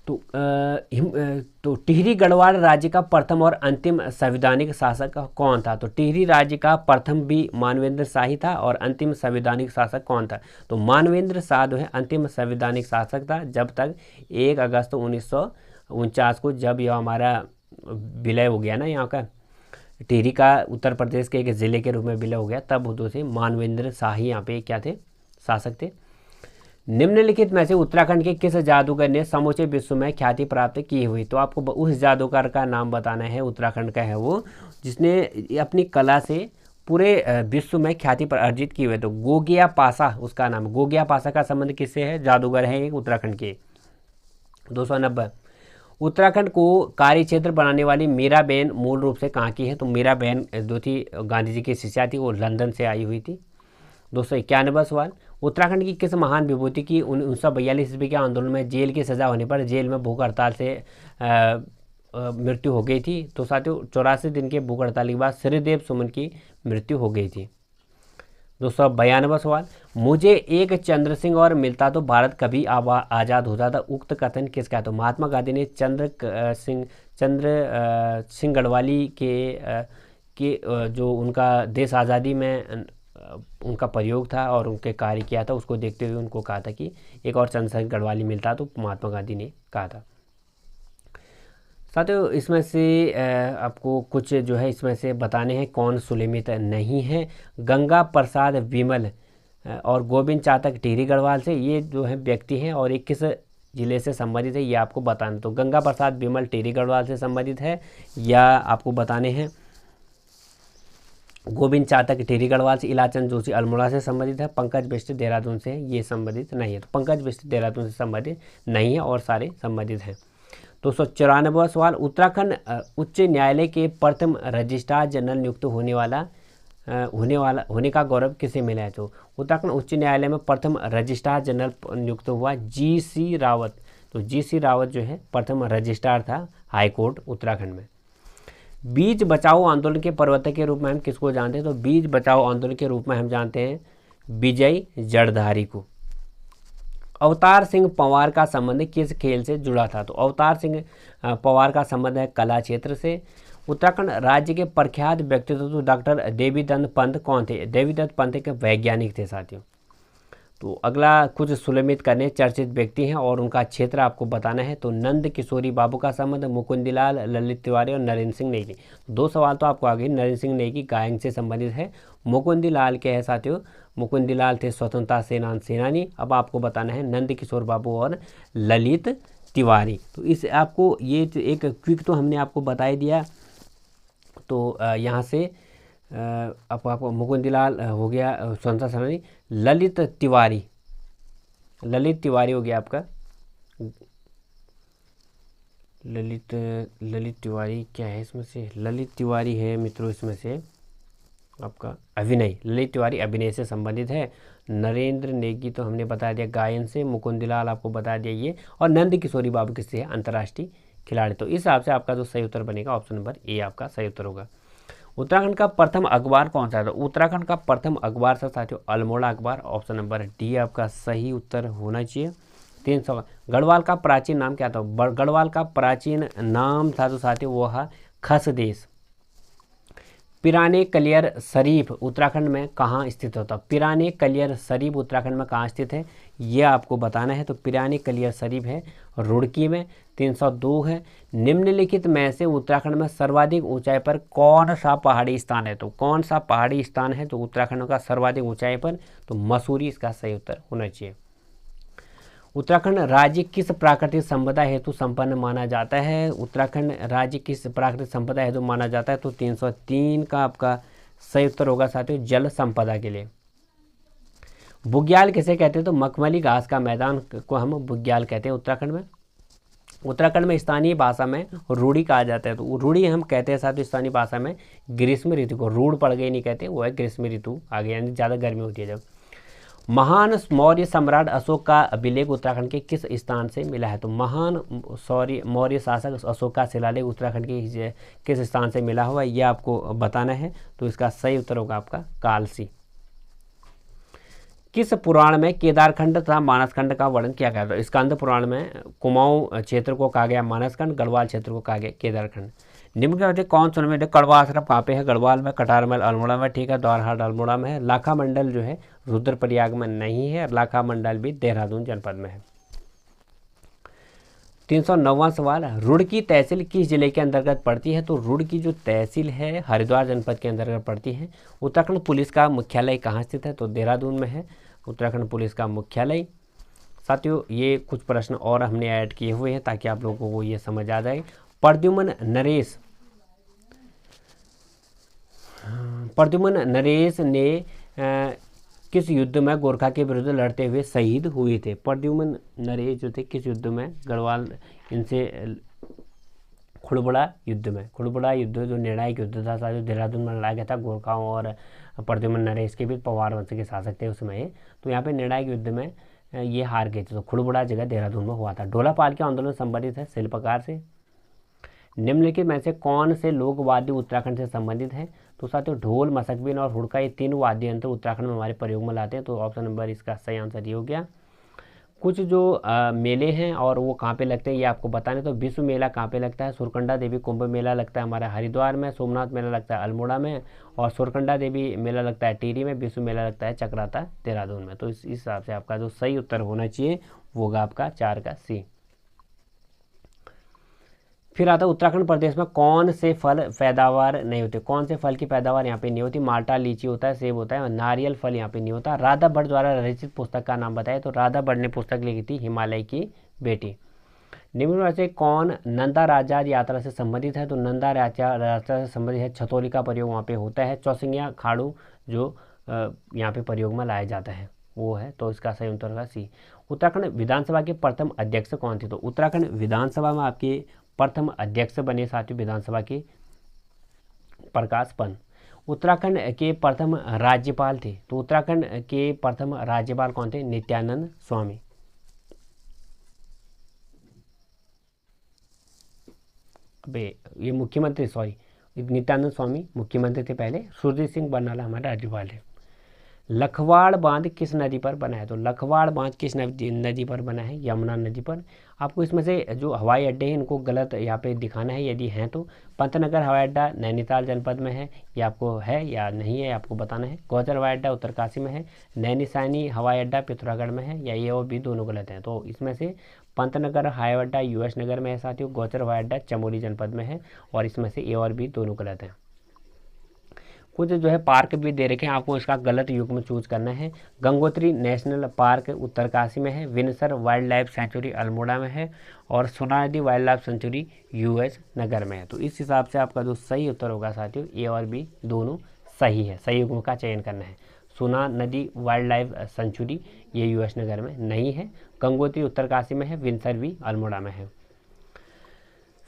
तो टिहरी गढ़वाल राज्य का प्रथम और अंतिम संवैधानिक शासक कौन था? तो टिहरी राज्य का प्रथम भी मानवेंद्र शाह ही था और अंतिम संवैधानिक शासक कौन था? तो मानवेंद्र शाह जो है अंतिम संवैधानिक शासक था, जब तक 1 अगस्त 1949 को जब यह हमारा विलय हो गया ना, यहाँ का टिहरी का उत्तर प्रदेश के एक ज़िले के रूप में विलय हो गया, तब उधर से मानवेंद्र शाह ही यहाँ पे क्या थे? शासक थे। निम्नलिखित में से उत्तराखंड के किस जादूगर ने समूचे विश्व में ख्याति प्राप्त की हुई? तो आपको उस जादूगर का नाम बताना है, उत्तराखंड का है वो, जिसने अपनी कला से पूरे विश्व में ख्याति पर अर्जित की हुई। तो गोगिया पासा उसका नाम। गोगिया पासा का संबंध किससे है? जादूगर है एक उत्तराखंड के। 290 उत्तराखंड को कार्य क्षेत्र बनाने वाली मीराबेन मूल रूप से कहाँ की है? तो मीराबेन जो थी गांधी जी की शिष्या थी, वो लंदन से आई हुई थी। 291 सवाल उत्तराखंड की किस महान विभूति की 1942 ईस्वी के आंदोलन में जेल की सजा होने पर जेल में भूख हड़ताल से मृत्यु हो गई थी? तो साथियों 84 दिन के भूख हड़ताल के बाद श्रीदेव सुमन की मृत्यु हो गई थी। 292 सवाल मुझे एक चंद्र सिंह और मिलता तो भारत कभी आज़ाद होता था, उक्त कथन किसका? तो महात्मा गांधी ने चंद्र सिंह गढ़वाली के जो उनका देश आज़ादी में उनका प्रयोग था और उनके कार्य किया था, उसको देखते हुए उनको कहा था कि एक और चंद्र सिंह गढ़वाली मिलता, तो महात्मा गांधी ने कहा था। साथियों इसमें से आपको कुछ जो है इसमें से बताने हैं कौन सुलेमित नहीं है। गंगा प्रसाद विमल और गोविंद चातक टिहरी गढ़वाल से, ये जो है व्यक्ति हैं और एक किस जिले से संबंधित है ये आपको बताना। तो गंगा प्रसाद विमल टिहरी गढ़वाल से संबंधित है, या आपको बताने हैं गोविंद चातक टिहरी गढ़वाल से, इलाचंद जोशी अल्मोड़ा से संबंधित है, पंकज बिष्ट देहरादून से ये संबंधित नहीं है। तो पंकज बिष्ट देहरादून से संबंधित नहीं है और सारे संबंधित हैं। 294वां सवाल उत्तराखंड उच्च न्यायालय के प्रथम रजिस्ट्रार जनरल नियुक्त होने का गौरव किसे मिला है? तो उत्तराखंड उच्च न्यायालय में प्रथम रजिस्ट्रार जनरल नियुक्त हुआ GC रावत। तो GC रावत जो है प्रथम रजिस्ट्रार था हाईकोर्ट उत्तराखंड में। बीज बचाओ आंदोलन के प्रवर्तक के रूप में हम किसको जानते हैं? तो बीज बचाओ आंदोलन के रूप में हम जानते हैं विजय जड़धारी को। अवतार सिंह पंवार का संबंध किस खेल से जुड़ा था? तो अवतार सिंह पंवार का संबंध है कला क्षेत्र से। उत्तराखंड राज्य के प्रख्यात व्यक्तित्व डॉक्टर देवीदत्त पंत कौन थे? देवीदत्त पंत एक वैज्ञानिक थे साथियों। तो अगला कुछ सुलमित करने चर्चित व्यक्ति हैं और उनका क्षेत्र आपको बताना है। तो नंद किशोरी बाबू का संबंध मुकुंदलाल, ललित तिवारी और नरेंद्र सिंह नेगी। 2 सवाल तो आपको आगे नरेंद्र सिंह नेगी गायन से संबंधित है। मुकुंदलाल क्या है साथियों? मुकुंदलाल थे स्वतंत्रता सेनानी। अब आपको बताना है नंद किशोर बाबू और ललित तिवारी। तो इस आपको ये एक क्विक तो हमने आपको बता ही दिया। तो यहाँ से आपको मुकुंदलाल हो गया स्वतंत्रता सेनानी, ललित तिवारी हो गया आपका ललित तिवारी क्या है इसमें से? ललित तिवारी है मित्रों इसमें से आपका अभिनय। ललित तिवारी अभिनय से संबंधित है। नरेंद्र नेगी तो हमने बता दिया गायन से। मुकुंदलाल आपको बता दिया ये। और नंद किशोरी बाबू किससे है? अंतर्राष्ट्रीय खिलाड़ी। तो इस हिसाब से आपका जो सही उत्तर बनेगा ऑप्शन नंबर ए आपका सही उत्तर होगा। उत्तराखंड का प्रथम अखबार कौन सा है? तो उत्तराखंड का प्रथम अखबार से साथियों अल्मोड़ा अखबार। ऑप्शन नंबर डी आपका सही उत्तर होना चाहिए। 3 सवाल गढ़वाल का प्राचीन नाम क्या था? गढ़वाल का प्राचीन नाम था तो साथियों वो है खसदेश। पिराने कलियर शरीफ उत्तराखंड में कहाँ स्थित होता? पिराने कलियर शरीफ उत्तराखंड में कहाँ स्थित है ये आपको बताना है। तो पिराने कलियर शरीफ है रुड़की में। 302 है निम्नलिखित में से उत्तराखंड में सर्वाधिक ऊंचाई पर कौन सा पहाड़ी स्थान है? तो कौन सा पहाड़ी स्थान है तो उत्तराखंड का सर्वाधिक ऊंचाई पर? तो मसूरी इसका सही उत्तर होना चाहिए। उत्तराखंड राज्य किस प्राकृतिक संपदा हेतु संपन्न माना जाता है? उत्तराखंड राज्य किस प्राकृतिक संपदा हेतु माना जाता है? तो 303 का आपका सही उत्तर होगा साथियों जल संपदा के लिए। बुग्याल किसे कहते हैं? तो मखमली घास का मैदान को हम बुग्याल कहते हैं उत्तराखंड में स्थानीय भाषा में रूढ़ी कहा जाता है। तो रूढ़ी हम कहते हैं साथियों स्थानीय भाषा में ग्रीष्म ऋतु को। रूढ़ पड़ गई नहीं कहते, वो है ग्रीष्म ऋतु आगे यानी ज़्यादा गर्मी होती है जब। महान मौर्य सम्राट अशोक का अभिलेख उत्तराखंड के किस स्थान से मिला है? तो महान मौर्य शासक अशोक का शिलालेख उत्तराखंड के किस स्थान से मिला हुआ यह आपको बताना है। तो इसका सही उत्तर होगा आपका कालसी। किस पुराण में केदारखंड तथा मानसखंड का वर्णन किया गया था? स्कंद पुराण में कुमाऊं क्षेत्र को कहा गया मानसखंड, गढ़वाल क्षेत्र को कहा गया केदारखंड। निम्न के मध्य कौन सा में कड़वा आश्रम कहाँ पे है? गढ़वाल में, कटारमल अल्मोड़ा में, ठीक है, द्वारहाट अल्मोड़ा में है। लाखा मंडल जो है रुद्रप्रयाग में नहीं है, लाखा मंडल भी देहरादून जनपद में है। 309वां सवाल, रुड़की तहसील किस जिले के अंतर्गत पड़ती है? तो रुड़की जो तहसील है हरिद्वार जनपद के अंतर्गत पड़ती है। उत्तराखंड पुलिस का मुख्यालय कहाँ स्थित है? तो देहरादून में है उत्तराखंड पुलिस का मुख्यालय। साथियों, ये कुछ प्रश्न और हमने ऐड किए हुए हैं ताकि आप लोगों को ये समझ आ जाए। प्रद्युम्न नरेश ने किस युद्ध में गोरखा के विरुद्ध लड़ते हुए शहीद हुए थे? प्रद्युम्न नरेश जो थे किस युद्ध में? गढ़वाल इनसे खुड़बुड़ा युद्ध में। खुड़बुड़ा युद्ध जो निर्णायक युद्ध था साथियों देहरादून में लड़ा गया था गोरखाओं और प्रद्युम्न नरेश के बीच, पवार वंश के शासक थे उसमें। तो यहाँ पे निर्णायक युद्ध में ये हार गए थे। तो खुड़बुड़ा जगह देहरादून में हुआ था। ढोलापाल के आंदोलन संबंधित है शिल्पकार से। निम्नलिखित में से कौन से लोक वाद्य उत्तराखंड से संबंधित है? तो साथियों ढोल, मसकबीन और हुड़का ये तीन वाद्य यंत्र उत्तराखंड में हमारे प्रयोग में लाते हैं। तो ऑप्शन नंबर इसका सही आंसर ये हो गया। कुछ जो मेले हैं और वो कहाँ पे लगते हैं ये आपको बताने। तो विश्व मेला कहाँ पे लगता है? सुरकंडा देवी कुंभ मेला लगता है हमारा हरिद्वार में, सोमनाथ मेला लगता है अल्मोड़ा में, और सुरकंडा देवी मेला लगता है टिहरी में, विश्व मेला लगता है चक्राता देहरादून में। तो इस हिसाब से आपका जो सही उत्तर होना चाहिए वो होगा आपका 4 का सी। फिर आता है उत्तराखंड प्रदेश में कौन से फल पैदावार नहीं होते? कौन से फल की पैदावार यहाँ पे नहीं होती? माल्टा, लीची होता है, सेब होता है, नारियल फल यहाँ पे नहीं होता। राधा भट्ट द्वारा रचित पुस्तक का नाम बताए। तो राधा भट्ट ने पुस्तक लिखी थी हिमालय की बेटी। निम्न में से कौन नंदा राजा यात्रा से संबंधित है? तो नंदा राजा यात्रा से संबंधित है, छतौली का प्रयोग वहाँ पे होता है। चौसिंगिया खाड़ू जो यहाँ पे प्रयोग में लाया जाता है वो है। तो इसका सही उत्तर होगा सी। उत्तराखंड विधानसभा के प्रथम अध्यक्ष कौन थे? तो उत्तराखंड विधानसभा में आपके प्रथम अध्यक्ष बने साथियों विधानसभा के प्रकाश पंत। उत्तराखंड के प्रथम राज्यपाल थे। तो उत्तराखंड के प्रथम राज्यपाल कौन थे? नित्यानंद स्वामी। अबे ये मुख्यमंत्री, सॉरी, नित्यानंद स्वामी मुख्यमंत्री थे पहले। सुरजीत सिंह बरनाला हमारे राज्यपाल है। लखवाड़ बांध किस नदी पर बना है? तो लखवाड़ बांध किस नदी पर बना है? यमुना नदी पर। आपको इसमें से जो हवाई अड्डे हैं इनको गलत यहाँ पे दिखाना है, यदि हैं तो। पंतनगर हवाई अड्डा नैनीताल जनपद में है, ये आपको है या नहीं है आपको बताना है। गौचर हवाई अड्डा उत्तरकाशी में है। नैनीसैनी हवाई अड्डा पिथौरागढ़ में है, या ये और भी दोनों गलत हैं। तो इसमें से पंतनगर हवाई अड्डा यूएस नगर में है साथियों। गौचर हवाई अड्डा चमोली जनपद में है, और इसमें से ए और बी दोनों गलत हैं। कुछ जो है पार्क भी दे रखे हैं, आपको इसका गलत युग्म चूज करना है। गंगोत्री नेशनल पार्क उत्तरकाशी में है। विनसर वाइल्ड लाइफ सेंचुरी अल्मोड़ा में है, और सोना नदी वाइल्ड लाइफ सेंचुरी यूएस नगर में है। तो इस हिसाब से आपका जो सही उत्तर होगा साथियों ए और बी दोनों सही है। सही युग्म का चयन करना है। सोना नदी वाइल्ड लाइफ सेंचुरी ये यूएस नगर में नहीं है। गंगोत्री उत्तरकाशी में है, विनसर भी अल्मोड़ा में है।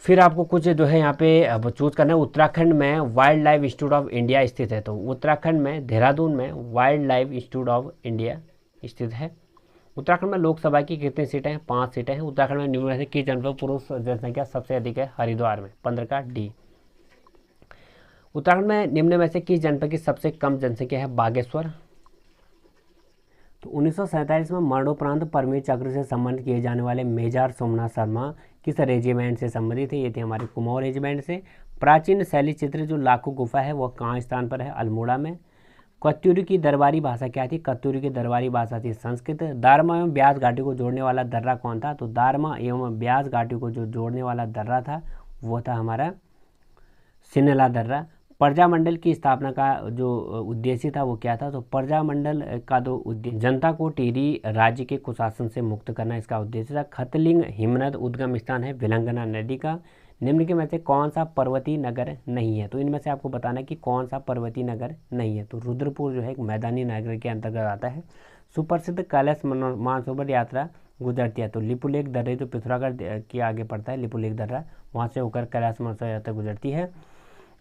फिर आपको कुछ जो है यहाँ पे चूज करना है। उत्तराखंड में wild life institute of India स्थित है। तो उत्तराखंड में देहरादून में wild life institute of India स्थित है। उत्तराखंड में लोकसभा की कितनी सीटें हैं? 5 सीटें हैं। उत्तराखंड में निम्न में से किस जनपद पुरुष जनसंख्या सबसे अधिक है? हरिद्वार में, 15 का डी। उत्तराखंड में निम्न में से किस जनपद की सबसे कम जनसंख्या है? बागेश्वर। तो 1947 में मरणोपरांत परमवीर चक्र से सम्मानित किए जाने वाले मेजर सोमनाथ शर्मा किस रेजिमेंट से संबंधित है? ये थे हमारे कुमाऊं रेजिमेंट से। प्राचीन शैली चित्र जो लाखों गुफा है वह कहाँ स्थान पर है? अल्मोड़ा में। कत्यूरी की दरबारी भाषा क्या थी? कत्यूरी की दरबारी भाषा थी संस्कृत। दारमा एवं ब्यास घाटी को जोड़ने वाला दर्रा कौन था? तो दारमा एवं ब्यास घाटी को जो जोड़ने वाला दर्रा था वो था हमारा सिनला दर्रा। प्रजामंडल की स्थापना का जो उद्देश्य था वो क्या था? तो प्रजामंडल का जो उद्देश्य जनता को टिहरी राज्य के कुशासन से मुक्त करना इसका उद्देश्य था। खतलिंग हिमनद उद्गम स्थान है विलंगना नदी का। निम्न के में से कौन सा पर्वतीय नगर नहीं है? तो इनमें से आपको बताना है कि कौन सा पर्वतीय नगर नहीं है। तो रुद्रपुर जो है एक मैदानी नगर के अंतर्गत आता है। सुप्रसिद्ध कैलाश मानसरोवर यात्रा गुजरती है। तो लिपुलेख दर्रे जो पिथौरागढ़ के आगे पड़ता है, लिपुलेख दर्रा, वहाँ से होकर कैलाश मानसरोवर यात्रा गुजरती है।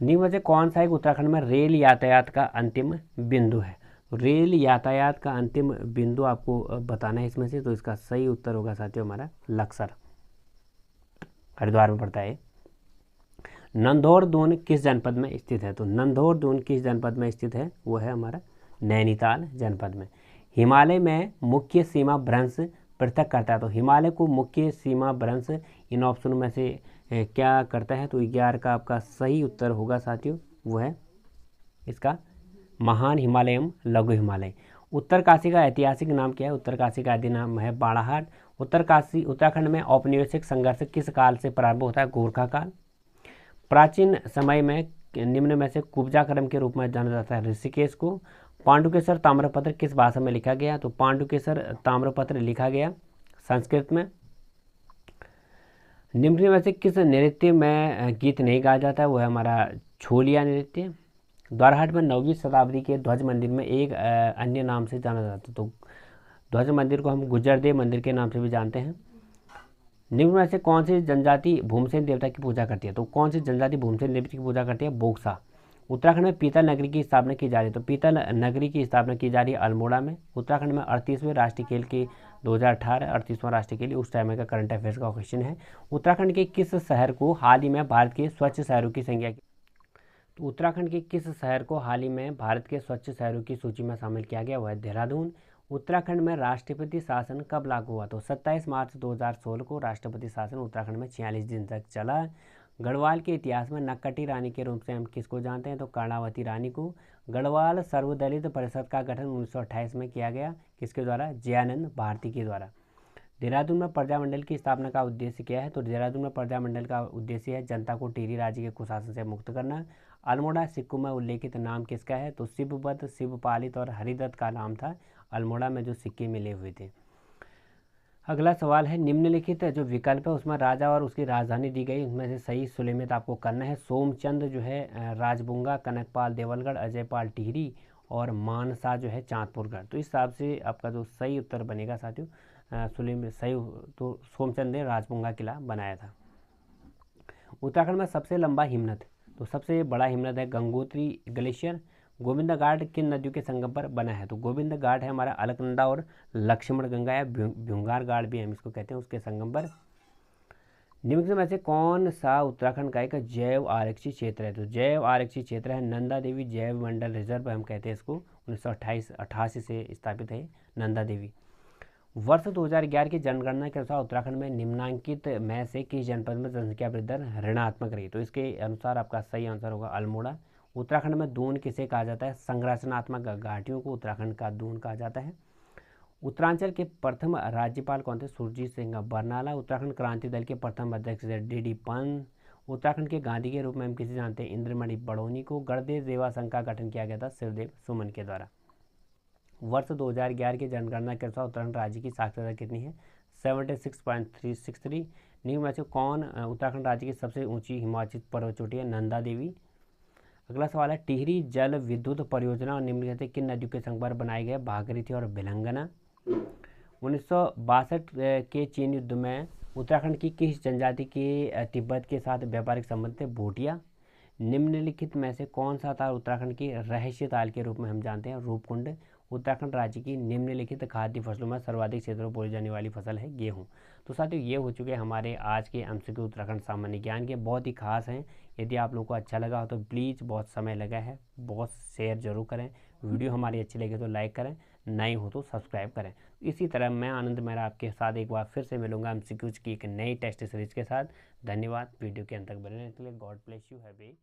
निम्न में से कौन सा एक उत्तराखंड में रेल यातायात का अंतिम बिंदु है? रेल यातायात का अंतिम बिंदु आपको बताना है इसमें से। तो इसका सही उत्तर होगा साथियों हमारा लक्सर, हरिद्वार में पड़ता है। नंदौर दून किस जनपद में स्थित है? तो नंदौर दून किस जनपद में स्थित है? वो है हमारा नैनीताल जनपद में। हिमालय में मुख्य सीमा भ्रंश पृथक करता है। तो हिमालय को मुख्य सीमा भ्रंश इन ऑप्शनों में से क्या करता है? तो 11 का आपका सही उत्तर होगा साथियों, वो है इसका महान हिमालय एवं लघु हिमालय। उत्तरकाशी का ऐतिहासिक नाम क्या है? उत्तरकाशी का आदि नाम है बाड़ाहाट। उत्तरकाशी उत्तराखंड में औपनिवेशिक संघर्ष किस काल से प्रारंभ होता है? गोरखा काल। प्राचीन समय में निम्न में से कुब्जा क्रम के रूप में जाना जाता है ऋषिकेश को। पांडुकेश्वर ताम्रपत्र किस भाषा में लिखा गया? तो पांडुकेश्वर ताम्रपत्र लिखा गया संस्कृत में। निम्न में से किस नृत्य में गीत नहीं गाया जाता है? वो है हमारा छोलिया नृत्य। द्वारहाट में 9वीं शताब्दी के ध्वज मंदिर में एक अन्य नाम से जाना जाता है। तो ध्वज मंदिर को हम गुजरदेव मंदिर के नाम से भी जानते हैं। निम्न में से कौन सी जनजाति भूमसेन देवता की पूजा करती है? तो कौन सी जनजाति भूमसेन देवता की पूजा करती है? बोक्सा। उत्तराखंड में पीतल नगरी की स्थापना की जा रही है। तो पीतल नगरी की स्थापना की जा रही है अल्मोड़ा में। उत्तराखंड में 38वें राष्ट्रीय खेल के 2018 38वां राष्ट्रीय खेल उस टाइम का करंट अफेयर्स का क्वेश्चन है। उत्तराखंड के किस शहर को हाल ही में भारत के स्वच्छ शहरों की संख्या तो उत्तराखंड के किस शहर को हाल ही में भारत के स्वच्छ शहरों की सूची में शामिल किया गया? वह है देहरादून। उत्तराखंड में राष्ट्रपति शासन कब लागू हुआ? तो 27 मार्च 2016 को राष्ट्रपति शासन उत्तराखंड में 46 दिन तक चला। गढ़वाल के इतिहास में नक्कटी रानी के रूप से हम किसको जानते हैं? तो कर्णावती रानी को। गढ़वाल सर्वदलित परिषद का गठन 1928 में किया गया, किसके द्वारा? जयानंद भारती के द्वारा। देहरादून में प्रजामंडल की स्थापना का उद्देश्य क्या है? तो देहरादून में प्रजामंडल का उद्देश्य है जनता को टिहरी राज्य के कुशासन से मुक्त करना। अल्मोड़ा सिक्कों में उल्लेखित नाम किसका है? तो शिवभद्र, शिवपालित और हरिदत्त का नाम था अल्मोड़ा में जो सिक्के मिले हुए थे। अगला सवाल है निम्नलिखित जो विकल्प है उसमें राजा और उसकी राजधानी दी गई, उसमें से सही सुलेमित आपको करना है। सोमचंद जो है राजबुंगा, कनकपाल देवलगढ़, अजयपाल टिहरी और मानसा जो है चांदपुरगढ़। तो इस हिसाब से आपका जो सही उत्तर बनेगा साथियों सुलेमित सही तो सोमचंद ने राजबुंगा किला बनाया था। उत्तराखंड में सबसे लंबा हिमनद तो सबसे बड़ा हिमनद है गंगोत्री ग्लेशियर। गोविंद घाट किन नदियों के संगम पर बना है? तो गोविंद घाट है हमारा अलकनंदा और लक्ष्मण गंगा या भ्यूंगार घाट भी हम इसको कहते हैं, उसके संगम पर। निम्न में से कौन सा उत्तराखंड का एक जैव आरक्षित क्षेत्र है? तो जैव आरक्षित क्षेत्र है नंदा देवी जैव मंडल रिजर्व हम कहते हैं इसको। 1988 से स्थापित है नंदा देवी। वर्ष 2011 की जनगणना के अनुसार उत्तराखंड में निम्नांकित में से किस जनपद में जनसंख्या वृद्धि दर ऋणात्मक रही? तो इसके अनुसार आपका सही आंसर होगा अल्मोड़ा। उत्तराखंड में दून किसे कहा जाता है? संरचनात्मक घाटियों को उत्तराखंड का दून कहा जाता है। उत्तरांचल के प्रथम राज्यपाल कौन थे? सुरजीत सिंह बरनाला। उत्तराखंड क्रांति दल के प्रथम अध्यक्ष डी पंत। उत्तराखंड के गांधी के रूप में हम किसे जानते हैं? इंद्रमणि बड़ौनी को। गणदेव सेवा संघ का गठन किया गया था शिवदेव सुमन के द्वारा। वर्ष 2011 की जनगणना के अनुसार उत्तराखंड राज्य की साक्षरता कितनी है? 76.363। निम्न में से कौन उत्तराखंड राज्य की सबसे ऊंची हिमाचित पर्वत चोटी है? नंदा देवी। अगला सवाल है टिहरी जल विद्युत परियोजना और निम्नलिखित में से किन नदियों के संगम पर बनाए गए? भागीरथी और भिलंगना। 1962 के चीन युद्ध में उत्तराखंड की किस जनजाति के तिब्बत के साथ व्यापारिक संबंध थे? भूटिया। निम्नलिखित में से कौन सा ताल उत्तराखंड की रहस्य ताल के रूप में हम जानते हैं? रूपकुंड। उत्तराखंड राज्य की निम्नलिखित खाद्य फसलों में सर्वाधिक क्षेत्रों में बोई जाने वाली फसल है गेहूं। तो साथियों ये हो चुके हमारे आज के एमसीक्यू उत्तराखंड सामान्य ज्ञान के, बहुत ही खास हैं। यदि आप लोगों को अच्छा लगा हो तो प्लीज़, बहुत समय लगा है, बहुत शेयर जरूर करें। वीडियो हमारी अच्छी लगे तो लाइक करें, नए हो तो सब्सक्राइब करें। इसी तरह मैं आनंद मेहरा आपके साथ एक बार फिर से मिलूंगा एमसीक्यूज की एक नई टेस्ट सीरीज के साथ। धन्यवाद वीडियो के अंत तक बने रहने के लिए। God bless you. Have a